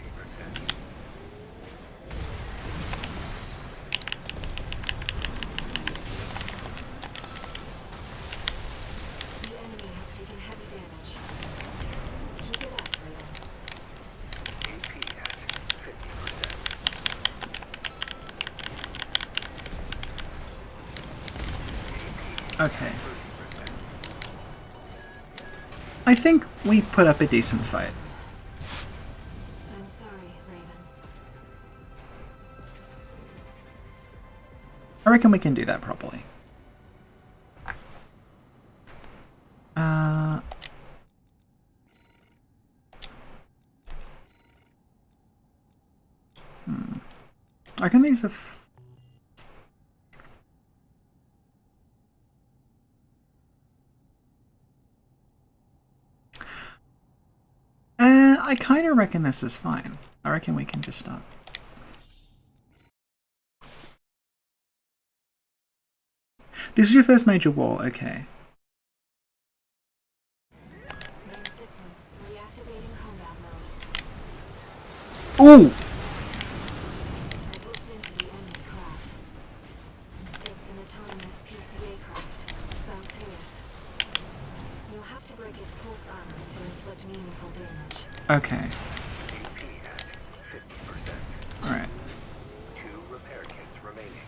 The enemy has taken heavy damage. Keep it up, Raven. AP at 50%. Okay. 30%. I think we put up a decent fight. I'm sorry, Raven. I reckon we can do that properly. I reckon these are... I kind of reckon this is fine. I reckon we can just stop. This is your first major war, okay. Main system, reactivating combat mode. Ooh! I've looked into the enemy craft. It's an autonomous PCA craft, Balteus. You'll have to break its pulse armor to inflict meaningful damage. Okay. AP at 50%. Alright. 2 repair kits remaining.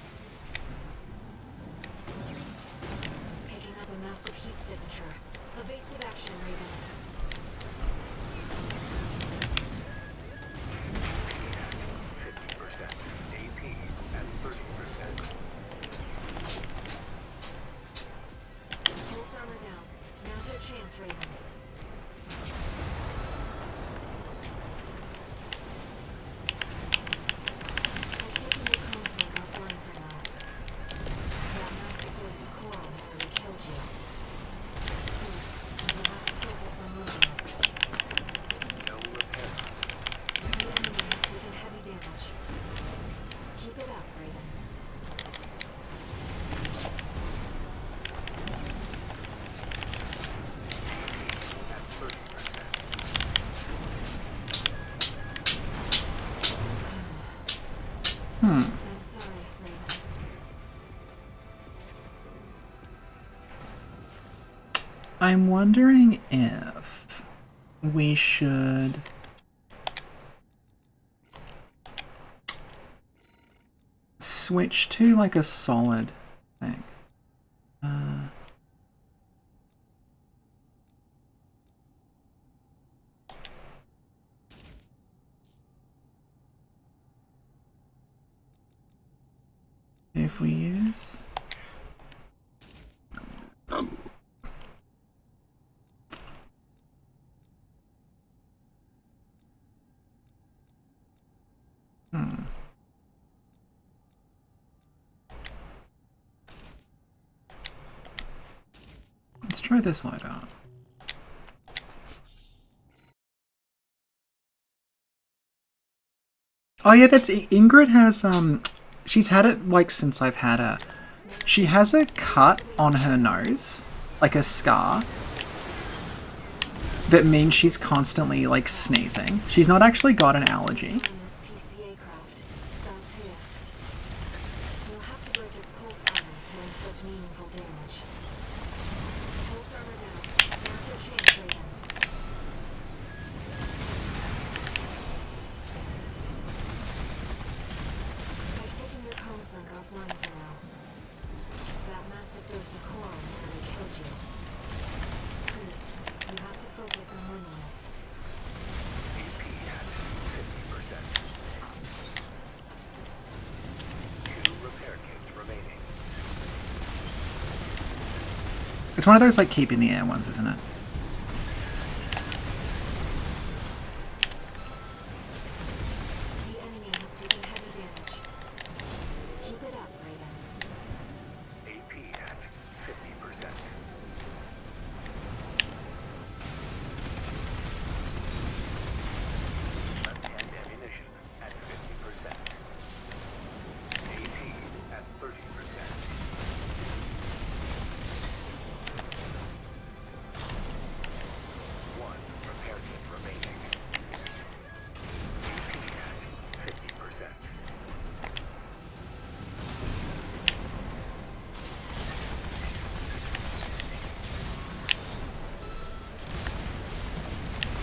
I'm sorry, Raven. I'm wondering if we should switch to like a solid thing. If we use let's try this light out. Oh yeah, that's Ingrid has she's had it like since I've had her. She has a cut on her nose, like a scar, that means she's constantly like sneezing. She's not actually got an allergy. This PCA craft, Balteus. You'll have to break its pulse armor to inflict meaningful damage. Pulse armor down. Now's your chance, Raven. I've taken your comms link offline for now. That massive dose of coral nearly killed you. Please, you have to focus on winning this. AP at 50%. 2 repair kits remaining. It's one of those like keep in the air ones, isn't it? The enemy has taken heavy damage. Keep it up, Raven. AP at 50%. Left-hand ammunition at 50%. AP at 30%. One repair kit remaining. AP at 50%.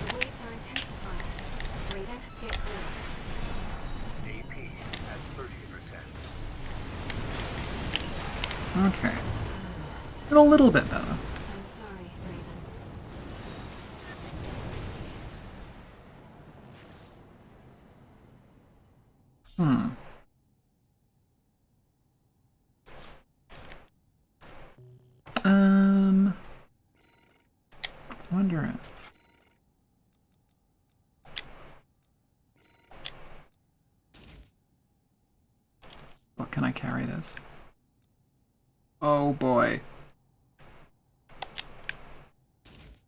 The waves are intensifying. Raven, get clear. AP at 30%. Okay. A little bit better. I'm sorry, Raven. I wonder if what can I carry this? Oh boy.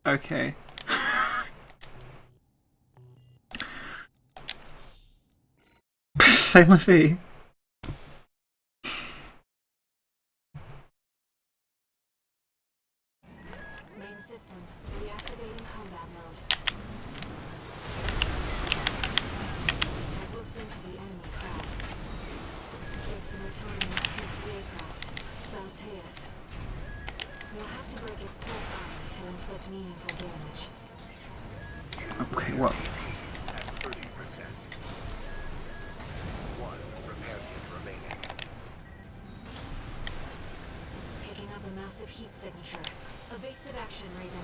Okay. Sailor V. Main system, reactivating combat mode. I've looked into the enemy craft. It's an autonomous PCA craft, Balteus. You'll have to break its pulse armor to inflict meaningful damage. Okay, well. At 30%. One repair kit remaining. Picking up a massive heat signature. Evasive action, Raven.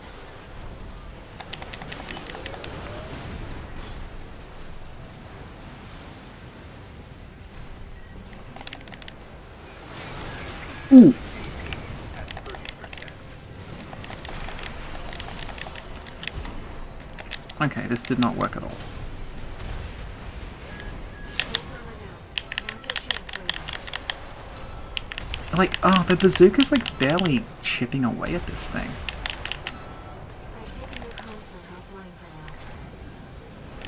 Ooh. At 30%. Okay, this did not work at all. Pulse armor down. Now's your chance, Raven. Like, oh, the bazooka's like barely chipping away at this thing. I've taken your comms link offline for now.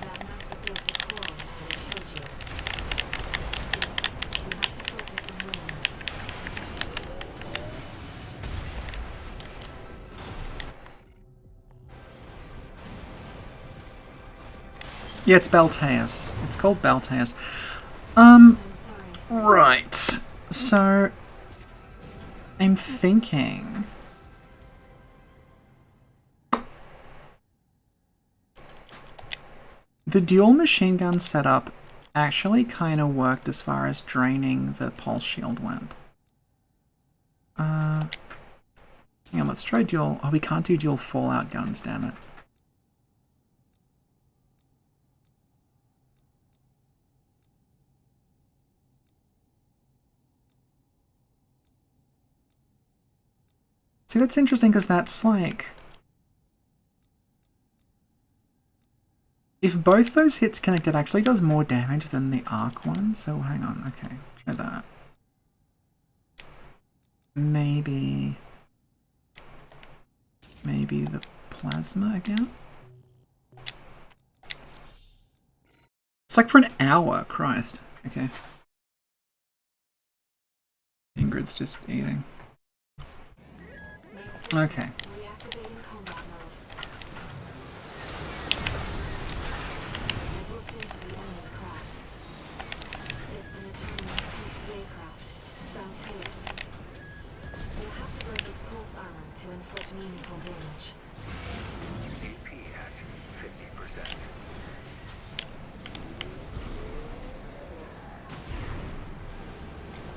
That massive dose of coral nearly killed you. Please, you have to focus on winning this. Yeah, it's Balteus. It's called Balteus. I'm sorry, Right. So I'm thinking the dual machine gun setup actually kind of worked as far as draining the pulse shield went. Hang on, let's try dual... Oh, we can't do dual fallout guns, damn it. See, that's interesting because that's like... If both those hits connect, it actually does more damage than the arc one. So hang on, okay, try that. Maybe the plasma again? It's like for an hour, Christ. Okay. Ingrid's just eating. Okay. Reactivating combat mode. I've looked into the enemy craft. It's an autonomous PCA craft, Balteus. You'll have to break its pulse armor to inflict meaningful damage. AP at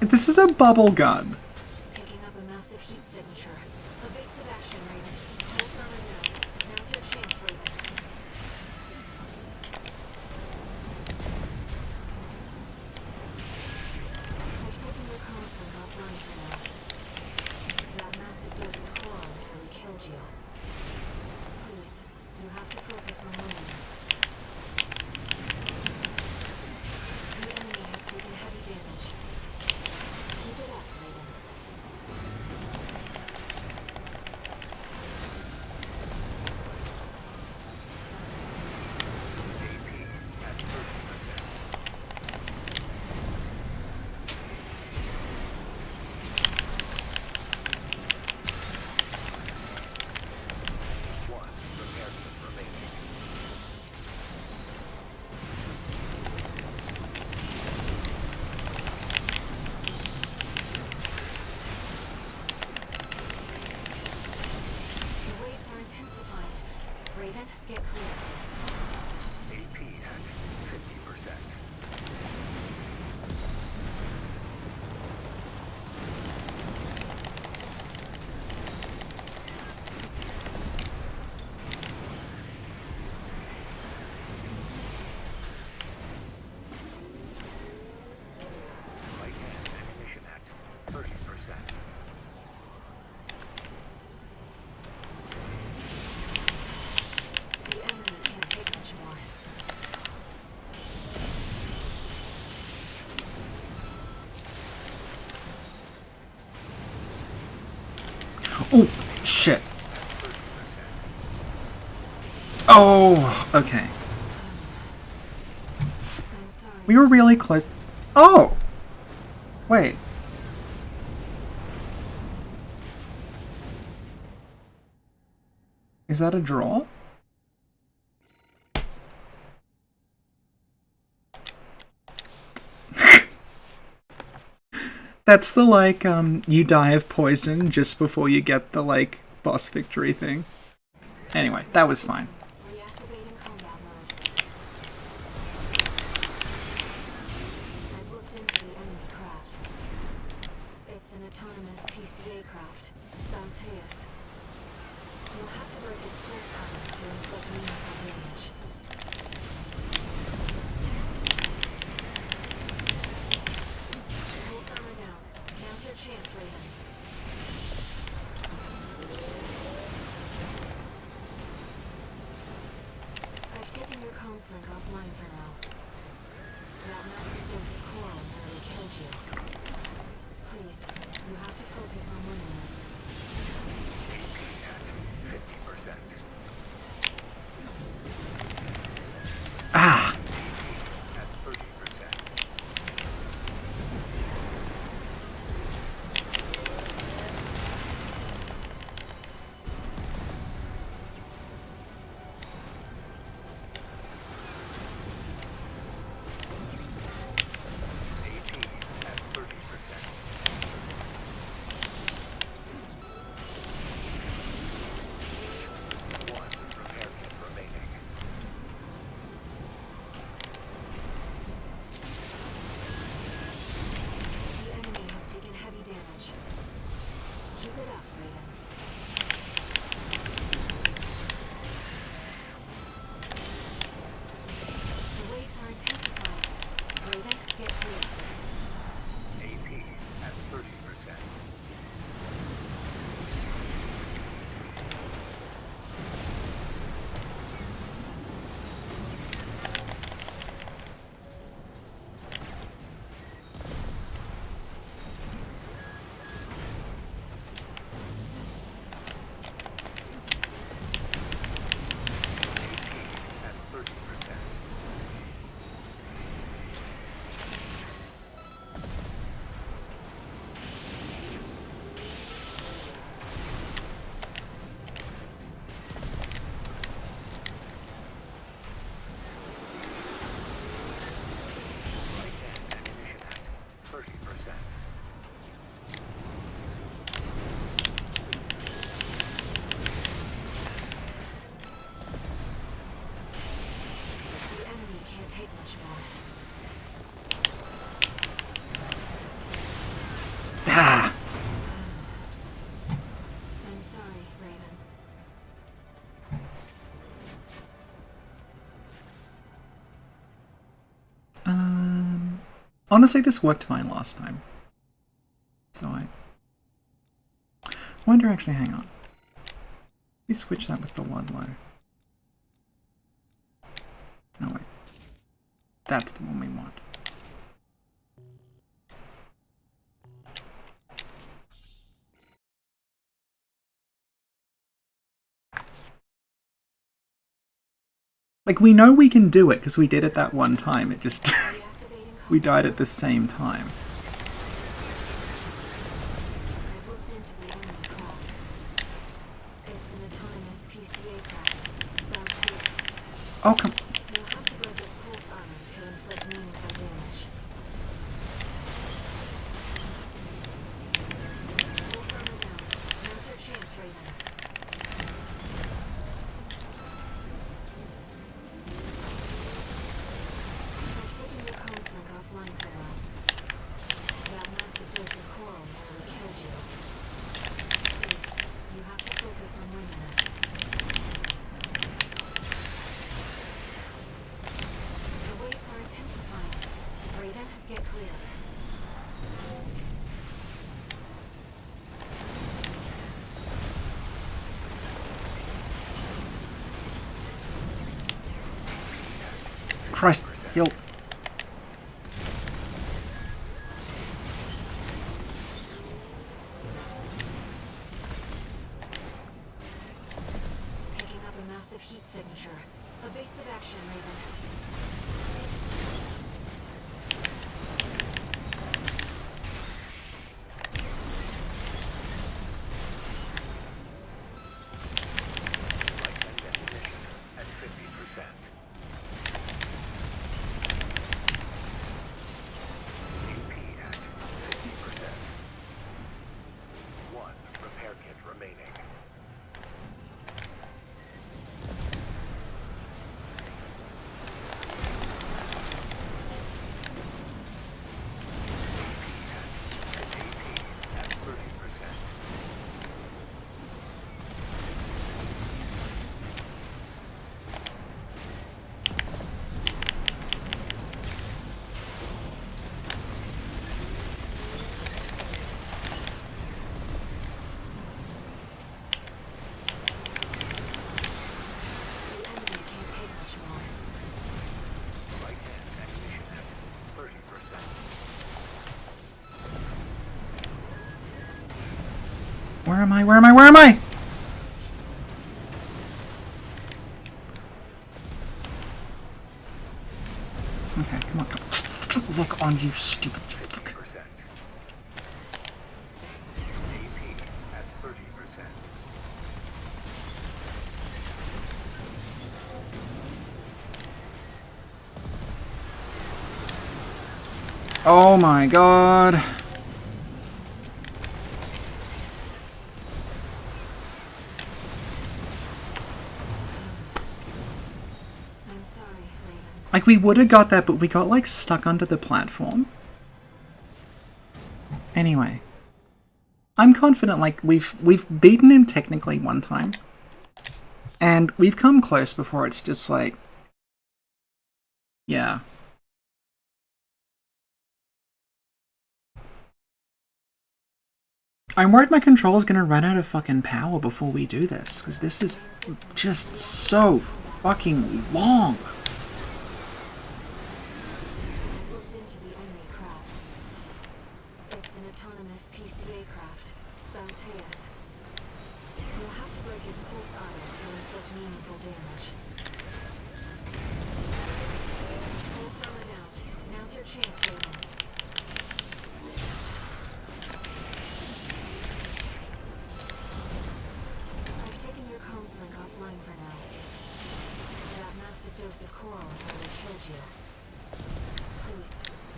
50%. This is a bubble gun. Picking up a massive heat signature. Evasive action, Raven. Pulse armor now. Now's your chance, Raven. I've taken your comms link offline for now. That massive dose of chloral nearly killed you. Please, you have to focus on winning this. The enemy has taken heavy damage. Keep it up, Raven. One repairman remaining. The waves are intensifying. Raven, get clear. AP at 50%. Right hand ammunition at 30%. The enemy can't take much more. Oh, shit. Oh, okay. I'm sorry. We were really close. Oh! Wait. Is that a draw? That's the, like, you die of poison just before you get the, like, boss victory thing. Anyway, that was fine. Reactivating combat mode. I've looked into the enemy craft. It's an autonomous PCA craft, Balteus. You'll have to break its pulse armor to inflict meaningful damage. Pulse armor down. Now's your chance, Raven. I've taken your comms link offline for now. That massive dose of chloral nearly killed you. Please, you have to focus on winning this. AP at 50%. Honestly, this worked fine last time. So I wonder, actually, hang on. We switch that with the Ludlow. No, wait. That's the one we want. Like, we know we can do it because we did it that one time. It just... we died at the same time. I've looked into the enemy craft. It's an autonomous PCA craft, Balteus. Oh, come... You'll have to break its pulse armor to inflict meaningful damage. Pulse armor down. Now's your chance, Raven. I've taken your comms link offline for now. That massive dose of coral nearly killed you. Please, you have to focus on winning this. The waves are intensifying. Raven, get clear. Christ, heal. Picking up a massive heat signature. Evasive action, Raven. At 50%. AP at 50%. 1 repair kit remaining. AP at 30%. The enemy can't take much more. Right hand ammunition at 30%. Where am I? Where am I? Where am I? Okay, come on, come on. Look on, you stupid... 50%. AP at 30%. Oh my god. I'm sorry, Raven. Like, we would have got that, but we got, like, stuck under the platform. Anyway. I'm confident, like, we've beaten him technically one time. And we've come close before it's just like... Yeah. I'm worried my controller's gonna run out of fucking power before we do this, because this is just so fucking long. I've looked into the enemy craft. It's an autonomous PCA craft, Balteus. You'll have to break its pulse armor to inflict meaningful damage. Pulse armor down. Now's your chance, Raven. I've taken your comms link offline for now. That massive dose of coral nearly killed you. Please,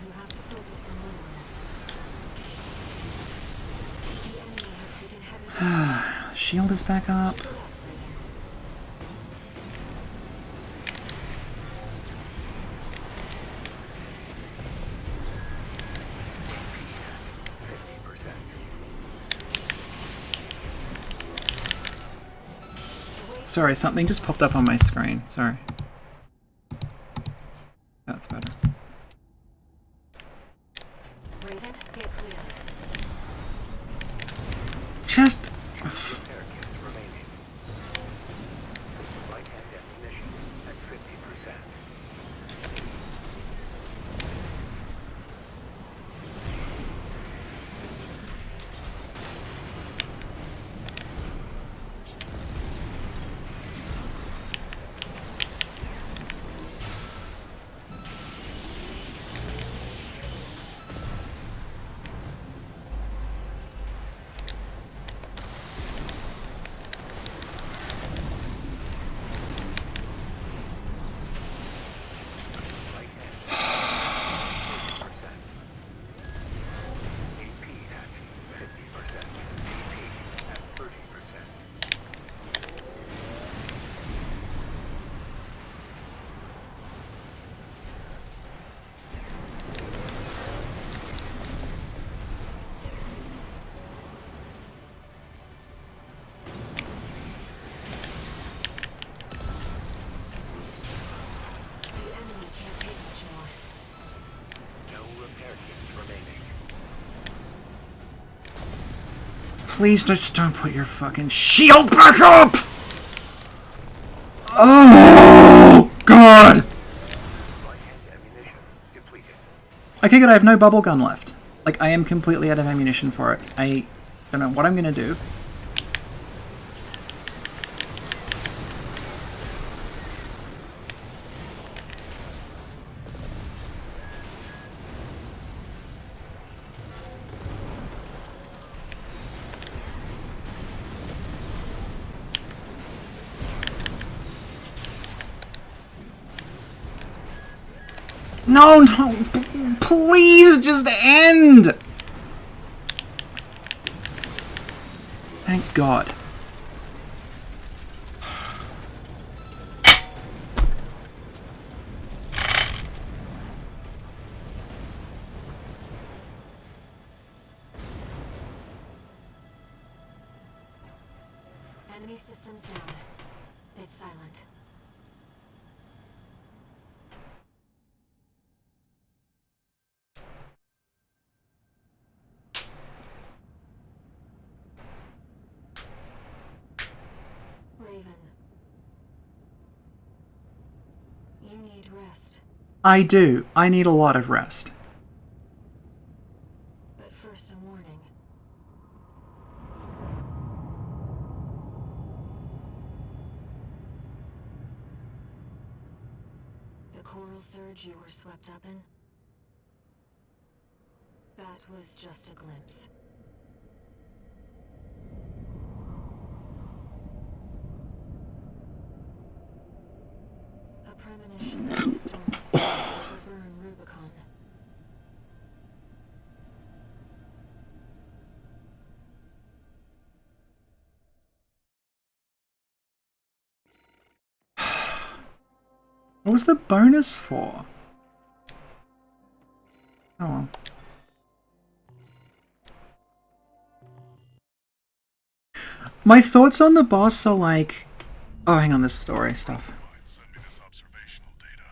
you have to focus on winning this. The enemy has taken heavy damage. Shield is back up. Sorry, something just popped up on my screen. Sorry. That's better. Get clear. Just... Repair kits remaining. Light-hand ammunition at 50%. Please just don't put your fucking shield back up! Oh, God! Okay, good, I have no bubble gun left. Like, I am completely out of ammunition for it. I don't know what I'm gonna do. No, no, please just end! Thank God. Enemy systems down. It's silent. Raven. You need rest. I do. I need a lot of rest. But first, a warning. The coral surge you were swept up in? That was just a glimpse. A premonition of the storm will burn Rubicon. What was the bonus for? Oh well. My thoughts on the boss are like... Oh, hang on, this story stuff. Send me this observational data.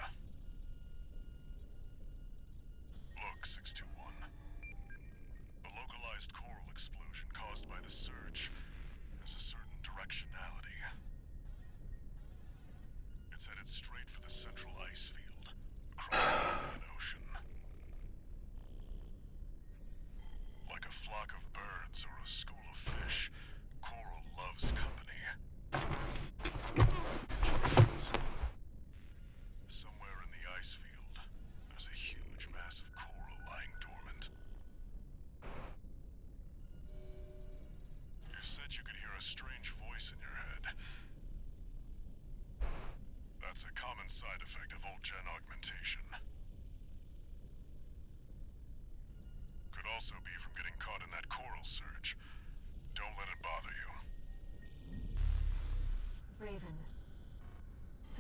Look, 621. The localized coral explosion caused by the surge has a certain directionality. It's headed straight for the central ice field, across the Indian Ocean. Like a flock of birds or a school of fish, coral loves company. Somewhere in the ice field, there's a huge mass of coral lying dormant. You said you could hear a strange voice in your head. That's a common side effect of old gen augmentation. Could also be from getting caught in that coral surge. Don't let it bother you. Raven.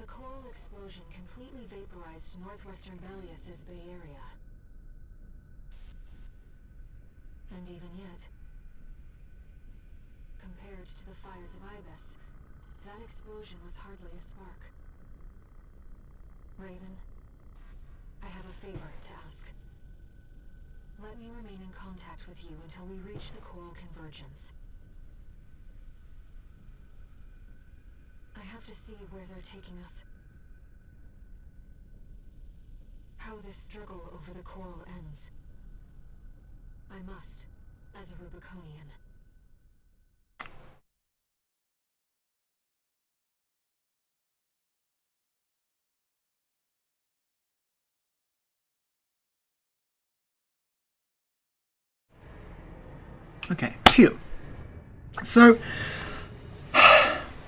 The coral explosion completely vaporized northwestern Baltius' Bay Area. And even yet, compared to the fires of Ibis, that explosion was hardly a spark. Raven, I have a favor to ask. Let Let me remain in contact with you until we reach the coral convergence. I have to see where they're taking us. How this struggle over the coral ends. I must, as a Rubiconian. Okay, phew. So,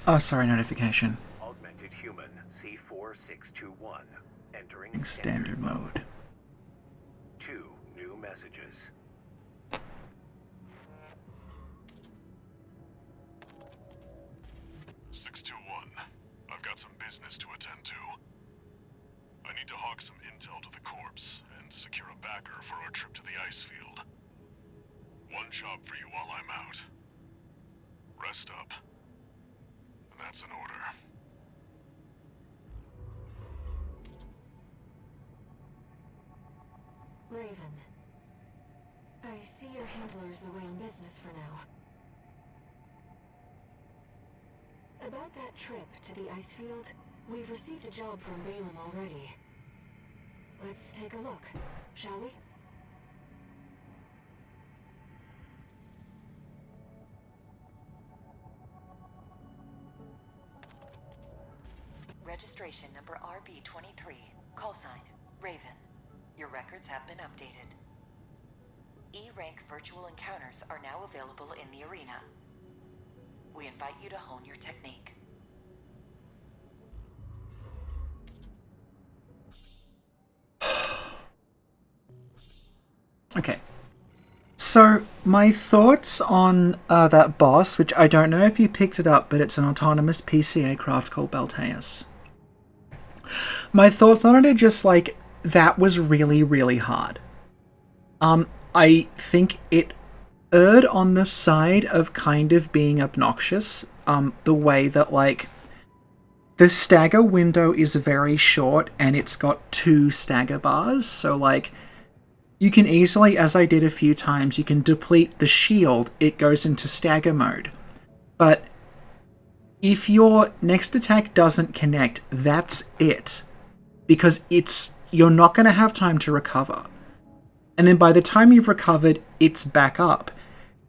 oh, sorry, notification. Augmented human C4621 entering Standard mode. 2 new messages. I've got some business to attend to. I need to hawk some intel to the corpse and secure a backer for our trip to the ice field. One job for you while I'm out. Rest up. And that's an order. Raven. I see your handler's away on business for now. About that trip to the ice field, we've received a job from Balin already. Let's take a look, shall we? Registration number RB23, call sign, Raven. Your records have been updated. E-rank virtual encounters are now available in the arena. We invite you to hone your technique. Okay. So, my thoughts on that boss, which I don't know if you picked it up, but it's an autonomous PCA craft called Balteus. My thoughts on it are just like, that was really, really hard. I think it erred on the side of kind of being obnoxious. The way that, like, the stagger window is very short and it's got 2 stagger bars, so, like, you can easily, as I did a few times, you can deplete the shield, it goes into stagger mode. But if your next attack doesn't connect, that's it. Because you're not going to have time to recover. And then by the time you've recovered, it's back up.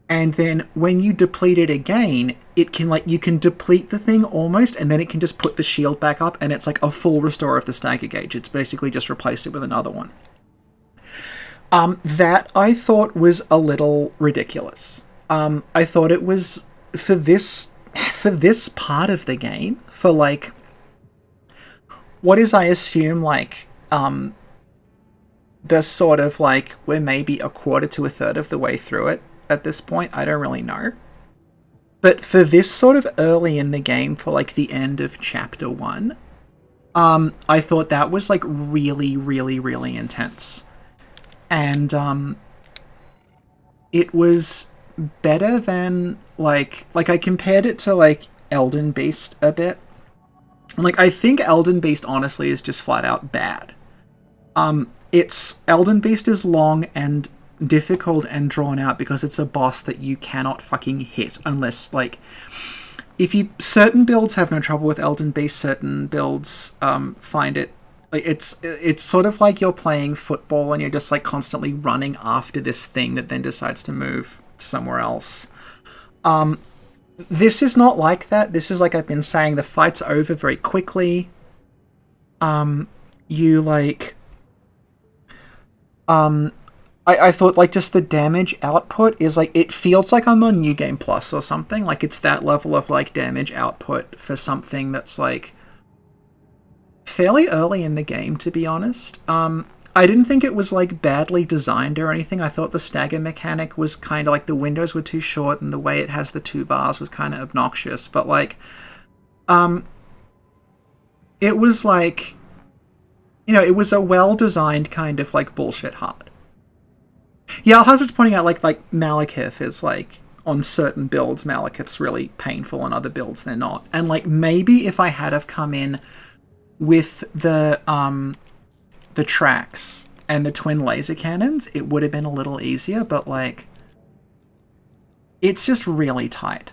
And then when you deplete it again, it can, like, you can deplete the thing almost, and then it can just put the shield back up, and it's like a full restore of the stagger gauge. It's basically just replaced it with another one. That I thought was a little ridiculous. I thought it was, for this part of the game, for, like, what is, I assume, like, the sort of, like, we're maybe a quarter to a third of the way through it at this point. I don't really know. But for this sort of early in the game, for, like, the end of Chapter 1, I thought that was, like, really, really, really intense. And, it was better than, like, I compared it to, like, Elden Beast a bit. Like, I think Elden Beast, honestly, is just flat out bad. Elden Beast is long and difficult and drawn out because it's a boss that you cannot fucking hit unless, like, certain builds have no trouble with Elden Beast, certain builds, find it, like, it's sort of like you're playing football and you're just, like, constantly running after this thing that then decides to move somewhere else. This is not like that. This is, like I've been saying, the fight's over very quickly. I thought, like, just the damage output is, like, it feels like I'm on New Game Plus or something. Like, it's that level of, like, damage output for something that's, like, fairly early in the game, to be honest. I didn't think it was, like, badly designed or anything. I thought the stagger mechanic was kind of, like, the windows were too short and the way it has the 2 bars was kind of obnoxious. But, like, it was, like, you know, it was a well-designed kind of, like, bullshit hard. Yeah, I'll have to just pointing out, like Malekith is, like, on certain builds, Malekith's really painful, on other builds they're not. And, like, maybe if I had have come in with the tracks and the twin laser cannons, it would have been a little easier, but like, it's just really tight.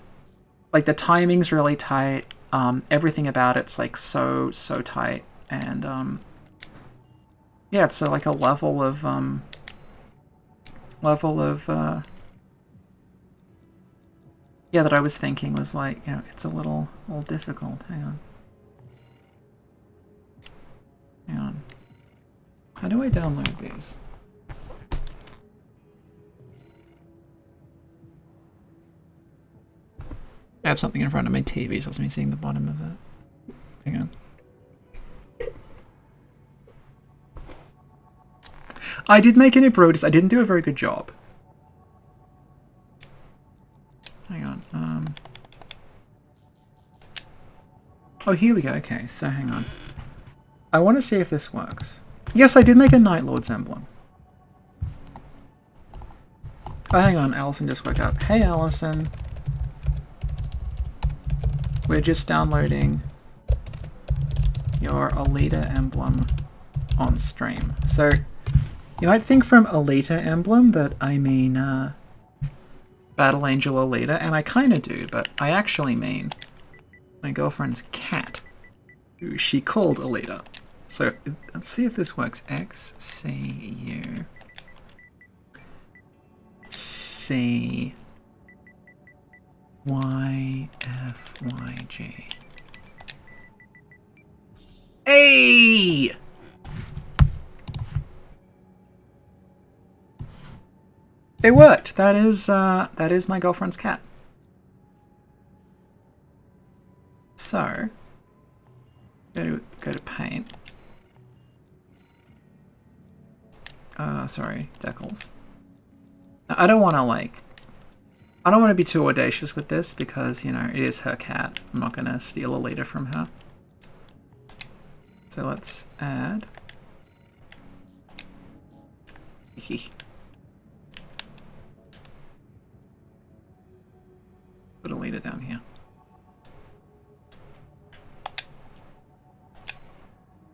Like the timing's really tight. Everything about it's like so tight, and yeah, it's like a level of yeah, that I was thinking was like, you know, it's a little difficult. Hang on. How do I download these? I have something in front of my TV, so it's me seeing the bottom of it. Hang on. I did make an Ibrotis. I didn't do a very good job. Hang on. Oh, here we go. Okay, so hang on. I want to see if this works. Yes, I did make a Night Lord's emblem. Oh, hang on. Allison just woke up. Hey, Allison. We're just downloading your Alita emblem on stream. So, you might think from Alita emblem that I mean Battle Angel Alita, and I kind of do, but I actually mean my girlfriend's cat, who she called Alita. So, let's see if this works. XCU C YFYG. Hey! It worked. That is my girlfriend's cat. So, go to paint. Sorry, decals. I don't want to be too audacious with this because, you know, it is her cat. I'm not going to steal a leader from her. So let's add. Put a leader down here.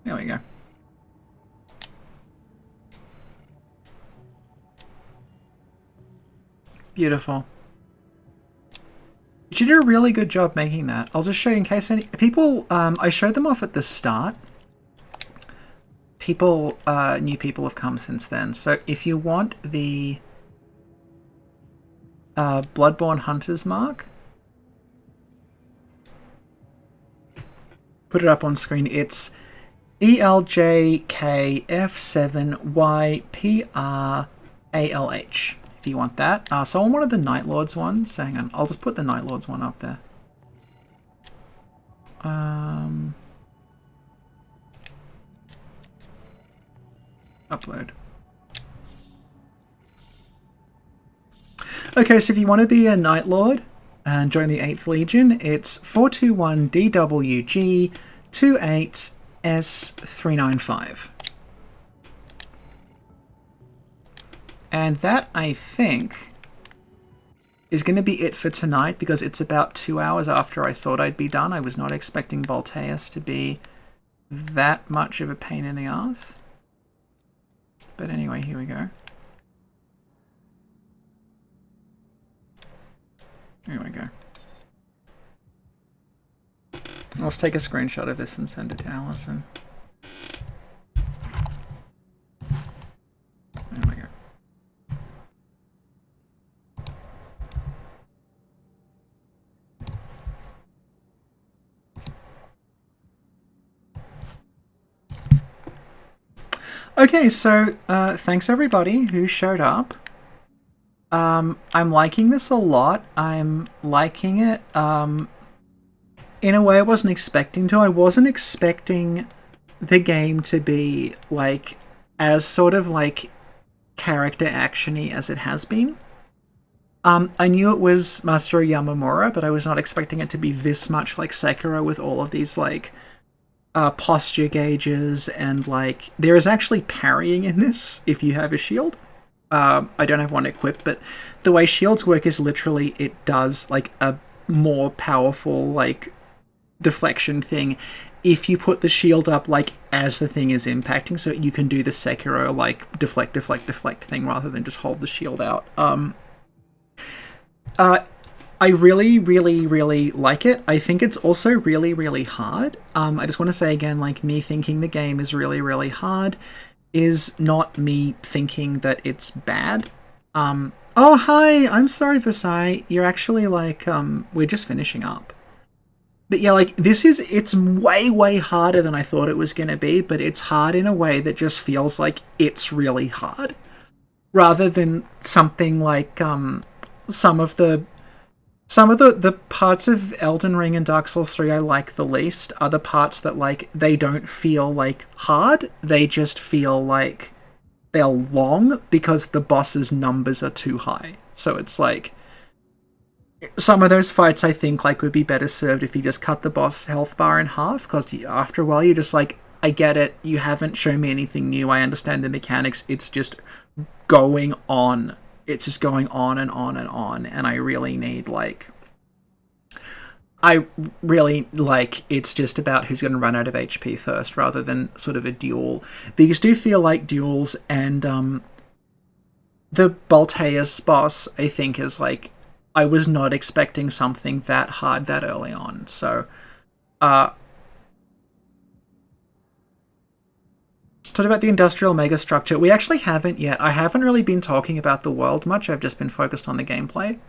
There we go. Beautiful. You did a really good job making that. I'll just show you in case any people, I showed them off at the start. New people have come since then. So if you want the Bloodborne Hunter's Mark, put it up on screen. It's ELJKF7YPRALH. If you want that. So on one of the Night Lords ones, so hang on, I'll just put the Night Lords one up there. Upload. Okay, so if you want to be a Night Lord and join the 8th Legion, it's 421DWG28S395. And that, I think, is going to be it for tonight, because it's about 2 hours after I thought I'd be done. I was not expecting Balteus to be that much of a pain in the ass. But anyway, here we go. Here we go. Let's take a screenshot of this and send it to Allison. There we go. Okay, so thanks everybody who showed up. I'm liking this a lot. I'm liking it in a way I wasn't expecting to. I wasn't expecting the game to be like as sort of like character actiony as it has been. I knew it was Masaru Yamamura, but I was not expecting it to be this much like Sekiro with all of these like posture gauges, and like there is actually parrying in this if you have a shield. I don't have one equipped, but the way shields work is literally it does like a more powerful like deflection thing if you put the shield up like as the thing is impacting, so you can do the Sekiro like deflect thing rather than just hold the shield out. I really, really, really like it. I think it's also really, really hard. I just want to say again, like, me thinking the game is really, really hard is not me thinking that it's bad. Oh, hi! I'm sorry, Versailles. You're actually, like, we're just finishing up. But yeah, like, it's way, way harder than I thought it was going to be, but it's hard in a way that just feels like it's really hard. Rather than something like, some of the parts of Elden Ring and Dark Souls 3 I like the least are the parts that, like, they don't feel, like, hard. They just feel like they're long because the boss's numbers are too high. So it's, like, some of those fights I think, like, would be better served if you just cut the boss health bar in half, because after a while you're just like, I get it, you haven't shown me anything new, I understand the mechanics, it's just going on. It's just going on and on and on, and I really need, like... it's just about who's going to run out of HP first, rather than sort of a duel. These do feel like duels, and the Balteus boss, I think, is, like... I was not expecting something that hard that early on, so... Talk about the industrial megastructure. We actually haven't yet. I haven't really been talking about the world much. I've just been focused on the gameplay.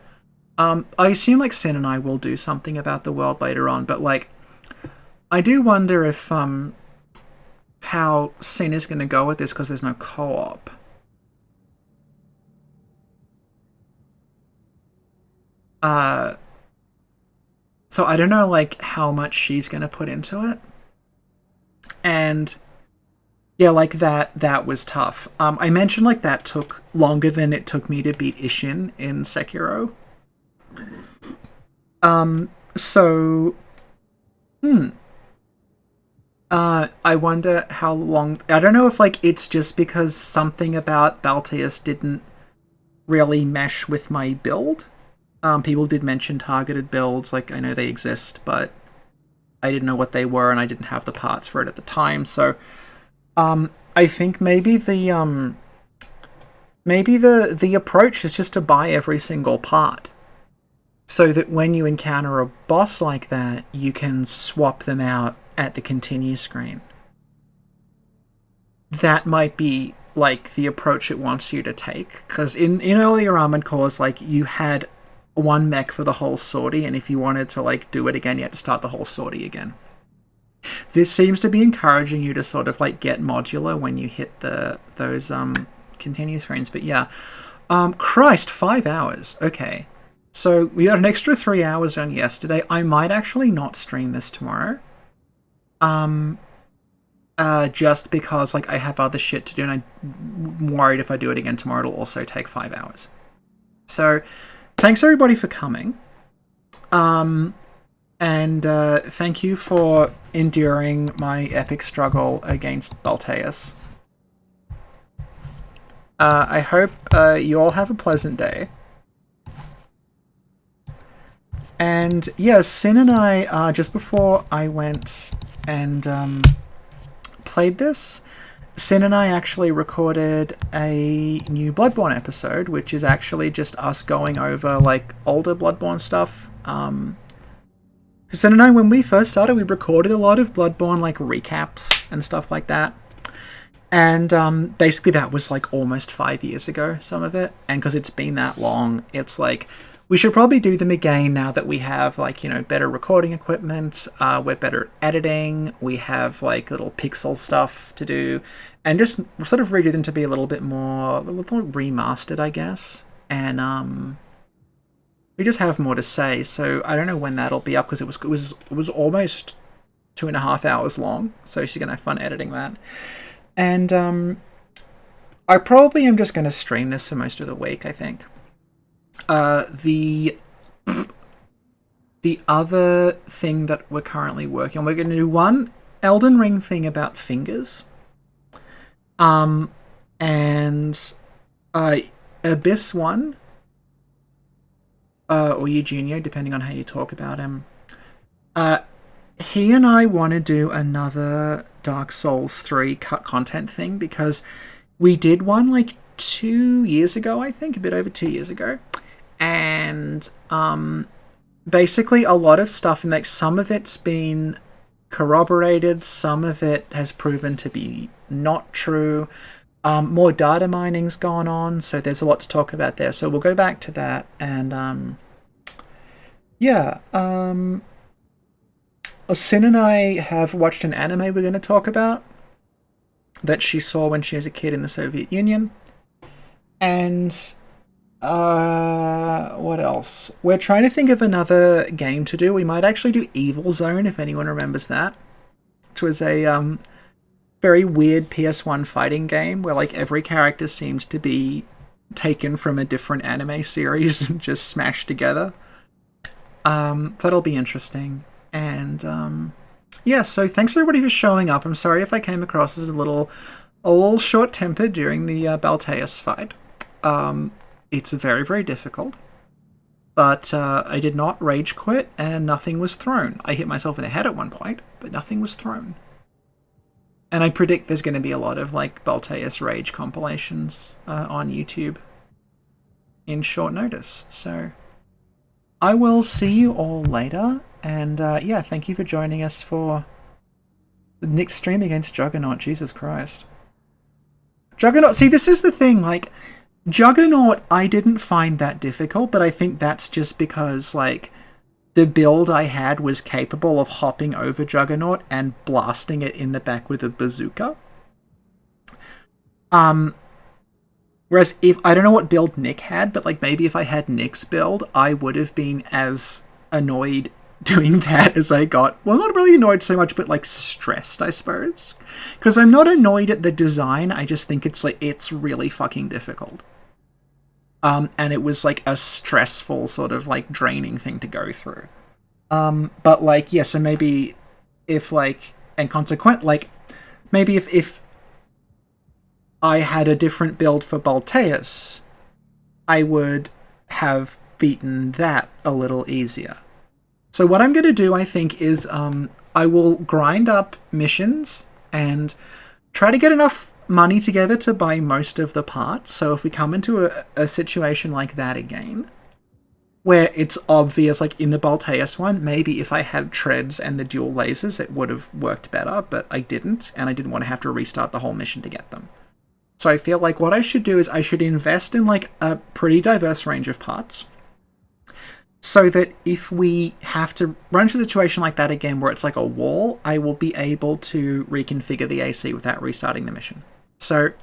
I assume, like, Sin and I will do something about the world later on, but, like, I do wonder if, how Sin is going to go with this, because there's no co-op. So I don't know, like, how much she's going to put into it. And... yeah, like, that was tough. I mentioned, like, that took longer than it took me to beat Ishin in Sekiro. I wonder how long... I don't know if, like, it's just because something about Baltius didn't really mesh with my build. People did mention targeted builds, like, I know they exist, but I didn't know what they were, and I didn't have the parts for it at the time, so... I think maybe the approach is just to buy every single part, so that when you encounter a boss like that, you can swap them out at the continue screen. That might be, like, the approach it wants you to take, because in earlier Armored Cores, like, you had one mech for the whole sortie, and if you wanted to, like, do it again, you had to start the whole sortie again. This seems to be encouraging you to sort of, like, get modular when you hit those continue screens. But yeah, Christ, 5 hours. Okay, so we got an extra 3 hours on yesterday. I might actually not stream this tomorrow, just because, like, I have other shit to do, and I'm worried if I do it again tomorrow, it'll also take 5 hours. So, thanks everybody for coming. And thank you for enduring my epic struggle against Balteus. I hope you all have a pleasant day. And yeah, Sin and I, just before I went and played this, Sin and I actually recorded a new Bloodborne episode, which is actually just us going over, like, older Bloodborne stuff. Sin and I, when we first started, we recorded a lot of Bloodborne, like, recaps and stuff like that. And basically that was, like, almost 5 years ago, some of it. And because it's been that long, it's like, we should probably do them again now that we have, like, you know, better recording equipment, we're better at editing, we have, like, little pixel stuff to do, and just sort of redo them to be a little more remastered, I guess. And, we just have more to say, so I don't know when that'll be up, because it was almost 2.5 hours long, so she's gonna have fun editing that. And I probably am just gonna stream this for most of the week, I think. The other thing that we're currently working on, we're gonna do one Elden Ring thing about fingers, and Abyss one. Or Eugenio, depending on how you talk about him. he and I want to do another Dark Souls 3 cut content thing, because we did one like 2 years ago, I think, a bit over 2 years ago. And basically a lot of stuff, and like some of it's been corroborated, some of it has proven to be not true. More data mining's gone on, so there's a lot to talk about there. So we'll go back to that, and Sin and I have watched an anime we're going to talk about that she saw when she was a kid in the Soviet Union. And what else? We're trying to think of another game to do. We might actually do Evil Zone, if anyone remembers that, which was a very weird PS1 fighting game where like every character seemed to be taken from a different anime series and just smashed together. That'll be interesting. And yeah, so thanks everybody for showing up. I'm sorry if I came across as a little short-tempered during the Balteus fight. It's very, very difficult. But I did not rage quit, and nothing was thrown. I hit myself in the head at one point, but nothing was thrown. And I predict there's going to be a lot of like Balteus rage compilations on YouTube in short notice. So I will see you all later. And yeah, thank you for joining us for the next stream against Juggernaut. Jesus Christ. Juggernaut, see, this is the thing, like, Juggernaut I didn't find that difficult, but I think that's just because, like, the build I had was capable of hopping over Juggernaut and blasting it in the back with a bazooka. Whereas if, I don't know what build Nick had, but, like, maybe if I had Nick's build, I would have been as annoyed doing that as I got, well, not really annoyed so much, but like stressed, I suppose. Because I'm not annoyed at the design, I just think it's like, it's really fucking difficult. And it was like a stressful sort of like draining thing to go through. But like, yeah, so maybe if like, and consequent, like, maybe if I had a different build for Balteus, I would have beaten that a little easier. So what I'm going to do, I think, is I will grind up missions and try to get enough money together to buy most of the parts. So if we come into a situation like that again, where it's obvious, like in the Balteus one, maybe if I had treads and the dual lasers, it would have worked better, but I didn't, and I didn't want to have to restart the whole mission to get them. So I feel like what I should do is I should invest in like a pretty diverse range of parts, so that if we have to run into a situation like that again where it's like a wall, I will be able to reconfigure the AC without restarting the mission. So,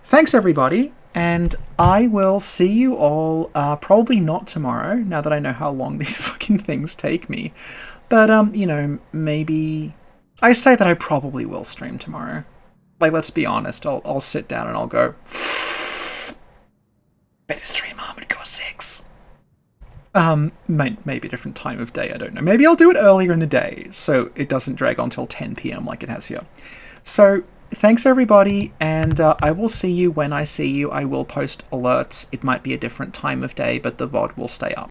thanks everybody, and I will see you all, probably not tomorrow, now that I know how long these fucking things take me. But, you know, maybe... I say that I probably will stream tomorrow. Like, let's be honest, I'll sit down and I'll go... Better stream Armored Core 6. Maybe a different time of day, I don't know. Maybe I'll do it earlier in the day, so it doesn't drag on till 10 PM like it has here. So, thanks everybody, and I will see you when I see you. I will post alerts. It might be a different time of day, but the VOD will stay up.